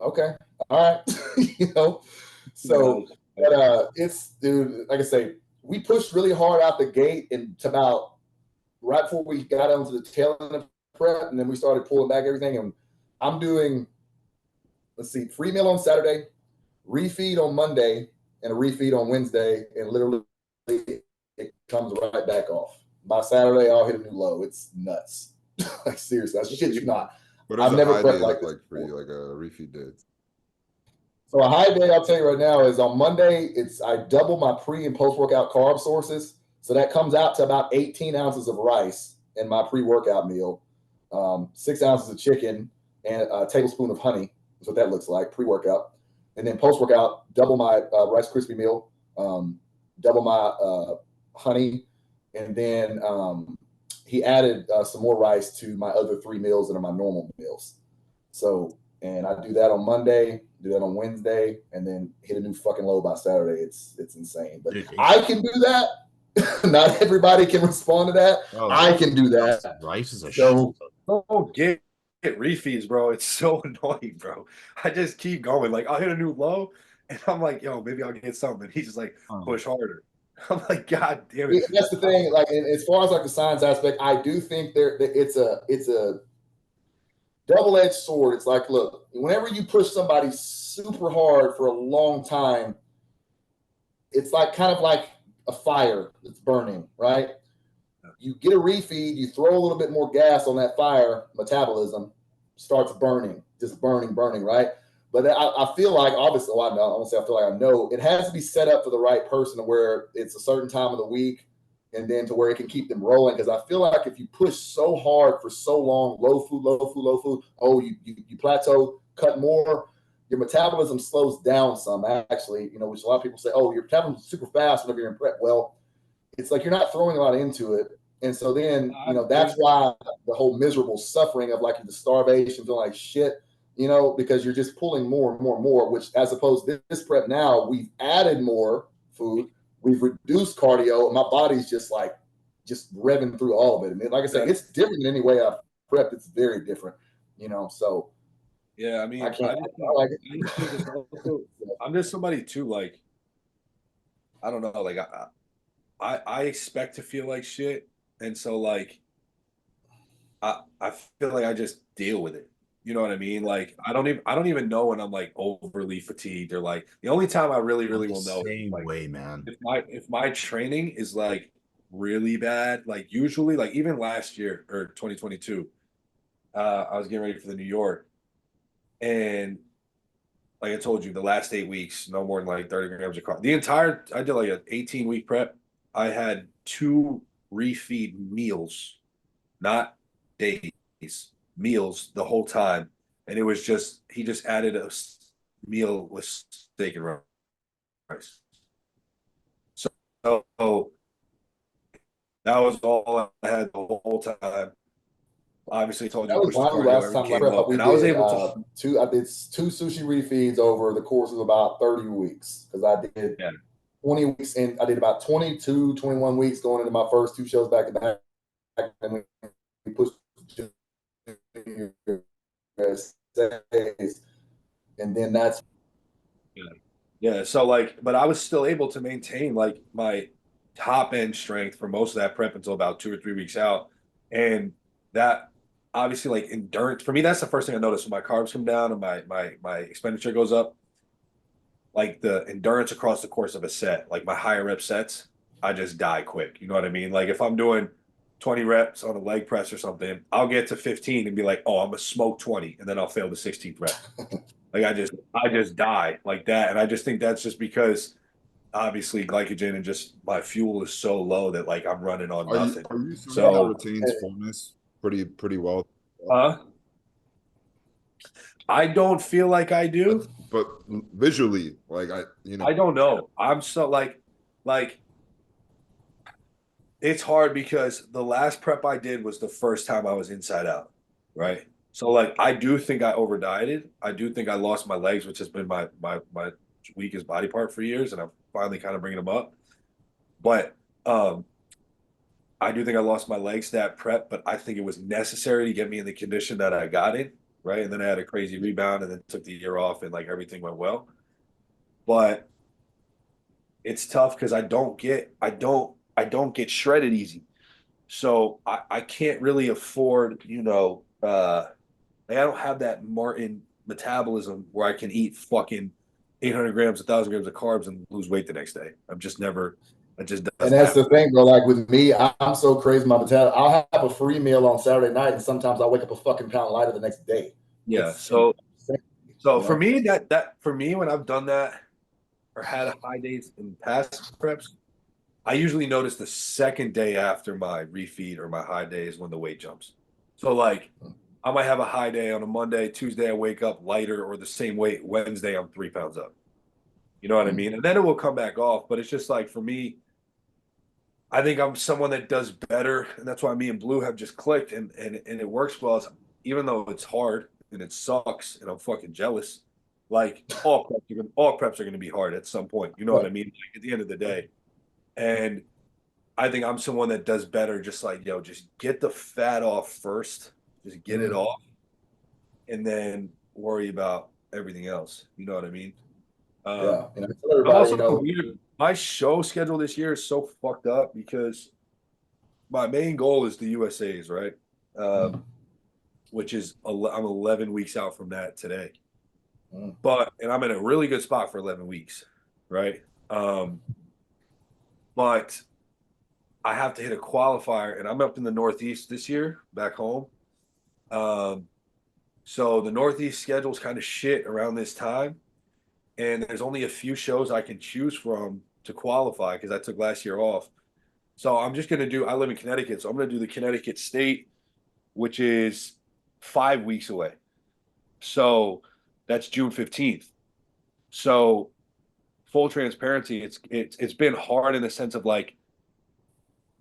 okay, all right, So, but it's, dude, like I say, we pushed really hard out the gate and to about right before we got onto the tail end of prep, and then we started pulling back everything. And I'm doing, free meal on Saturday, refeed on Monday, and a refeed on Wednesday, and literally it comes right back off. By Saturday, I'll hit a new low. It's nuts. Like, seriously, I shit you not. What does I've a never high prepped day like look this like for you, like a refeed day? So a high day, I'll tell you right now, is on Monday, I double my pre and post workout carb sources. So that comes out to about 18 ounces of rice in my pre-workout meal, 6 ounces of chicken, and a tablespoon of honey. That's what that looks like pre-workout. And then post-workout, double my Rice Krispie meal, double my honey, and then he added some more rice to my other 3 meals that are my normal meals. So, and I do that on Monday, do that on Wednesday, and then hit a new fucking low by Saturday. It's insane. But dude, I can do that. Not everybody can respond to that. I can do that. Rice is a get refeeds, bro. It's so annoying, bro. I just keep going. Like, I'll hit a new low, and I'm like, yo, maybe I'll get something. He's just like, push harder. I'm like, God damn it. That's the thing. Like, as far as like the science aspect, I do think it's a double-edged sword. It's like, look, whenever you push somebody super hard for a long time, it's like kind of like a fire that's burning, right? You get a refeed, you throw a little bit more gas on that fire, metabolism starts burning, just burning, right? But I feel like, obviously, I won't say I feel like I know, it has to be set up for the right person to where it's a certain time of the week and then to where it can keep them rolling. Because I feel like if you push so hard for so long, low food, you plateau, cut more, your metabolism slows down some, actually, which a lot of people say, oh, your metabolism is super fast whenever you're in prep. Well, it's like you're not throwing a lot into it. And so then, that's why the whole miserable suffering of like the starvation, feeling like shit, because you're just pulling more and more and more, which as opposed to this prep now, we've added more food, we've reduced cardio, and my body's just revving through all of it. I mean, like I said, it's different than any way I've prepped. It's very different, so. Yeah, I mean, I'm just somebody too, like, I don't know, like I expect to feel like shit. And so like I feel like I just deal with it. You know what I mean? Like I don't even know when I'm like overly fatigued or like the only time I really will know same like, way, man. If my training is like really bad, like usually like even last year or 2022, I was getting ready for the New York, and like I told you, the last 8 weeks, no more than like 30 grams of carb. I did like an 18-week prep. I had 2 refeed meals, not days, meals the whole time. And it was he just added a meal with steak and rice. So that was all I had the whole time. Obviously, told you that to was push the my cardio, last everything time came low. And I was able to. I did 2 sushi refeeds over the course of about 30 weeks because I did 20 weeks and I did about 22, 21 weeks going into my first 2 shows back to back. And we pushed and then that's yeah. So like, but I was still able to maintain like my top end strength for most of that prep until about 2 or 3 weeks out. And that obviously like endurance for me, that's the first thing I noticed when my carbs come down and my expenditure goes up. Like the endurance across the course of a set, like my higher rep sets, I just die quick. You know what I mean? Like if I'm doing 20 reps on a leg press or something, I'll get to 15 and be like, oh, I'm gonna smoke 20, and then I'll fail the 16th rep. Like I just die like that. And I just think that's just because obviously glycogen and just my fuel is so low that like I'm running on nothing. Are you someone that So retains fullness pretty well? I don't feel like I do. But visually, like I don't know. I'm so like it's hard because the last prep I did was the first time I was inside out, right? So like I do think I over dieted. I do think I lost my legs, which has been my weakest body part for years, and I'm finally kind of bringing them up. But I do think I lost my legs that prep, but I think it was necessary to get me in the condition that I got in, right? And then I had a crazy rebound and then took the year off and like everything went well. But it's tough because I don't get shredded easy. So I can't really afford, I don't have that Martin metabolism where I can eat fucking 800 grams, 1,000 grams of carbs and lose weight the next day. I'm just never, it just and doesn't that's happen. the thing, bro. Like with me, I'm so crazy my metabolism. I'll have a free meal on Saturday night, and sometimes I wake up a fucking pound lighter the next day. Yeah. So for me, that for me, when I've done that or had high days in past preps, I usually notice the second day after my refeed or my high days when the weight jumps. So like I might have a high day on a Monday, Tuesday I wake up lighter or the same weight. Wednesday I'm 3 pounds up. You know what I mean? And then it will come back off. But it's just like for me, I think I'm someone that does better, and that's why me and Blue have just clicked, and it works well. Even though it's hard and it sucks, and I'm fucking jealous. Like all preps are going to be hard at some point. You know what I mean? Like, at the end of the day, and I think I'm someone that does better. Just like just get the fat off first, just get it off, and then worry about everything else. You know what I mean? Yeah. I'm also weird. My show schedule this year is so fucked up because my main goal is the USA's, right? Which is I'm 11 weeks out from that today. And I'm in a really good spot for 11 weeks, right? But I have to hit a qualifier, and I'm up in the Northeast this year, back home. So the Northeast schedule is kind of shit around this time, and there's only a few shows I can choose from to qualify because I took last year off. So I'm just gonna do. I live in Connecticut, so I'm gonna do the Connecticut State, which is 5 weeks away. So that's June 15th. So full transparency, it's been hard in the sense of like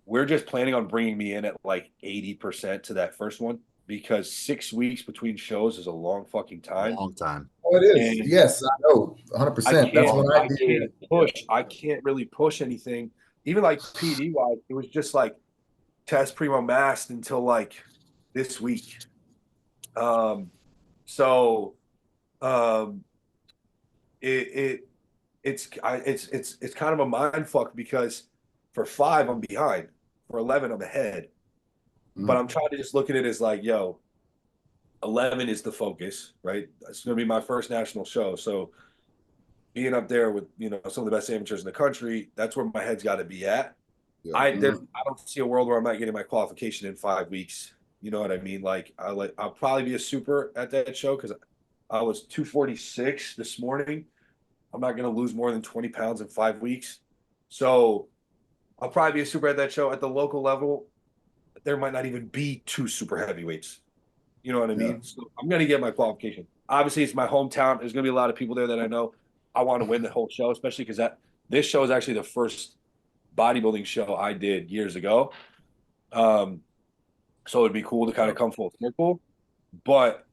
we're just planning on bringing me in at like 80% to that first one because 6 weeks between shows is a long fucking time. Long time. Oh, it is. And Yes, I know. 100%. That's what I did. I can't really push anything. Even like PD wise, it was just like test primo masked until like this week. So it's kind of a mind fuck because for 5 I'm behind, for 11 I'm ahead. But I'm trying to just look at it as like, yo, 11 is the focus, right? It's going to be my first national show. So being up there with, some of the best amateurs in the country, that's where my head's got to be at. Yeah. I don't see a world where I'm not getting my qualification in 5 weeks. You know what I mean? Like I'll probably be a super at that show because I was 246 this morning. I'm not going to lose more than 20 pounds in 5 weeks. So I'll probably be a super at that show. At the local level, there might not even be 2 super heavyweights. You know what I mean? So I'm going to get my qualification. Obviously, it's my hometown. There's going to be a lot of people there that I know. I want to win the whole show, especially because this show is actually the first bodybuilding show I did years ago. So it'd be cool to kind of come full circle. But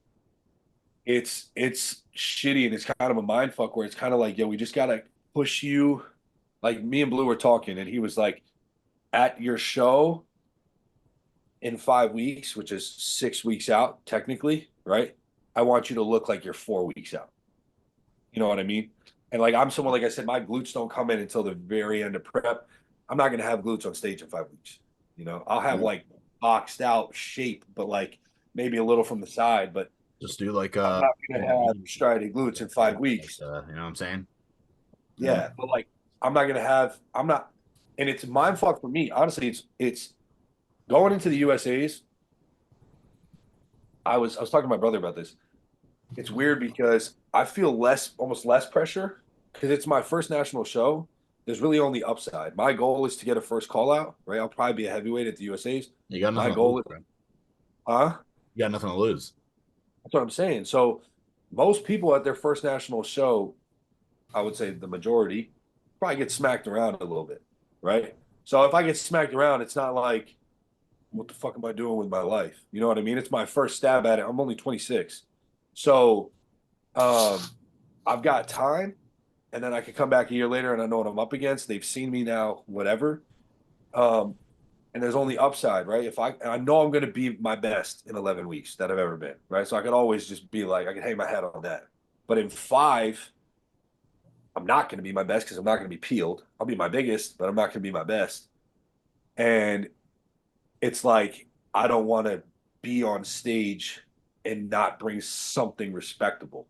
it's shitty and it's kind of a mind fuck where it's kind of like, yo, we just got to push you. Like me and Blue were talking, and he was like, at your show in 5 weeks, which is 6 weeks out, technically, right? I want you to look like you're 4 weeks out. You know what I mean? And like I'm someone, like I said, my glutes don't come in until the very end of prep. I'm not gonna have glutes on stage in 5 weeks. I'll have like boxed out shape, but like maybe a little from the side, but just do like I'm not gonna have striated glutes in 5 weeks. You know what I'm saying? Yeah, but like I'm not, and it's mind fuck for me. Honestly, it's going into the USA's. I was talking to my brother about this. It's weird because I feel almost less pressure because it's my first national show. There's really only upside. My goal is to get a first call out, right? I'll probably be a heavyweight at the USA's. You got nothing My goal to lose, is, huh? You got nothing to lose. That's what I'm saying. So most people at their first national show, I would say the majority, probably get smacked around a little bit, right? So if I get smacked around, it's not like, what the fuck am I doing with my life? You know what I mean? It's my first stab at it. I'm only 26. So I've got time, and then I can come back a year later and I know what I'm up against. They've seen me now, whatever. And there's only upside, right? I know I'm going to be my best in 11 weeks that I've ever been, right? So I could always just be like, I can hang my hat on that. But in 5, I'm not going to be my best because I'm not going to be peeled. I'll be my biggest, but I'm not going to be my best. And it's like, I don't want to be on stage and not bring something respectable.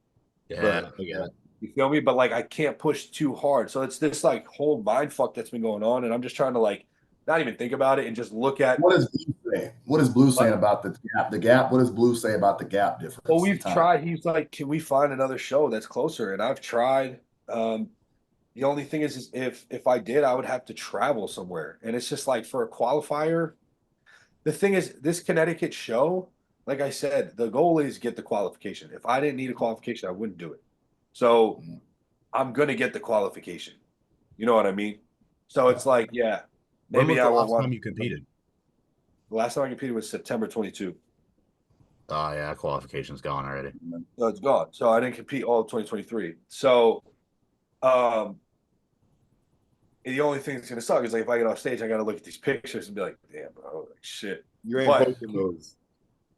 Yeah. You feel me? But like I can't push too hard. So it's this like whole mind fuck that's been going on. And I'm just trying to like not even think about it and just look at what does Blue say? What is Blue saying about the gap? The gap, what does Blue say about the gap difference? Well, we've tried. He's like, can we find another show that's closer? And I've tried. The only thing is if I did, I would have to travel somewhere. And it's just like for a qualifier. The thing is, this Connecticut show, like I said, the goal is get the qualification. If I didn't need a qualification, I wouldn't do it. So I'm going to get the qualification. You know what I mean? So it's like, yeah, maybe I won't want. Last time you competed? The last time I competed was September 22. Oh, yeah, qualification's gone already. So it's gone. So I didn't compete all of 2023. So the only thing that's going to suck is like if I get off stage, I got to look at these pictures and be like, damn, bro, like shit. You ain't posting those.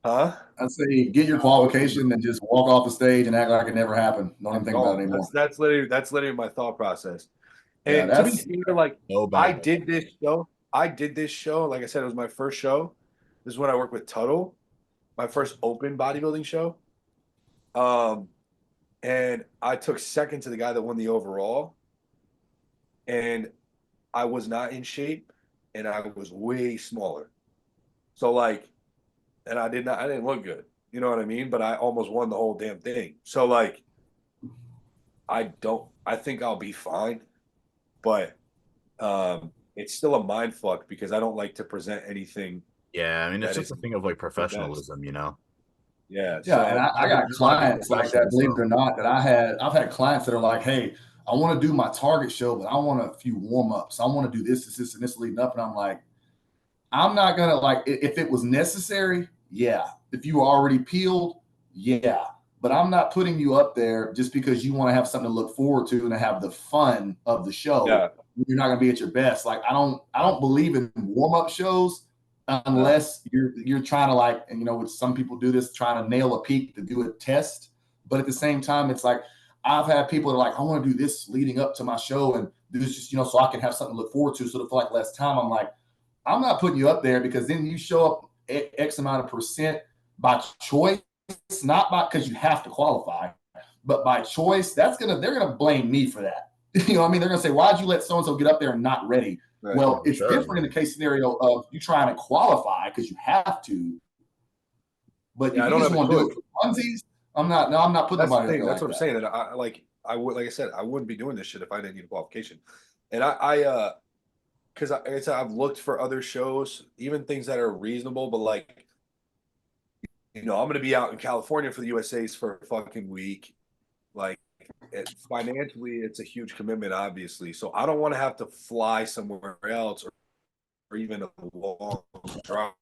Huh? I'd say get your qualification and just walk off the stage and act like it never happened. Don't even think about it anymore. That's literally my thought process. And to be fair, like I did this show. Like I said, it was my first show. This is when I worked with Tuttle, my first open bodybuilding show. And I took second to the guy that won the overall. And I was not in shape and I was way smaller. So like, and I didn't look good. You know what I mean? But I almost won the whole damn thing. So like, I think I'll be fine, but it's still a mind fuck because I don't like to present anything. Yeah, I mean, it's just a thing of like professionalism, you know? Yeah. Yeah, so, and I got clients like that, believe it or not, that I've had clients that are like, hey, I want to do my target show, but I want a few warm-ups. I want to do this, and this leading up. And I'm like, I'm not gonna like if it was necessary, yeah. If you were already peeled, yeah. But I'm not putting you up there just because you want to have something to look forward to and to have the fun of the show. Yeah. You're not gonna be at your best. Like I don't believe in warm-up shows unless you're trying to like, and you know, some people do this, trying to nail a peak to do a test. But at the same time, it's like I've had people that are like, I want to do this leading up to my show and do this just, you know, so I can have something to look forward to. So to feel like less time, I'm like, I'm not putting you up there because then you show up X amount of percent by choice, not by because you have to qualify, but by choice. They're gonna blame me for that. You know what I mean? They're gonna say, why'd you let so and so get up there and not ready? Right. Well, it's different in the case scenario of you trying to qualify because you have to, but if you just want to do it for funsies, I'm not putting nobody up there. That's what I'm saying. That like I said, I wouldn't be doing this shit if I didn't need a qualification. And because I said I've looked for other shows, even things that are reasonable, but like, you know, I'm going to be out in California for the USA's for a fucking week. Like, financially, it's a huge commitment, obviously. So I don't want to have to fly somewhere else or even a long drive.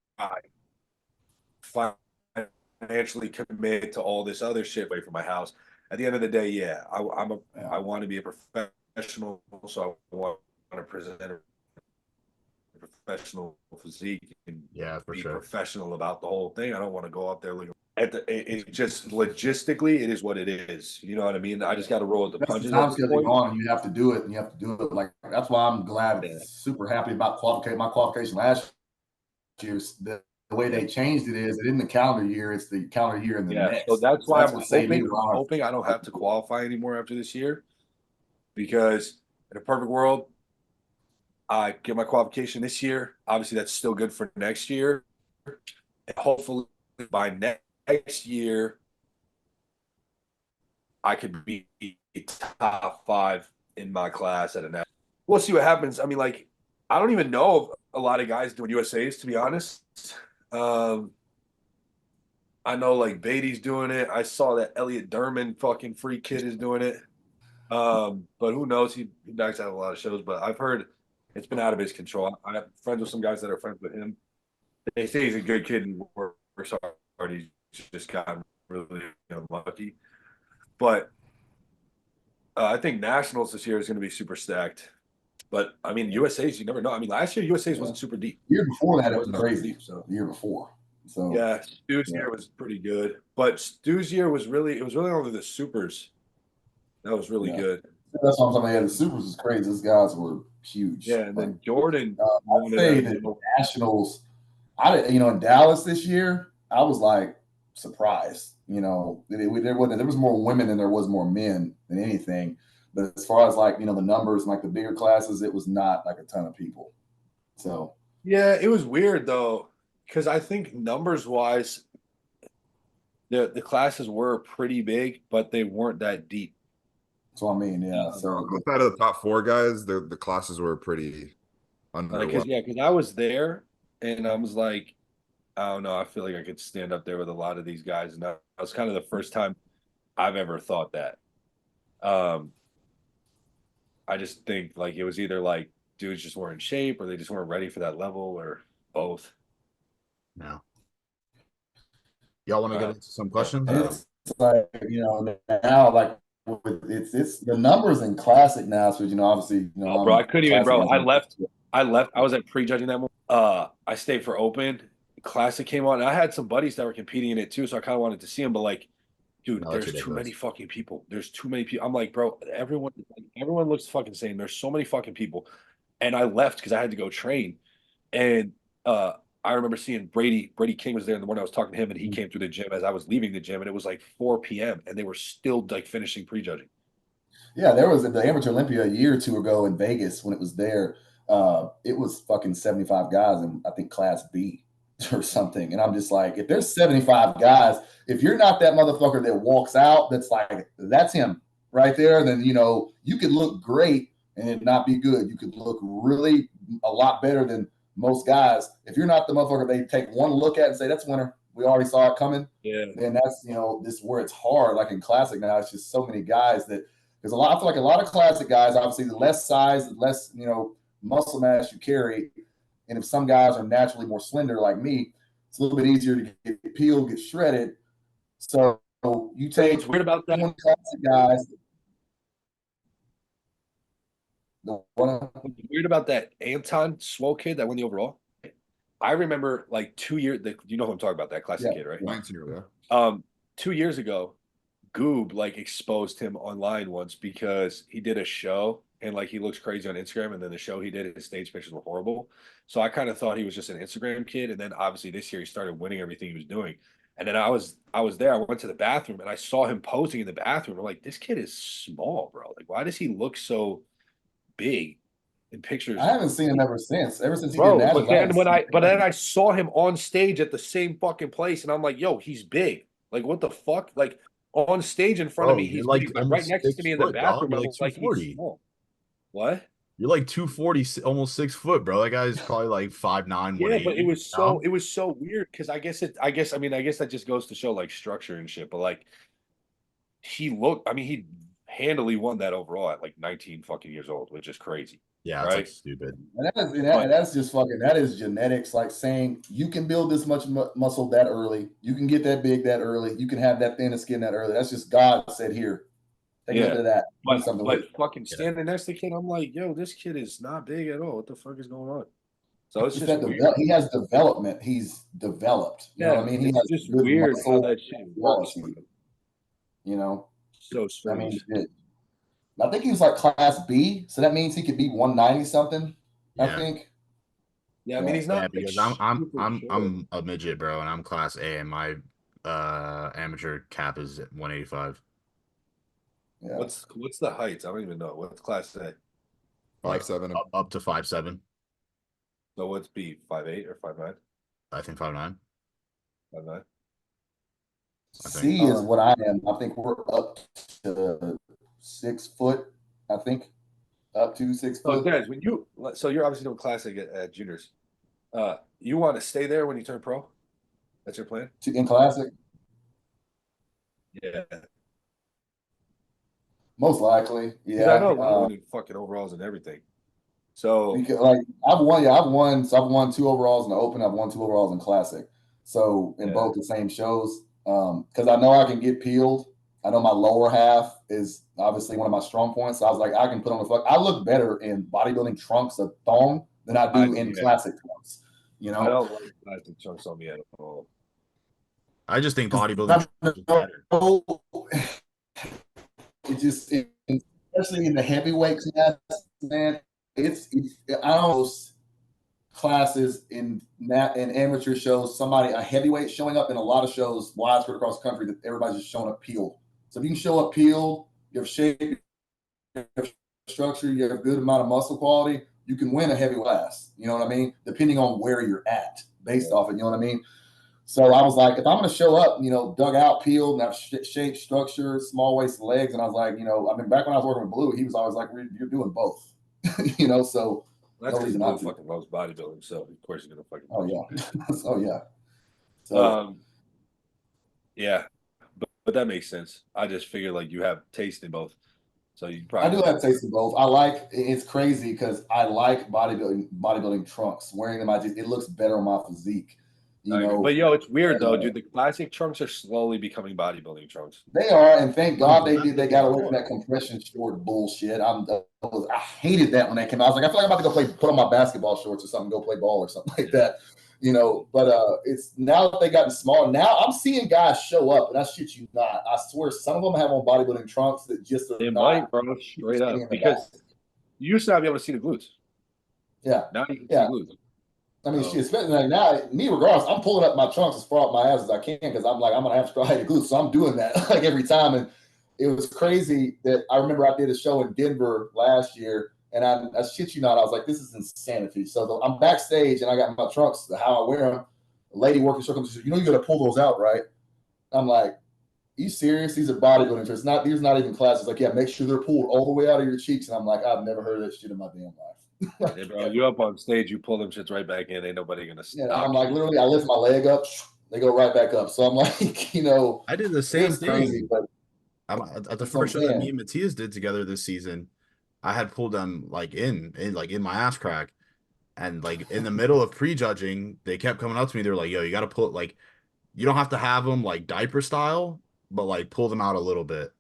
Financially commit to all this other shit away from my house. At the end of the day, yeah, I want to be a professional, so I want to present a professional physique and be professional about the whole thing. I don't want to go out there looking at it just logistically, it is what it is. You know what I mean? I just got to roll with the punches. Time's getting on, and you have to do it, and you have to do it. Like that's why I'm glad, super happy about my qualification last year. The way they changed it is it isn't the calendar year; it's the calendar year in the next. So that's why I'm hoping I don't have to qualify anymore after this year, because in a perfect world, I get my qualification this year. Obviously, that's still good for next year. And hopefully, by next year, I could be top 5 in my class at a national. We'll see what happens. I mean, like, I don't even know a lot of guys doing USA's, to be honest. I know like Beatty's doing it. I saw that Elliot Derman fucking free kid is doing it. But who knows? He does have a lot of shows, but I've heard it's been out of his control. I have friends with some guys that are friends with him. They say he's a good kid and works hard. He's just gotten really unlucky. But I think Nationals this year is going to be super stacked. But I mean, USA's, you never know. I mean, last year USA's wasn't super deep. The year before that, it was crazy. So the year before. So yeah, Stu's year was pretty good. But Stu's year was really only the supers. That was really good. That's what I'm talking about. Yeah, the supers is crazy. Those guys were huge. Yeah, and then Jordan. I'd say that the Nationals, in Dallas this year, I was like surprised. There was more women than there was more men than anything. But as far as like, the numbers and like the bigger classes, it was not like a ton of people. So yeah, it was weird though, because I think numbers wise, the classes were pretty big, but they weren't that deep. That's what I mean. Yeah. So outside of the top 4 guys, the classes were pretty because I was there and I was like, I don't know, I feel like I could stand up there with a lot of these guys, and that was kind of the first time I've ever thought that. I just think like it was either like dudes just weren't in shape or they just weren't ready for that level or both. No. Y'all want to get into some questions? It's like, now like it's the numbers in classic now. So, obviously, bro, I couldn't even, bro. I left. I was at prejudging that one. I stayed for open. Classic came on. And I had some buddies that were competing in it too, so I kind of wanted to see them, but like, dude, there's too many fucking people. There's too many people. I'm like, bro, everyone looks fucking same. There's so many fucking people. And I left because I had to go train. And I remember seeing Brady King was there in the morning. I was talking to him and he came through the gym as I was leaving the gym, and it was like 4 p.m. and they were still like finishing prejudging. Yeah, there was the Amateur Olympia a year or two ago in Vegas when it was there. It was fucking 75 guys in, I think, Class B or something. And I'm just like, if there's 75 guys, if you're not that motherfucker that walks out, that's him right there, then, you could look great and it not be good. You could look really a lot better than most guys. If you're not the motherfucker they take one look at and say, that's winner, we already saw it coming. Yeah. And that's, this where it's hard. Like in classic now, it's just so many guys that there's I feel like a lot of classic guys, obviously the less size, the less, muscle mass you carry And if some guys are naturally more slender like me, it's a little bit easier to get peeled, get shredded. So you take what's weird about that? Classic guys. What's weird about that Anton Swole kid that won the overall? I remember like 2 years. You know who I'm talking about? That classic kid, right? 2 years ago, Goob like exposed him online once because he did a show and like he looks crazy on Instagram, and then the show he did, his stage pictures were horrible. So I kind of thought he was just an Instagram kid, and then obviously this year he started winning everything he was doing. And then I was there. I went to the bathroom and I saw him posing in the bathroom. I'm like, this kid is small, bro. Like, why does he look so big in pictures? I haven't seen him ever since. Ever since he Bro, did nationals. but then I saw him on stage at the same fucking place, and I'm like, yo, he's big. Like, what the fuck? Like on stage in front of me, he's like big, but right next to me in the bathroom, you're I'm like like, he's small. What? You're like 240, almost 6 foot, bro. That guy's probably like 5'9", Yeah, but it was so you weird because I guess that just goes to show like structure and shit. But like he handily won that overall at like 19 fucking years old, which is crazy. Yeah, right? Like stupid. And that's just fucking, that is genetics. Like saying you can build this much muscle that early, you can get that big that early, you can have that thin of skin that early. That's just God said here. Take a look at that. But fucking standing next to the kid, I'm like, yo, this kid is not big at all. What the fuck is going on? So it's just weird. He has development. He's developed. You know what I mean? He has just weird how that shit works. You know? So strange. I mean, I think he was like class B, so that means he could be 190 something. I think. Yeah, I mean he's not because I'm a midget, bro, and I'm class A, and my amateur cap is at 185. Yeah. What's the heights? I don't even know. What's class A? 5'7", up to 5'7". So what's B? 5'8" or 5'9"? I think 5'9". 5'9". C is what I am. I think we're up to 6 foot. I think up to 6 foot. Des, so you're obviously doing classic at juniors. You want to stay there when you turn pro? That's your plan? In classic? Yeah. Most likely, yeah. I know winning fucking overalls and everything. So because, like I've won 2 overalls in the Open. I've won 2 overalls in Classic. So in both the same shows, because I know I can get peeled. I know my lower half is obviously one of my strong points. So I was like, I can put on I look better in bodybuilding trunks of thong than I do in classic trunks. You know, I don't like classic trunks on me at all. I just think bodybuilding is better. Especially in the heavyweight class, man. It's almost classes in amateur shows. A heavyweight showing up in a lot of shows widespread across the country that everybody's just showing up peeled. So if you can show up peeled, you have shape, you have structure, you have a good amount of muscle quality, you can win a heavy class. You know what I mean? Depending on where you're at, based off it. You know what I mean? So I was like, if I'm going to show up, dug out, peeled, and have shape, structure, small waist, legs, and I was like, back when I was working with Blue, he was always like, you're doing both. So that's no reason Blue fucking loves bodybuilding, so of course he's gonna fucking. Oh yeah, oh yeah. So, yeah, but that makes sense. I just figured like you have taste in both, so you probably. I do have taste in both. It's crazy because I like bodybuilding trunks. Wearing them, it looks better on my physique. But it's weird though, dude. The classic trunks are slowly becoming bodybuilding trunks. They are, and thank God they got away from that compression short bullshit. I hated that when they came out. I was like, I feel like I'm about to go put on my basketball shorts or something, go play ball or something like that. But it's now that they gotten small. Now I'm seeing guys show up, and I shit you not. I swear, some of them have on bodybuilding trunks that just they might, bro, straight up, because you used to not be able to see the glutes. Yeah, now you can see glutes. I mean, shit, especially like now, me regardless, I'm pulling up my trunks as far up my ass as I can because I'm like, I'm gonna have striated glutes, so I'm doing that like every time. And it was crazy that I remember I did a show in Denver last year, and I shit you not, I was like, this is insanity. So I'm backstage and I got my trunks, how I wear them. The lady working circumcision says, you got to pull those out, right? I'm like, you serious? These are bodybuilding trunks. These are not even classes. Like, yeah, make sure they're pulled all the way out of your cheeks. And I'm like, I've never heard of that shit in my damn life. Hey, bro, you up on stage, you pull them shits right back in. Ain't nobody gonna stop. Yeah, I'm like, literally, I lift my leg up, they go right back up. So I'm like, I did the same thing. Crazy, but at the first show that me and Matthias did together this season, I had pulled them like in my ass crack, And like in the middle of prejudging, they kept coming up to me. They're like, "Yo, you got to put like, you don't have to have them like diaper style, but like pull them out a little bit."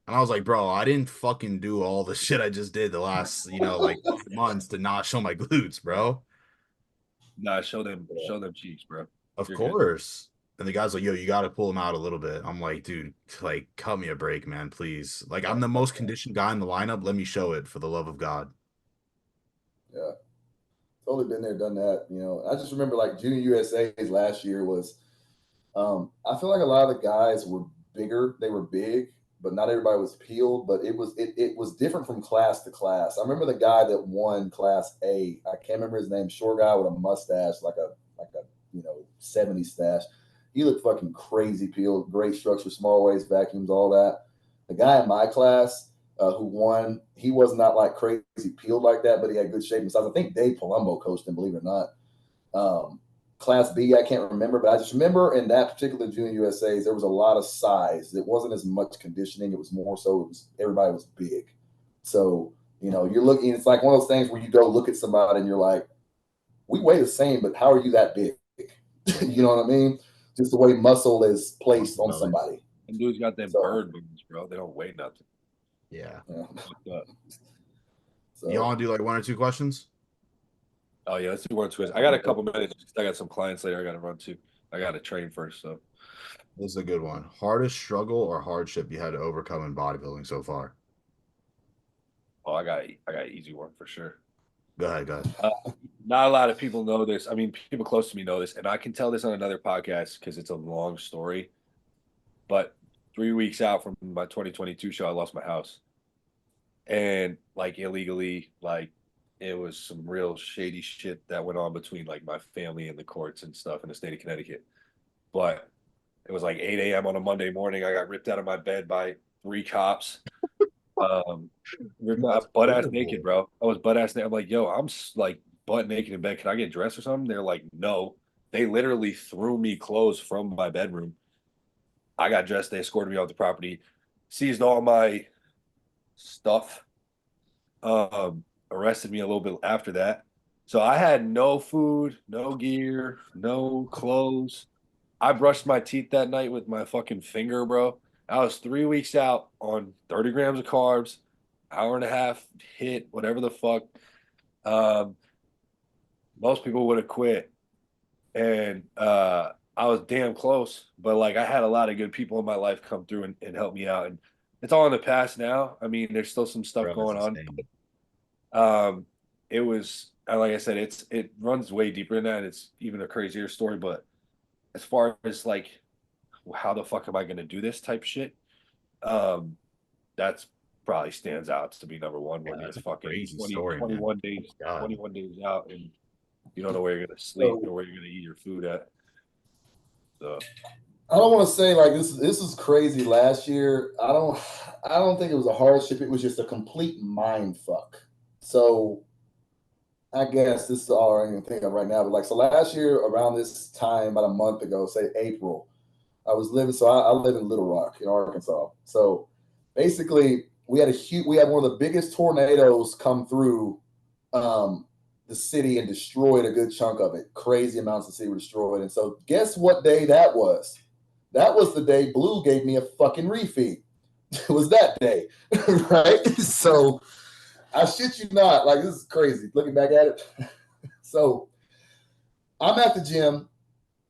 And I was like, "Bro, I didn't fucking do all the shit I just did the last, like 5 months to not show my glutes, bro." Nah, show them cheeks, bro. Of You're good. course. And the guy's like, "Yo, you got to pull them out a little bit." I'm like, "Dude, like, cut me a break, man, please. Like, I'm the most conditioned guy in the lineup. Let me show it for the love of God." Yeah. Totally been there, done that. I just remember like Junior USA's last year was, I feel like a lot of the guys were bigger. They were big, but not everybody was peeled. But it was different from class to class. I remember the guy that won Class A. I can't remember his name. Short guy with a mustache, like a 70s stash. He looked fucking crazy peeled. Great structure, small waist, vacuums, all that. The guy in my class who won, he was not like crazy peeled like that, but he had good shape and size. I think Dave Palumbo coached him, believe it or not. Class B, I can't remember, but I just remember in that particular Junior USA's, there was a lot of size. It wasn't as much conditioning. It was more so everybody was big. So, you're looking, it's like one of those things where you go look at somebody and you're like, we weigh the same, but how are you that big? You know what I mean? Just the way muscle is placed on somebody. And dudes got them bird bones, bro. They don't weigh nothing. Yeah. So, you want to do like 1 or 2 questions? Oh yeah, let's do 1 or 2 questions. I got a couple minutes. I got some clients later I got to run to. I got to train first. So this is a good one. Hardest struggle or hardship you had to overcome in bodybuilding so far? Oh, I got an easy one for sure. Go ahead. Not a lot of people know this. I mean, people close to me know this, and I can tell this on another podcast because it's a long story. But 3 weeks out from my 2022 show, I lost my house. And like illegally, like it was some real shady shit that went on between like my family and the courts and stuff in the state of Connecticut. But it was like 8 a.m. on a Monday morning. I got ripped out of my bed by 3 cops. Butt ass naked, bro. I was butt ass naked. I'm like, yo, I'm like butt naked in bed. Can I get dressed or something? They're like, no. They literally threw me clothes from my bedroom. I got dressed. They escorted me off the property, seized all my stuff, arrested me a little bit after that. So I had no food, no gear, no clothes. I brushed my teeth that night with my fucking finger, bro. I was 3 weeks out on 30 grams of carbs, hour and a half hit, whatever the fuck. Most people would have quit. And I was damn close, but like I had a lot of good people in my life come through and help me out. And it's all in the past now. I mean, there's still some stuff going on. It was, like I said, it runs way deeper than that. It's even a crazier story, but as far as like how the fuck am I going to do this type shit, that's probably stands out to be number one when it's fucking 21 days out and you don't know where you're going to sleep or where you're going to eat your food at. So I don't want to say like this is crazy. Last year, I don't think it was a hardship. It was just a complete mind fuck. So I guess this is all I can think of right now. But like, so last year around this time, about a month ago, say April, I was living. So I live in Little Rock in Arkansas. So basically, we had one of the biggest tornadoes come through the city and destroyed a good chunk of it. Crazy amounts of city were destroyed. And so guess what day that was? That was the day Blue gave me a fucking refeed. It was that day, right? So I shit you not. Like, this is crazy. Looking back at it. So I'm at the gym.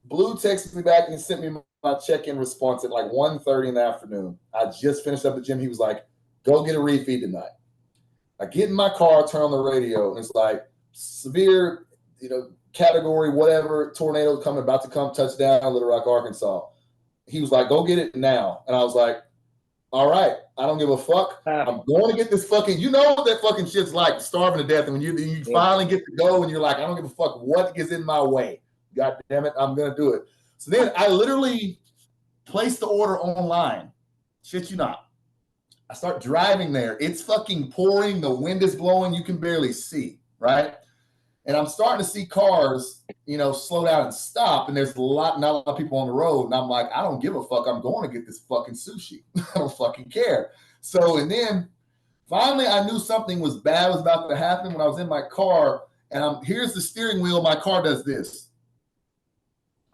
Blue texted me back and sent me my check-in response at like 1:30 in the afternoon. I just finished up the gym. He was like, go get a refeed tonight. I get in my car, turn on the radio, and it's like, severe, category, whatever, tornado coming, about to come, touchdown, Little Rock, Arkansas. He was like, go get it now. And I was like, all right, I don't give a fuck. I'm going to get this fucking, what that fucking shit's like, starving to death. And when you finally get to go and you're like, I don't give a fuck what is in my way. God damn it, I'm going to do it. So then I literally placed the order online. Shit you not. I start driving there. It's fucking pouring. The wind is blowing. You can barely see, right? And I'm starting to see cars, slow down and stop. And there's not a lot of people on the road. And I'm like, I don't give a fuck. I'm going to get this fucking sushi. I don't fucking care. So, and then finally I knew something was bad was about to happen when I was in my car and here's the steering wheel. My car does this.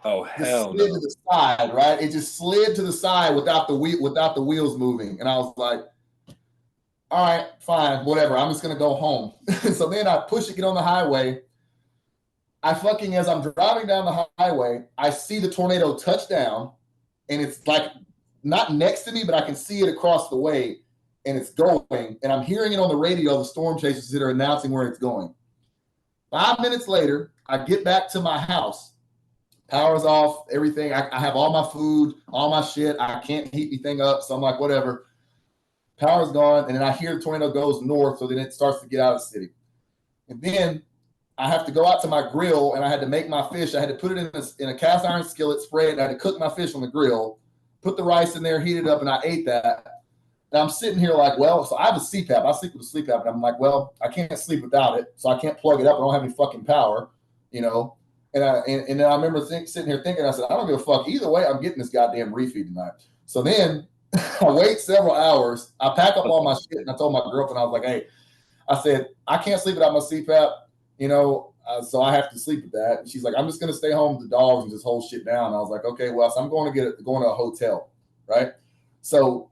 Oh, hell slid no. to the side, right? It just slid to the side without the wheels moving. And I was like, all right, fine, whatever. I'm just gonna go home. So then I push it, get on the highway. As I'm driving down the highway, I see the tornado touch down, and it's like not next to me, but I can see it across the way, and it's going. And I'm hearing it on the radio, the storm chasers that are announcing where it's going. 5 minutes later, I get back to my house. Power's off, everything. I have all my food, all my shit. I can't heat anything up. So I'm like, whatever. Power's gone. And then I hear the tornado goes north. So then it starts to get out of the city. And then I have to go out to my grill, and I had to make my fish. I had to put it in a cast iron skillet, spray it, and I had to cook my fish on the grill, put the rice in there, heat it up, and I ate that. And I'm sitting here like, well, so I have a CPAP. I sleep with a CPAP. And I'm like, well, I can't sleep without it. So I can't plug it up. I don't have any fucking power, you know. And then I remember sitting here thinking, I said, I don't give a fuck. Either way, I'm getting this goddamn refeed tonight. So then I wait several hours. I pack up all my shit, and I told my girlfriend, I was like, hey, I said, I can't sleep without my CPAP, you know, so I have to sleep with that. And she's like, I'm just going to stay home with the dogs and just hold shit down. And I was like, okay, well, so I'm going to a hotel, right? So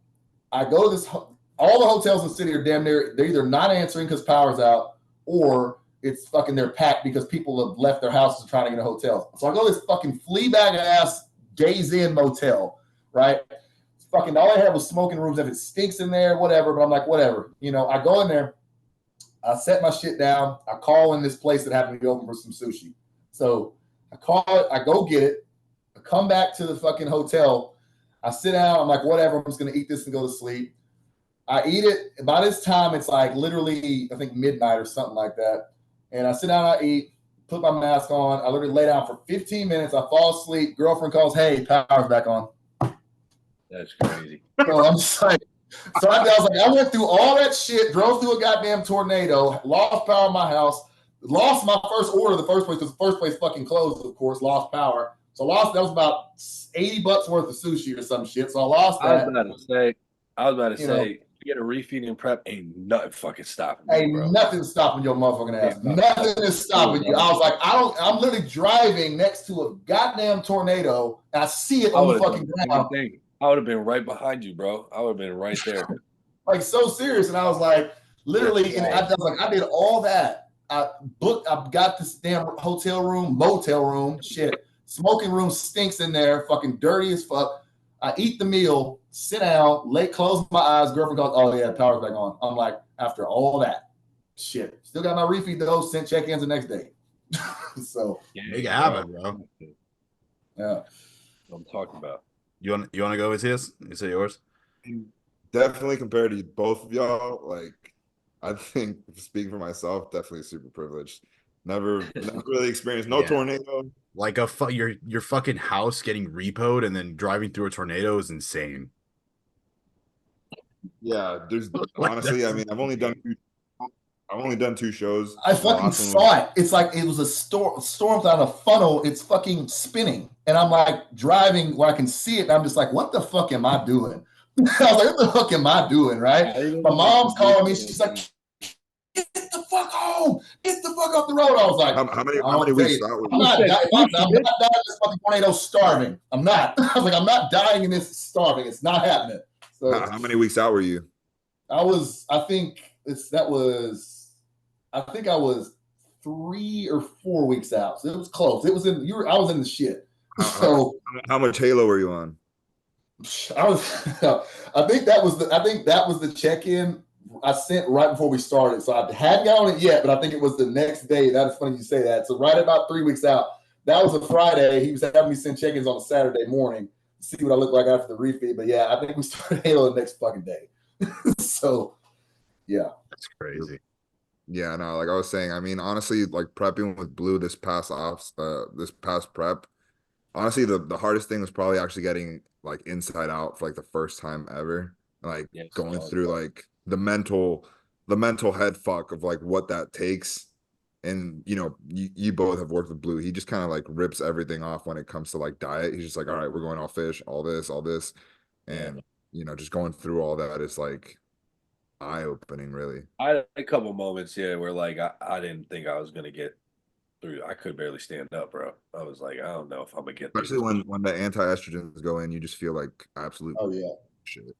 I go to all the hotels in the city are damn near, they're either not answering because power's out, or it's fucking they're packed because people have left their houses and trying to get a hotel. So I go to this fucking flea bag ass Days Inn motel, right? Fucking all I had was smoking rooms. If it stinks in there, whatever. But I'm like, whatever. You know, I go in there, I set my shit down. I call in this place that happened to be open for some sushi. So I call it, I go get it. I come back to the fucking hotel. I sit down. I'm like, whatever. I'm just going to eat this and go to sleep. I eat it. By this time, it's like literally, I think midnight or something like that. And I sit down, I eat, put my mask on. I literally lay down for 15 minutes. I fall asleep. Girlfriend calls, hey, power's back on. That's crazy. So I'm just like, I was like, I went through all that shit, drove through a goddamn tornado, lost power in my house, lost my first order in the first place because the first place fucking closed, of course, lost power. So that was about $80 worth of sushi or some shit. So I lost that. I was about to say, you get a refeed and prep, ain't nothing fucking stopping me, ain't bro. Nothing stopping your motherfucking ass. Nothing is stopping you. I was like, I'm literally driving next to a goddamn tornado. And I see it on the fucking ground. I would have been right behind you, bro. I would have been right there. Like so serious. And I was like, literally, and I was like, I did all that. I got this damn motel room, shit. Smoking room stinks in there, fucking dirty as fuck. I eat the meal, sit down, close my eyes. Girlfriend goes, oh yeah, power's back on. I'm like, after all that, shit, still got my refeed though. Sent check-ins the next day. So big habit, bro. Yeah, what I'm talking about. You want to go with his? You say yours? Definitely compared to both of y'all, like I think speaking for myself, definitely super privileged. Never really experienced no tornado. Like your fucking house getting repoed and then driving through a tornado is insane. Yeah, there's honestly, I mean, I've only done two shows. I fucking saw it. It's like it was a storm on a funnel. It's fucking spinning, and I'm like driving where I can see it. And I'm just like, what the fuck am I doing? I was like, what the fuck am I doing? Right? My mom's calling me. She's like, get the fuck home. Get the fuck off the road. I was like, how many weeks out? I'm not dying in this fucking tornado starving. I'm not. I was like, I'm not dying in this starving. It's not happening. So how many weeks out were you? I think I was 3 or 4 weeks out. So it was close. It was I was in the shit. So how much Halo were you on? I think that was the check-in I sent right before we started. So I hadn't got on it yet, but I think it was the next day. That's funny you say that. So right about 3 weeks out, that was a Friday. He was having me send check-ins on a Saturday morning to see what I look like after the refeed. But yeah, I think we started Halo the next fucking day. So yeah. That's crazy. Yeah, no, like I was saying, I mean, honestly, like prepping with Blue this past prep, honestly, the hardest thing was probably actually getting like inside out for like the first time ever. Like going through like the mental head fuck of like what that takes. And you both have worked with Blue. He just kind of like rips everything off when it comes to like diet. He's just like, all right, we're going all fish, all this. And just going through all that is like eye-opening, really. I had a couple moments, where like I didn't think I was gonna get through. I could barely stand up, bro. I was like, I don't know if I'm gonna get through Especially this. when the anti-estrogens go in, you just feel like absolute Oh yeah. shit.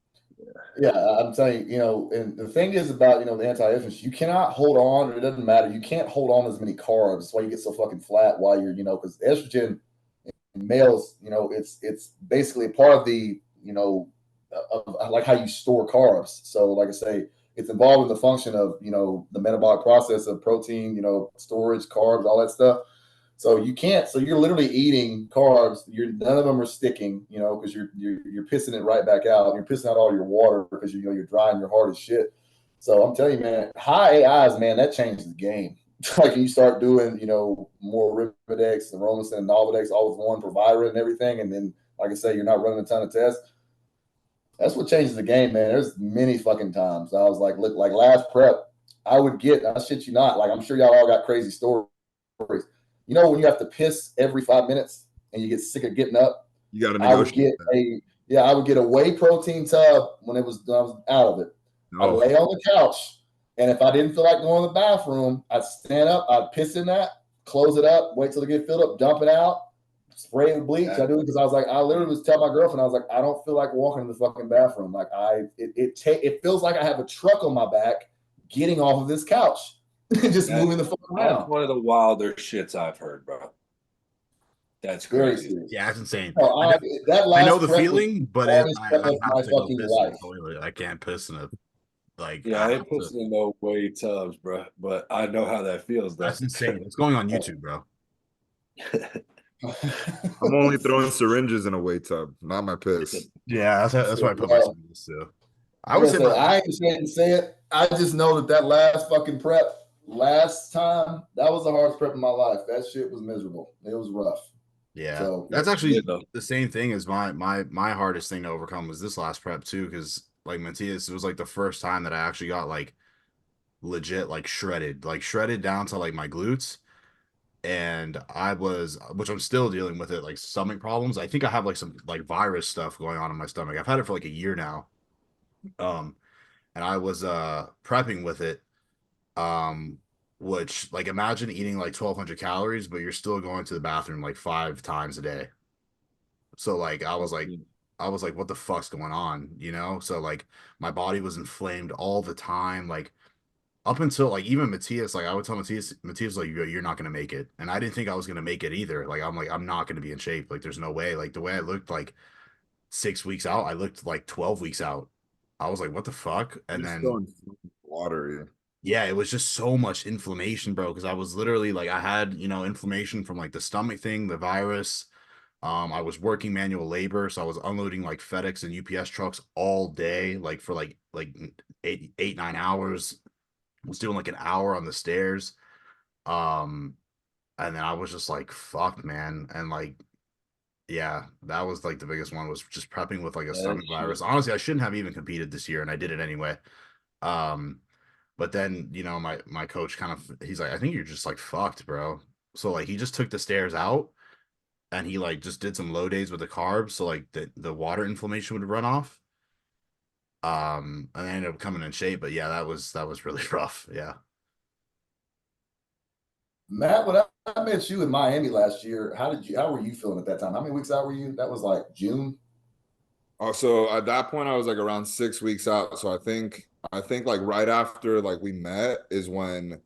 Yeah, I'm telling you, and the thing is about, the anti-estrogens, you cannot hold on, it doesn't matter. You can't hold on as many carbs. That's why you get so fucking flat while you're, because estrogen in males, it's basically a part of the, of like how you store carbs. So like I say, it's involved in the function of, the metabolic process of protein, storage, carbs, all that stuff. So you can't. So you're literally eating carbs. None of them are sticking, because you're pissing it right back out. You're pissing out all your water because you're drying your heart as shit. So I'm telling you, man, high AIs, man, that changes the game. Like you start doing, more Rivodex and Romasin and Nolvadex, all with one provider and everything, and then, like I say, you're not running a ton of tests. That's what changes the game, man. There's many fucking times I was like, look, like last prep, I shit you not, like I'm sure y'all all got crazy stories. When you have to piss every 5 minutes and you get sick of getting up, You got to I would negotiate that. I would get a whey protein tub when I was out of it. I'd Oh, lay on the couch, and if I didn't feel like going to the bathroom, I'd stand up, I'd piss in that, close it up, wait till it get filled up, dump it out, spray it with bleach. I do it because I was like, I literally was telling my girlfriend, I was like, I don't feel like walking in the fucking bathroom. Like it feels like I have a truck on my back getting off of this couch, just moving the fuck around. That's one of the wilder shits I've heard, bro. That's crazy. Yeah, it's insane. That I know last the prep was feeling, but the hardest I prep of have my to go fucking piss in the life. toilet. I can't piss in a like. Yeah, I ain't pissing in no whey tubs, bro. But I know how that feels, though. That's insane. What's going on YouTube, bro? I'm only throwing syringes in a whey tub, not my piss. Yeah, that's why I put my syringes too. I would say I ain't ashamed to say it. I just know that last fucking prep, last time, that was the hardest prep of my life. That shit was miserable. It was rough. Yeah, so that's actually the same thing as my hardest thing to overcome was this last prep too, because like Matthias, it was like the first time that I actually got like legit like shredded down to like my glutes. And which I'm still dealing with it, like stomach problems. I think I have like some like virus stuff going on in my stomach. I've had it for like a year now. And I was prepping with it. Which like imagine eating like 1,200 calories, but you're still going to the bathroom like 5 times a day. So like I was like, what the fuck's going on? So like my body was inflamed all the time. Like up until like even Matthias, like I would tell Matthias like you're not gonna make it, and I didn't think I was gonna make it either. Like I'm not gonna be in shape. Like there's no way. Like the way I looked like 6 weeks out, I looked like 12 weeks out. I was like, what the fuck? And You're then still in water. yeah, it was just so much inflammation, bro. Because I was literally like I had inflammation from like the stomach thing, the virus. I was working manual labor, so I was unloading like FedEx and UPS trucks all day, like for like 8, 9 hours. Was doing like an hour on the stairs. And then I was just like, fuck, man. And like, yeah, that was like the biggest one was just prepping with like a stomach virus. Honestly, I shouldn't have even competed this year, and I did it anyway. But then, my coach he's like, I think you're just like fucked, bro. So like he just took the stairs out and he like just did some low days with the carbs. So like the water inflammation would run off. And I ended up coming in shape, but yeah, that was really rough. Yeah. Matt, when I met you in Miami last year, how were you feeling at that time? How many weeks out were you? That was like June. Oh, so at that point I was like around 6 weeks out. So I think like right after like we met is when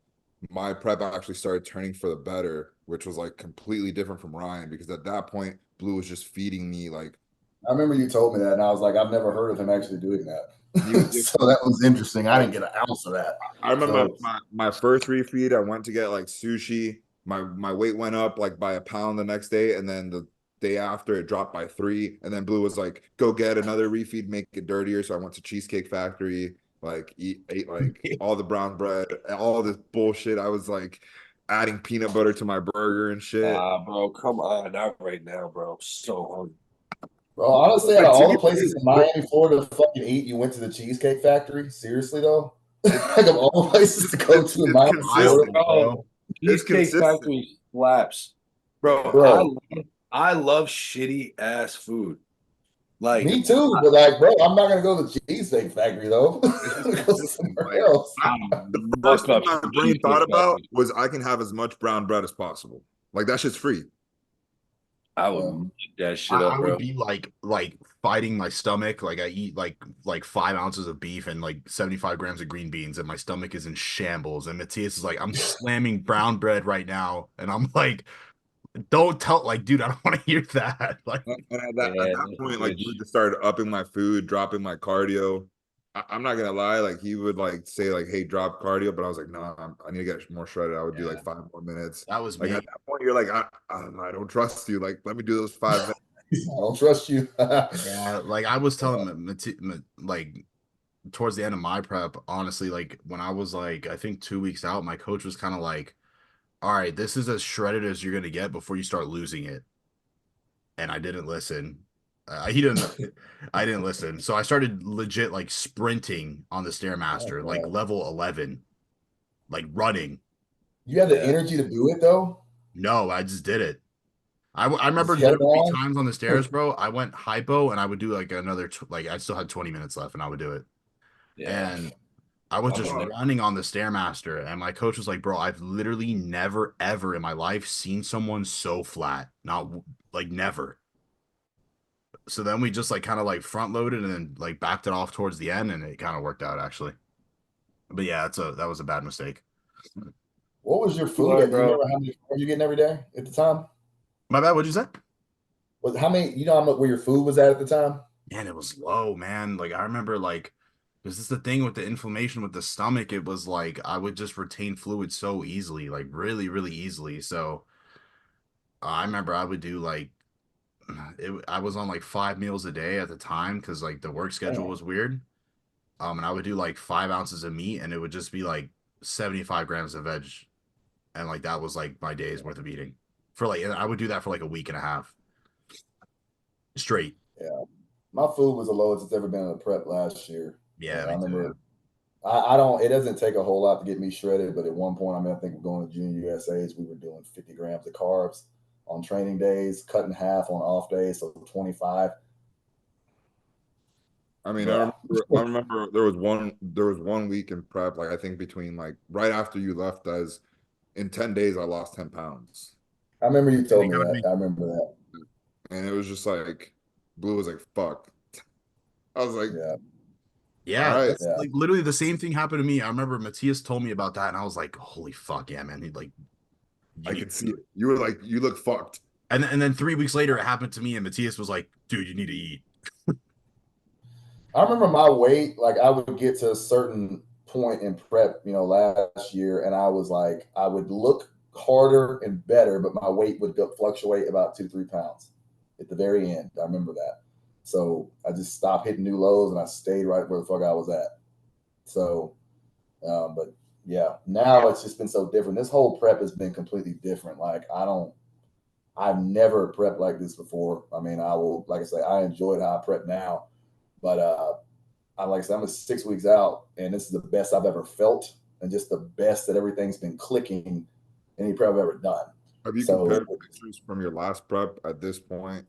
my prep actually started turning for the better, which was like completely different from Ryan, because at that point Blue was just feeding me like. I remember you told me that, and I was like, I've never heard of him actually doing that. So that was interesting. I didn't get an ounce of that. I remember my first refeed, I went to get like sushi. My weight went up like by a pound the next day, and then the day after it dropped by 3. And then Blue was like, go get another refeed, make it dirtier. So I went to Cheesecake Factory, like ate like all the brown bread, all this bullshit. I was like adding peanut butter to my burger and shit. Bro, come on, not right now, bro. I'm so hungry. Bro, honestly, out of all the places in Miami, Florida to fucking eat, you went to the Cheesecake Factory? Seriously, though? Like, of all the places to go to in Miami, Florida? Bro, Cheesecake Factory slaps. Bro, I love shitty-ass food. Like me too, but like, bro, I'm not gonna go to the cheesesteak factory though. Go somewhere else. The first thing my brain thought about was I can have as much brown bread as possible. Like that shit's free. I would eat that shit up, I would bro. be like fighting my stomach. Like I eat like 5 ounces of beef and like 75 grams of green beans, and my stomach is in shambles. And Matthias is like, I'm slamming brown bread right now, and I'm like, don't tell, like, dude, I don't want to hear that. Like, And at Yeah, that point, like we just started upping my food, dropping my cardio. I'm not gonna lie, like he would like say like, "Hey, drop cardio," but I was like, "No, I need to get more shredded." I would do like 5 more minutes. that was Like me. at that point, you're like, I don't trust you. Like, let me do those 5 minutes. I don't trust you. Yeah, like I was telling like towards the end of my prep, honestly, like when I was like, I think 2 weeks out, my coach was kind of like, all right, this is as shredded as you're gonna get before you start losing it. And I didn't listen. He didn't. I didn't listen. So I started legit like sprinting on the stairmaster, like level 11, like running. You have the energy to do it though. No, I just did it. I remember Just there kept would be on. times on the stairs, bro. I went hypo and I would do like another like I still had 20 minutes left and I would do it. yeah. And I was I'm just on it. running on the stairmaster, and my coach was like, "Bro, I've literally never ever in my life seen someone so flat. Not like never." So then we just like kind of like front loaded and then like backed it off towards the end, and it kind of worked out actually. But yeah, that was a bad mistake. What was your You food are, at? Do you bro. remember how many carbs you getting every day at the time? My bad. What'd you say? Was how many? You know how much where your food was at the time? Man, it was low, man. Like I remember like this is the thing with the inflammation with the stomach. It was like I would just retain fluid so easily, like really, really easily. So I remember I would do like I was on like 5 meals a day at the time because like the work schedule Damn. was weird. And I would do like 5 ounces of meat, and it would just be like 75 grams of veg, and like that was like my day's worth of eating for like, and I would do that for like a week and a half straight. Yeah. My food was the lowest it's ever been in a prep last year. Yeah, And I me too. remember I don't it doesn't take a whole lot to get me shredded, but at one point, I mean, I think we're going to junior USA's, we were doing 50 grams of carbs on training days, cut in half on off days, so 25. I mean, Yeah. I remember there was 1 week in prep, like I think between like right after you left, as in 10 days I lost 10 pounds. I remember you And told it me got that. me. I remember that. And it was just like Blue was like, fuck. I was like, Yeah. all Yeah, right. that's Yeah. like literally the same thing happened to me. I remember Matthias told me about that, and I was like, "Holy fuck, yeah, man!" He like, you I need could to see do it. it. You were like, you look fucked. And then 3 weeks later, it happened to me, and Matthias was like, "Dude, you need to eat." I remember my weight, like I would get to a certain point in prep, last year, and I was like, I would look harder and better, but my weight would fluctuate about 2 to 3 pounds at the very end. I remember that. So I just stopped hitting new lows and I stayed right where the fuck I was at. So, but yeah, now it's just been so different. This whole prep has been completely different. Like I've never prepped like this before. I mean, I will, like I say, I enjoyed how I prep now, but like I said, I'm 6 weeks out, and this is the best I've ever felt, and just the best that everything's been clicking any prep I've ever done. Have you So compared pictures from your last prep at this point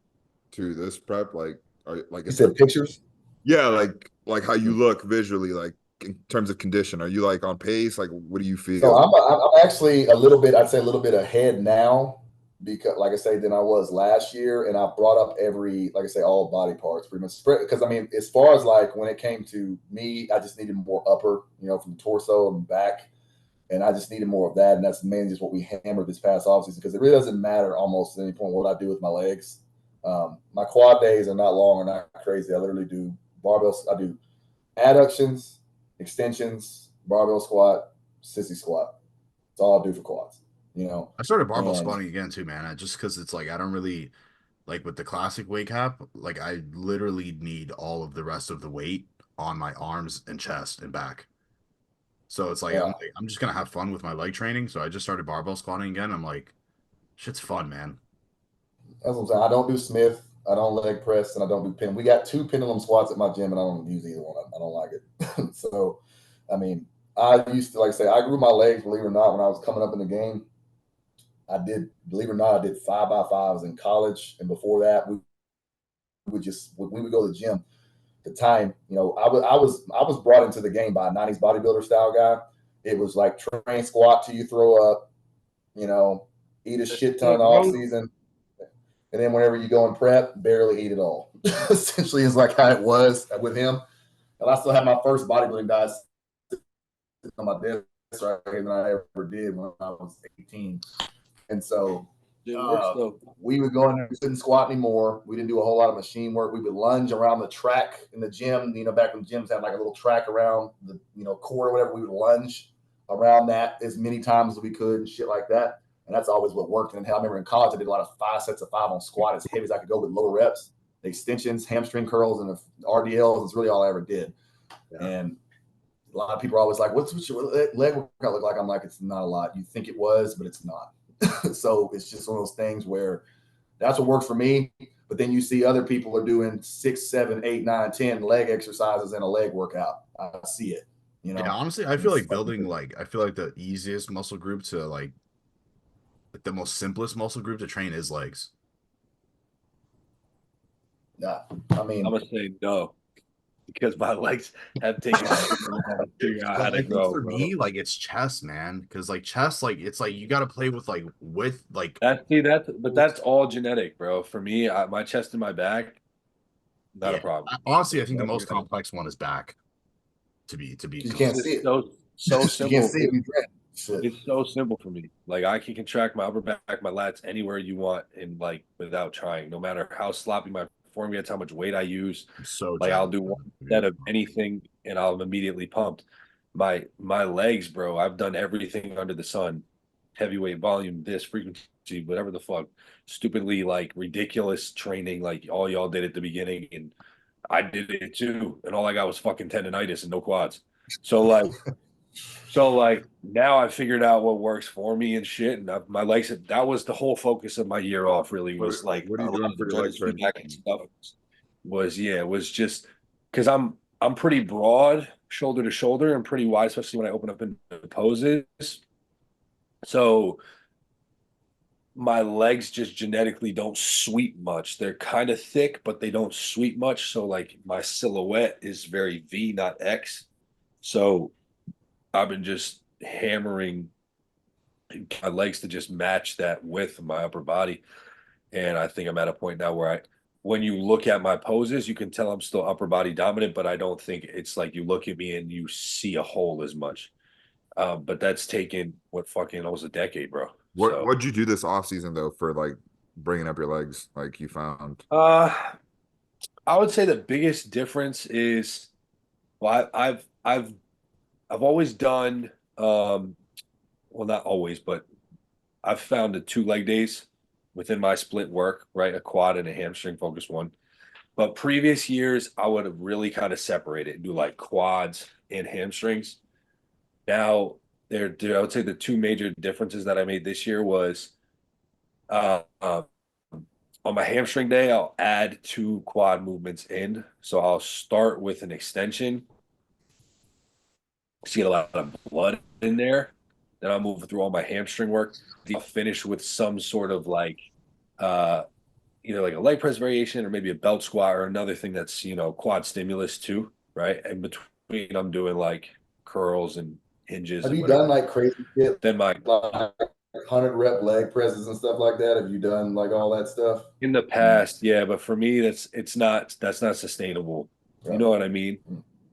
to this prep? Like you is there, said pictures? yeah, like how you look visually, like in terms of condition. Are you like on pace? Like, what do you So feel? I'm actually a little bit, I'd say a little bit ahead now because, like I say, than I was last year, and I brought up every, like I say, all body parts pretty much. Because I mean, as far as like when it came to me, I just needed more upper, from the torso and back. And I just needed more of that. And that's mainly just what we hammered this past offseason because it really doesn't matter almost at any point what I do with my legs. My quad days are not long or not crazy. I literally do barbells. I do adductions, extensions, barbell squat, sissy squat. That's all I do for quads. I started barbell And squatting again too, man. Just because it's like I don't really like with the classic weight cap. Like I literally need all of the rest of the weight on my arms and chest and back. So it's like yeah, I'm just gonna have fun with my leg training. So I just started barbell squatting again. I'm like, shit's fun, man. that's what I'm saying. I don't do Smith. I don't leg press, and I don't do pin. We got 2 pendulum squats at my gym, and I don't use either one. I don't like it. So, I mean, I used to, like I say, I grew my legs, believe it or not, when I was coming up in the game. I did, believe it or not, I did 5x5s in college, and before that, we when we would go to the gym, the time, I was brought into the game by a 90s bodybuilder style guy. It was like train squat till you throw up, eat a shit ton off season. And then whenever you go in prep, barely eat at all. Essentially is like how it was with him. And I still have my first bodybuilding diet on my desk right here than I ever did when I was 18. And so we would go in there, we couldn't squat anymore. We didn't do a whole lot of machine work. We would lunge around the track in the gym, back when gyms had like a little track around the, court or whatever. We would lunge around that as many times as we could and shit like that. And that's always what worked. And hell, I remember in college, I did a lot of 5 sets of 5 on squat as heavy as I could go with low reps, the extensions, hamstring curls, and the RDLs. It's really all I ever did. Yeah. And a lot of people are always like, what's your leg workout look like? I'm like, it's not a lot. You think it was, but it's not. So it's just one of those things where that's what works for me. But then you see other people are doing 6, 7, 8, 9, 10 leg exercises in a leg workout. I see it. Yeah, honestly, I feel like I feel like the easiest muscle group to like the most simplest muscle group to train is legs. Yeah, I mean, I'm gonna say no because my legs have taken to figure out how to grow. For me, like it's chest, man. Because like chest, like it's like you got to play with that's all genetic, bro. For me, my chest and my back, not a problem. Honestly, I think the most complex one is back. To be, you can't see it. So simple. You can't see it. It's so simple for me. Like I can contract my upper back, my lats anywhere you want, and like without trying. No matter how sloppy my form gets, how much weight I use. So like I'll do one set of anything, and I'm immediately pumped. My legs, bro. I've done everything under the sun, heavyweight, volume, this frequency, whatever the fuck. Stupidly like ridiculous training, like all y'all did at the beginning, and I did it too. And all I got was fucking tendonitis and no quads. So like now I figured out what works for me and shit. And my legs, that was the whole focus of my year off. Really was like, what are you doing for your legs right now? Stuff was just because I'm pretty broad shoulder to shoulder and pretty wide, especially when I open up in poses. So my legs just genetically don't sweep much. They're kind of thick, but they don't sweep much. So like my silhouette is very V, not X. So I've been just hammering my legs to just match that width of my upper body. And I think I'm at a point now where when you look at my poses, you can tell I'm still upper body dominant, but I don't think it's like you look at me and you see a hole as much. But that's taken almost a decade, bro. What'd you do this off season though for like bringing up your legs? Like you found? I would say the biggest difference is, well, I've always done, well, not always, but I've found the 2 leg days within my split work, right? A quad and a hamstring focused one. But previous years, I would have really kind of separated and do like quads and hamstrings. Now, I would say the 2 major differences that I made this year was on my hamstring day, I'll add 2 quad movements in. So I'll start with an extension, see a lot of blood in there. Then I'll move through all my hamstring work. I'll finish with some sort of like either like a leg press variation or maybe a belt squat or another thing that's quad stimulus too, right? And between I'm doing like curls and hinges. Have you done like crazy shit? Then my 100 rep leg presses and stuff like that. Have you done like all that stuff in the past? Yeah, but for me, that's not sustainable. Right. You know what I mean?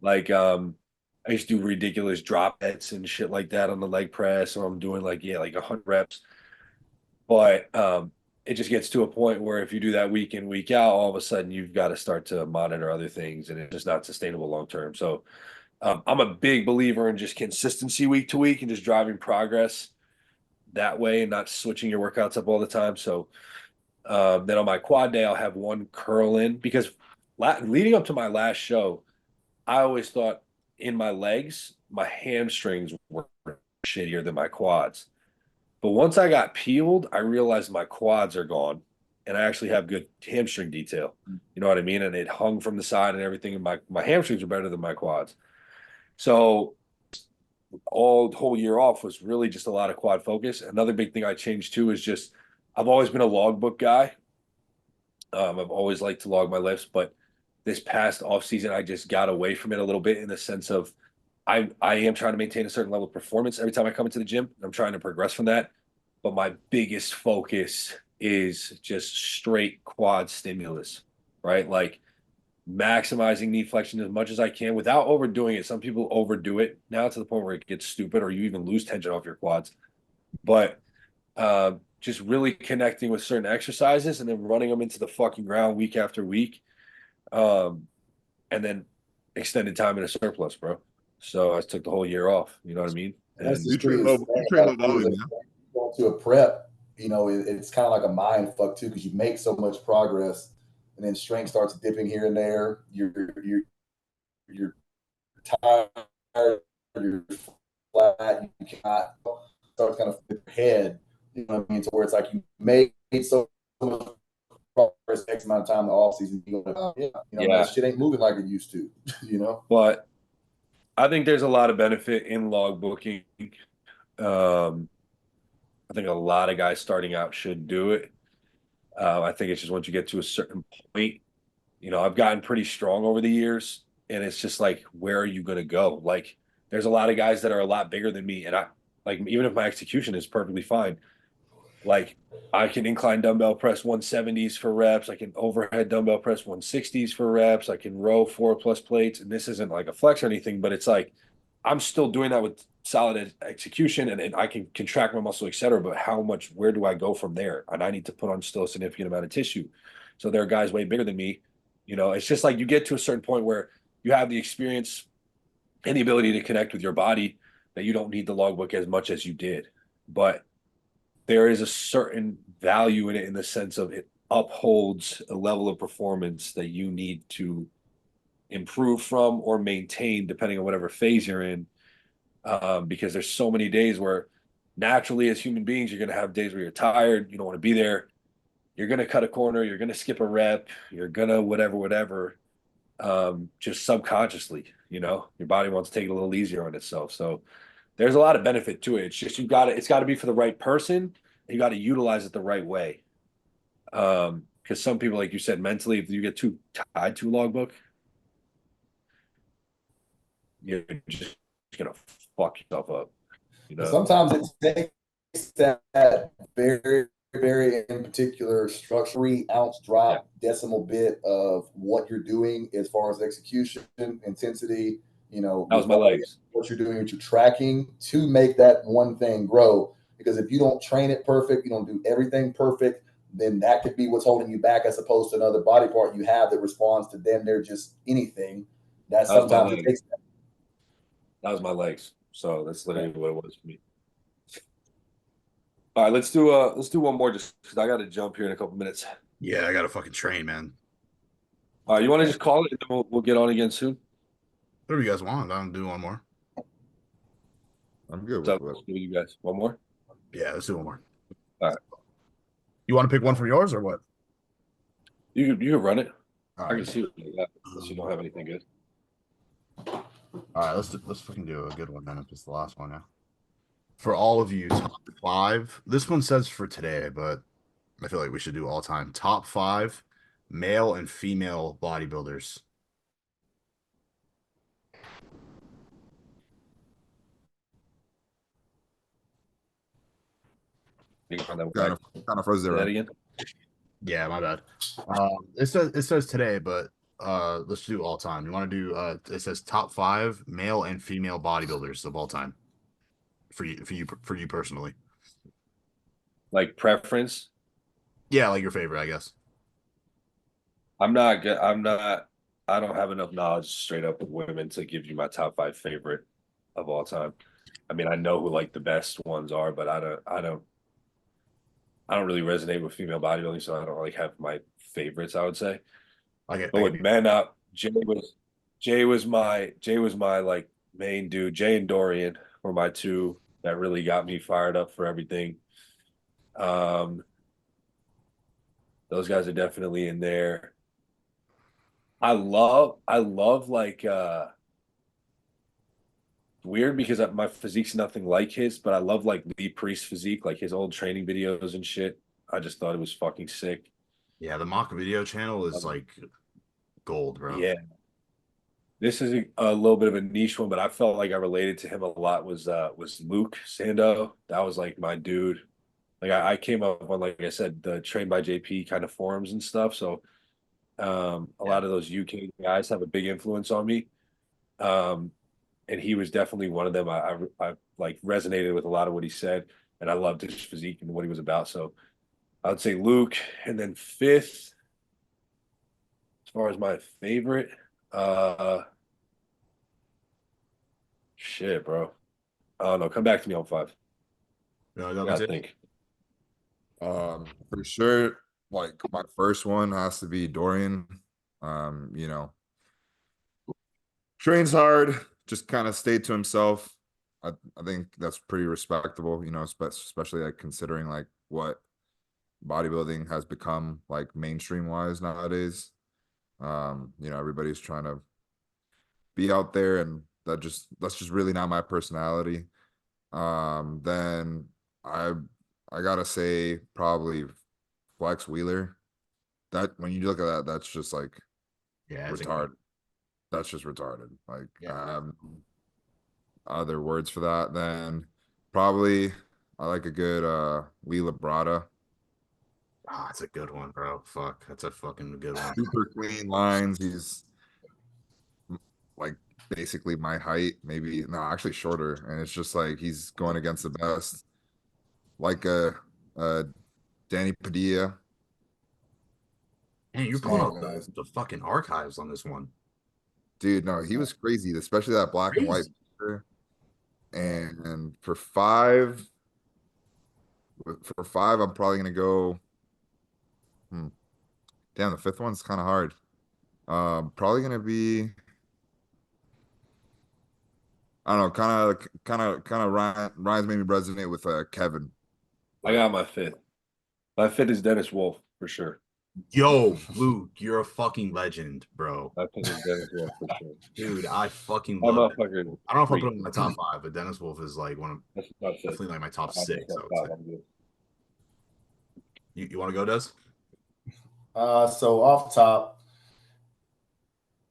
Like I used to do ridiculous drop hits and shit like that on the leg press, or I'm doing like 100 reps. But it just gets to a point where if you do that week in, week out, all of a sudden you've got to start to monitor other things, and it's just not sustainable long term. So I'm a big believer in just consistency week to week and just driving progress that way and not switching your workouts up all the time. So then on my quad day, I'll have 1 curl in because leading up to my last show, I always thought in my legs, my hamstrings were shittier than my quads. But once I got peeled, I realized my quads are gone and I actually have good hamstring detail. You know what I mean? And it hung from the side and everything. And my hamstrings are better than my quads. So the whole year off was really just a lot of quad focus. Another big thing I changed too is just I've always been a logbook guy. I've always liked to log my lifts, but this past off season, I just got away from it a little bit in the sense of I am trying to maintain a certain level of performance every time I come into the gym. I'm trying to progress from that. But my biggest focus is just straight quad stimulus, right? Like maximizing knee flexion as much as I can without overdoing it. Some people overdo it now to the point where it gets stupid or you even lose tension off your quads. But just really connecting with certain exercises and then running them into the fucking ground week after week. And then extended time in a surplus, bro. So I took the whole year off. You know what I mean? That's And the truth. You train low volume, yeah. Going to a prep, it's kind of like a mind fuck too, because you make so much progress, and then strength starts dipping here and there. You're tired. You're flat. You cannot start kind of flip your head. You know what I mean? So where it's like you made so much progress X amount of time in the off season, you go, oh, yeah, that shit ain't moving like it used to. But I think there's a lot of benefit in log booking. I think a lot of guys starting out should do it. I think it's just once you get to a certain point, I've gotten pretty strong over the years, and it's just like, where are you going to go? Like, there's a lot of guys that are a lot bigger than me, and I like, even if my execution is perfectly fine, like I can incline dumbbell press 170s for reps. I can overhead dumbbell press 160s for reps. I can row 4+ plates. And this isn't like a flex or anything, but it's like I'm still doing that with solid execution and I can contract my muscle, et cetera. But where do I go from there? And I need to put on still a significant amount of tissue. So there are guys way bigger than me. It's just like you get to a certain point where you have the experience and the ability to connect with your body that you don't need the logbook as much as you did. But there is a certain value in it in the sense of it upholds a level of performance that you need to improve from or maintain depending on whatever phase you're in. Because there's so many days where naturally as human beings, you're going to have days where you're tired, you don't want to be there. You're going to cut a corner, you're going to skip a rep, you're going to whatever, just subconsciously, your body wants to take it a little easier on itself. So there's a lot of benefit to it. It's just it's got to be for the right person. You got to utilize it the right way. Because some people, like you said, mentally, if you get too tied to a logbook, you're just gonna fuck yourself up. Sometimes it takes that very, very in particular structure, 3-ounce drop, decimal bit of what you're doing as far as execution, intensity. That was my legs. What you're doing, what you're tracking to make that one thing grow. Because if you don't train it perfect, you don't do everything perfect, then that could be what's holding you back, as opposed to another body part you have that responds to them. They're just anything. That sometimes it takes that. That was my legs. So that's literally what it was for me. All right, let's do one more just because I got to jump here in a couple minutes. Yeah, I got to fucking train, man. All right, you want to just call it and then we'll get on again soon? Whatever you guys want. I'll do one more. I'm good with you guys. One more? Yeah, let's do one more. All right. You want to pick one for yours or what? You can run it. All I can see what you got, unless you don't have anything good. All right, let's fucking do a good one then if it's the last one now. For all of you, top 5. This one says for today, but I feel like we should do all time. Top 5 male and female bodybuilders. Kind of froze there. That again? Yeah, my bad. It says today, but let's do all time. You want to do it says top 5 male and female bodybuilders of all time. For you personally. Like preference? Yeah, like your favorite, I guess. I'm not good. I don't have enough knowledge straight up with women to give you my top 5 favorite of all time. I mean, I know who like the best ones are, but I don't really resonate with female bodybuilding, so I don't really have my favorites, I would say. But with men up, Jay was my like main dude. Jay and Dorian were my 2 that really got me fired up for everything. Those guys are definitely in there. I love like weird because my physique's nothing like his, but I love like Lee Priest's physique, like his old training videos and shit. I just thought it was fucking sick. Yeah, the mock video channel is like gold, bro. Yeah. This is a little bit of a niche one, but I felt like I related to him a lot was Luke Sando. That was like my dude. Like I came up on, like I said, the Trained by JP kind of forums and stuff. So a Yeah. lot of those UK guys have a big influence on me. Um, and he was definitely one of them. I like resonated with a lot of what he said, and I loved his physique and what he was about. So I would say Luke, and then fifth, as far as my favorite, uh, shit, bro. I don't know. Come back to me on five. No, I I got me gotta too. think. For sure, like my first one has to be Dorian. Trains hard, just kind of stayed to himself. I think that's pretty respectable, especially like considering like what bodybuilding has become like mainstream wise nowadays. Everybody's trying to be out there, and that's just really not my personality. Then I I gotta say probably Flex Wheeler. That when you look at that, that's just like Yeah, it's a retarded. That's just retarded. Like yeah. other words for that, then probably I like a good Wheeler Brada. Oh, that's a good one, bro. Fuck, that's a fucking good one. Super clean lines. He's like basically my height, maybe no, actually shorter, and it's just like he's going against the best, like a Danny Padilla. Man, you're pulling Small up guys. the fucking archives on this one. Dude, no, he was crazy, especially that black and white Crazy. picture. And for five, I'm probably gonna go. Hmm, damn, the fifth one's kind of hard. Probably gonna be. I don't know, kind of Ryan's made me resonate with Kevin. I got my fifth. My fifth is Dennis Wolf for sure. Yo, Luke, you're a fucking legend, bro. My fifth is Dennis Wolf for sure. Dude, I fucking My love it. motherfucker I don't know if I'll freak. put him in my top five, but Dennis Wolf is like one of That's my fifth. definitely like my top That's six, I my would say. five. I'm good. You want to go, Des? So off top,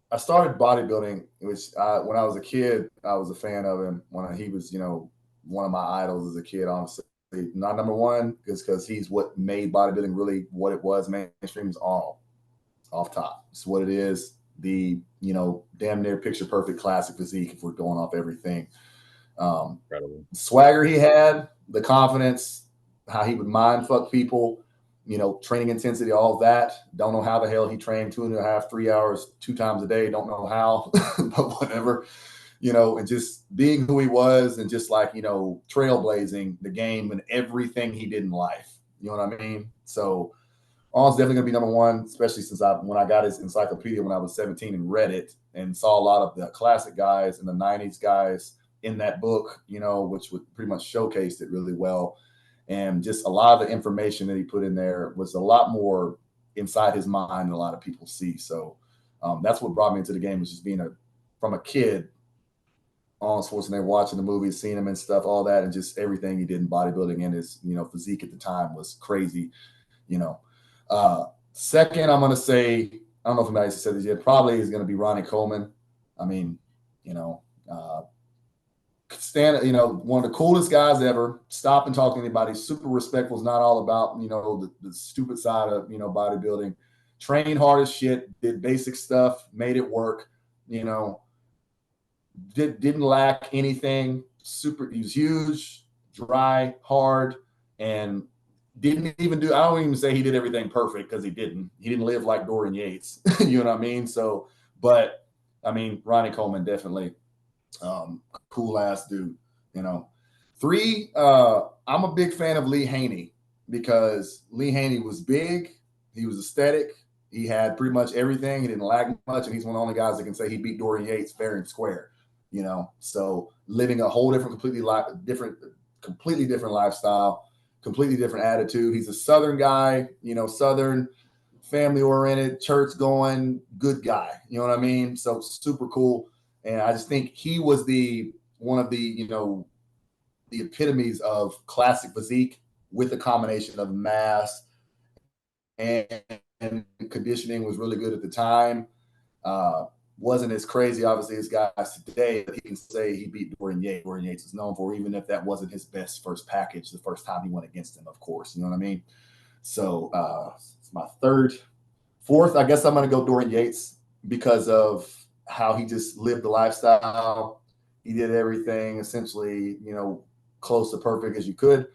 I started bodybuilding, which when I was a kid, I was a fan of him when he was, one of my idols as a kid. Honestly, not number one is because he's what made bodybuilding really what it was. Mainstream is all off top. It's what it is. The damn near picture perfect classic physique. If we're going off everything, Incredible. swagger he had, the confidence, how he would mind fuck people, training intensity, all of that. Don't know how the hell he trained 2.5, 3 hours, 2 times a day. Don't know how, but whatever, and just being who he was and just like, trailblazing the game and everything he did in life. You know what I mean? So All's definitely going to be number one, especially since when I got his encyclopedia when I was 17 and read it and saw a lot of the classic guys and the 90s guys in that book, which would pretty much showcased it really well. And just a lot of the information that he put in there was a lot more inside his mind than a lot of people see. So that's what brought me into the game, was just from a kid on Schwarzenegger, watching the movies, seeing him and stuff, all that, and just everything he did in bodybuilding and his, physique at the time was crazy, you know. Second, I'm going to say, I don't know if anybody said this yet, probably is going to be Ronnie Coleman. I mean, one of the coolest guys ever. Stop and talk to anybody. Super respectful. Is not all about, the stupid side of, bodybuilding. Trained hard as shit, did basic stuff, made it work, didn't lack anything. He was huge, dry, hard, and didn't even do, I don't even say he did everything perfect, because he didn't. He didn't live like Dorian Yates. You know what I mean? So, but I mean, Ronnie Coleman definitely cool ass dude. Three, I'm a big fan of Lee Haney, because Lee Haney was big, he was aesthetic, he had pretty much everything, he didn't lack much, and he's one of the only guys that can say he beat Dorian Yates fair and square. So living a whole completely different lifestyle, completely different attitude. He's a Southern guy, Southern, family oriented, church going, good guy. You know what I mean? So super cool. And I just think he was one of the epitomes of classic physique, with a combination of mass and conditioning was really good at the time. Wasn't as crazy, obviously, as guys today, but he can say he beat Dorian Yates. Dorian Yates is known for, even if that wasn't his best first package, the first time he went against him, of course. You know what I mean? So it's my third. Fourth, I guess I'm going to go Dorian Yates because of how he just lived the lifestyle. He did everything essentially, close to perfect as you could.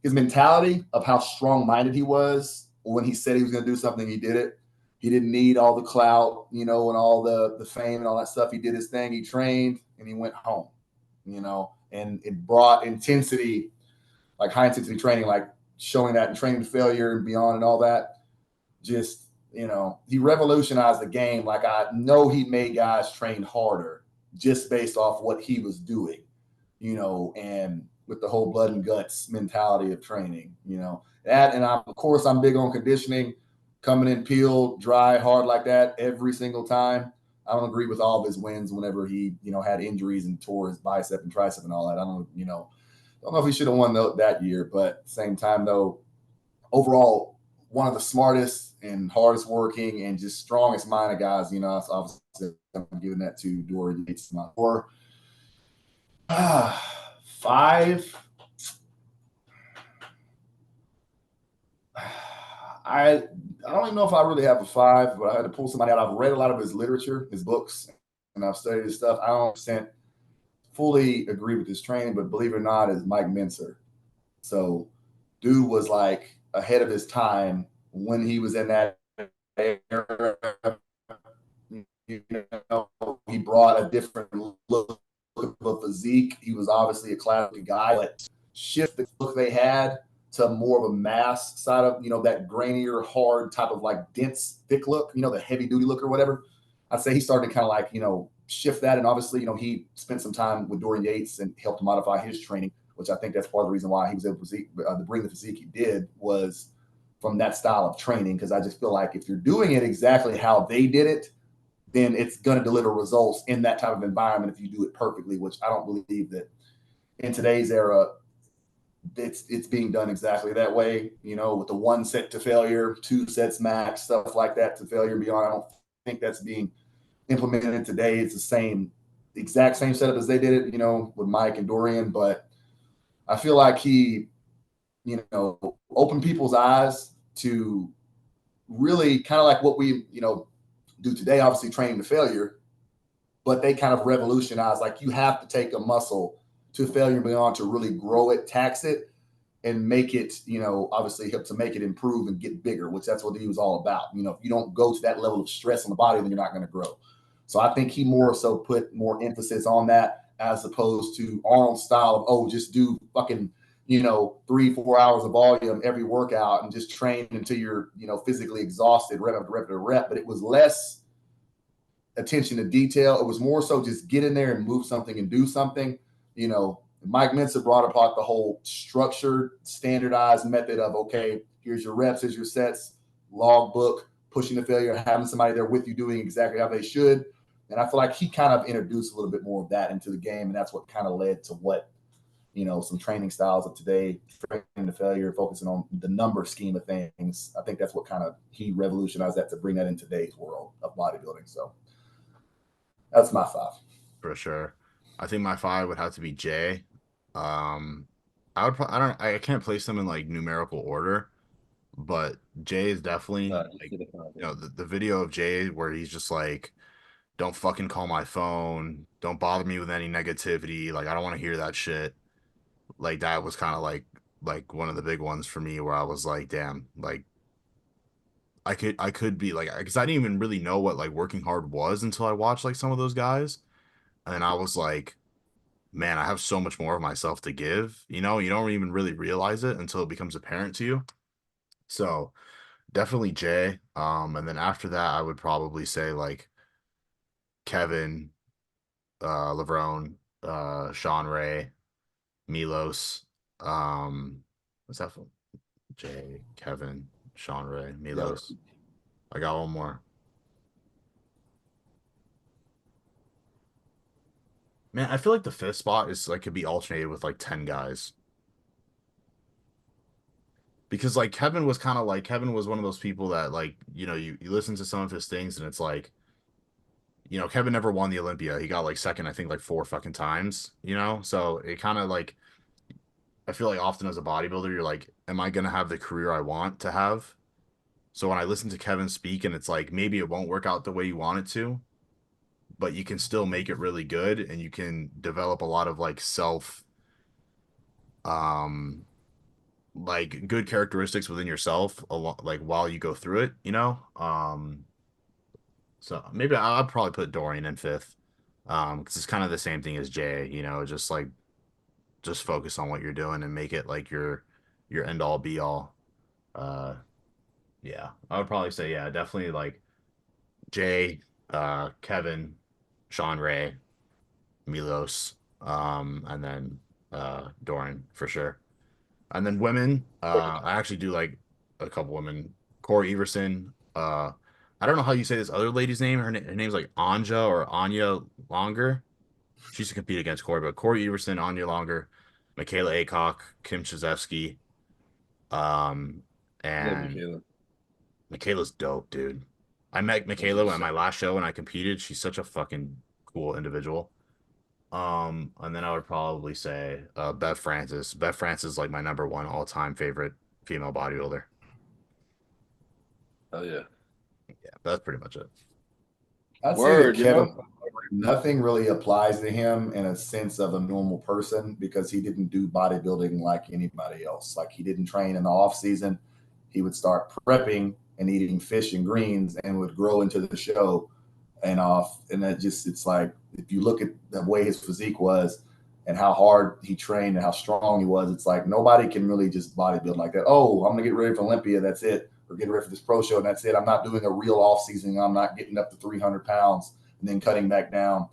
His mentality of how strong-minded he was when he said he was going to do something, he did it. He didn't need all the clout, and all the fame and all that stuff. He did his thing. He trained and he went home, and it brought intensity, like high intensity training, like showing that in Training to Failure and Beyond and all that. Just, he revolutionized the game. Like, I know he made guys train harder just based off what he was doing, and with the whole blood and guts mentality of training, that. And of course, I'm big on conditioning, coming in peeled, dry, hard like that every single time. I don't agree with all of his wins whenever he, had injuries and tore his bicep and tricep and all that. I don't know if he should have won that year, but at the same time, though, overall, one of the smartest and hardest working and just strongest minded guys, so obviously I'm giving that to Dorian Yates. My four. Five. I don't even know if I really have a five, but I had to pull somebody out. I've read a lot of his literature, his books, and I've studied his stuff. I don't fully agree with his training, but believe it or not, is Mike Mincer. So, dude was like ahead of his time when he was in that era. He brought a different look of a physique. He was obviously a classic guy, but shift the look they had to more of a mass side of, that grainier, hard type of like dense, thick look, the heavy duty look or whatever. I'd say he started to kind of like, shift that. And obviously, he spent some time with Dorian Yates and helped modify his training, which I think that's part of the reason why he was able to bring the physique he did, was from that style of training. Because I just feel like if you're doing it exactly how they did it, then it's going to deliver results in that type of environment if you do it perfectly, which I don't believe that in today's era, it's being done exactly that way, with the 1 set to failure, 2 sets max, stuff like that to failure and beyond. I don't think that's being implemented today. It's the exact same setup as they did it, with Mike and Dorian. But I feel like he, opened people's eyes to really kind of like what we, do today, obviously Training to Failure, but they kind of revolutionized, like, you have to take a muscle to failure and beyond to really grow it, tax it, and make it, obviously help to make it improve and get bigger, which that's what he was all about. If you don't go to that level of stress on the body, then you're not going to grow. So I think he more so put more emphasis on that, as opposed to Arnold's style of, just do fucking, 3-4 hours of volume every workout and just train until you're, physically exhausted, rep after rep after rep. But it was less attention to detail. It was more so just get in there and move something and do something. Mike Mincer brought apart the whole structured, standardized method of, okay, here's your reps, here's your sets, log book, pushing to failure, having somebody there with you doing exactly how they should. And I feel like he kind of introduced a little bit more of that into the game, and that's what kind of led to what, some training styles of today, Training to Failure, focusing on the number scheme of things. I think that's what kind of he revolutionized that to bring that in today's world of bodybuilding. So that's my five. For sure. I think my five would have to be Jay. I can't place them in like numerical order, but Jay is definitely like, the video of Jay where he's just like, don't fucking call my phone, don't bother me with any negativity, like I don't want to hear that shit. Like that was kind of like one of the big ones for me, where I was like, damn, like I could be like, because I didn't even really know what like working hard was until I watched like some of those guys, and I was like, man, I have so much more of myself to give. You don't even really realize it until it becomes apparent to you. So definitely Jay. And then after that, I would probably say like Kevin, Levrone, Sean Ray, Milos. What's that for? Jay, Kevin, Sean Ray, Milos. I got one more. Man, I feel like the fifth spot is like could be alternated with like 10 guys. because like Kevin was kind of like Kevin was one of those people that like, you know, you listen to some of his things and it's like, you know, Kevin never won the Olympia. He got like second, I think like 4 fucking times, you know? So it kind of like I feel like often as a bodybuilder, you're like, am I gonna have the career I want to have? So when I listen to Kevin speak and it's like maybe it won't work out the way you want it to, but you can still make it really good and you can develop a lot of like self um like good characteristics within yourself a lot like while you go through it, you know? So maybe I'll probably put Dorian in fifth. Because it's kind of the same thing as Jay, you know, just like just focus on what you're doing and make it like your end all be all. Uh yeah. I would probably say yeah, definitely like Jay, Kevin, Sean Ray, Milos, and then Dorian for sure. And then women, I actually do like a couple women. Corey Everson. I don't know how you say this other lady's name. Her name's like Anja or Anya Longer. She used to compete against Corey, but Corey Everson, Anya Longer, Michaela Aycock, Kim Chizevsky, um, Love and Michaela. Michaela's dope, dude. I met Michaela at my last show and I competed. She's such a fucking cool individual. And then I would probably say Bev Francis. Bev Francis is like my number one all-time favorite female bodybuilder. Oh yeah. Yeah, that's pretty much it. I'd say that Word, you Kevin, know? nothing really applies to him in a sense of a normal person because he didn't do bodybuilding like anybody else. Like he didn't train in the off season. He would start prepping and eating fish and greens and would grow into the show and off. And that just, it's like, if you look at the way his physique was and how hard he trained and how strong he was, it's like nobody can really just bodybuild like that. Oh, I'm going to get ready for Olympia. That's it. Or get ready for this pro show. And that's it. I'm not doing a real off season. I'm not getting up to 300 pounds and then cutting back down.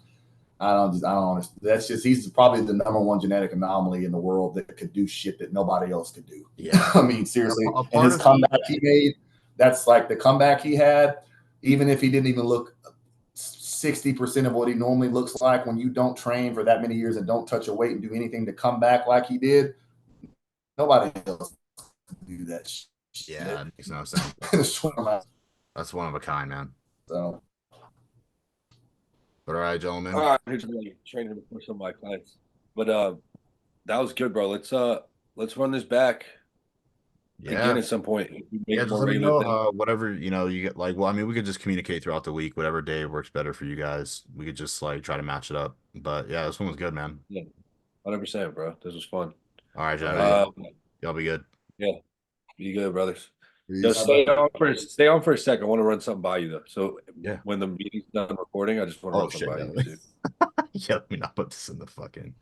I don't understand. That's just, he's probably the number one genetic anomaly in the world that could do shit that nobody else could do. Yeah. I mean, seriously. And his comeback he made, that's like the comeback he had, even if he didn't even look 60% of what he normally looks like when you don't train for that many years and don't touch a weight and do anything to come back like he did, nobody else can do that shit. Yeah, it makes no sense. That's one of a kind, man. So, but all right, gentlemen. All right, here's really training for some of my clients. But that was good, bro. Let's run this back again at some point. Yeah, just let me know whatever you know you get. Like, well, I mean, we could just communicate throughout the week, whatever day works better for you guys. We could just like try to match it up. But yeah, this one was good, man. Yeah, 100%, bro. This was fun. All right, gentlemen. Y'all be good. Yeah, be good, brothers. Just stay on for a second. I want to run something by you though. So yeah, when the meeting's done recording, I just want to run something by you, dude. Yeah, let me not put this in the fucking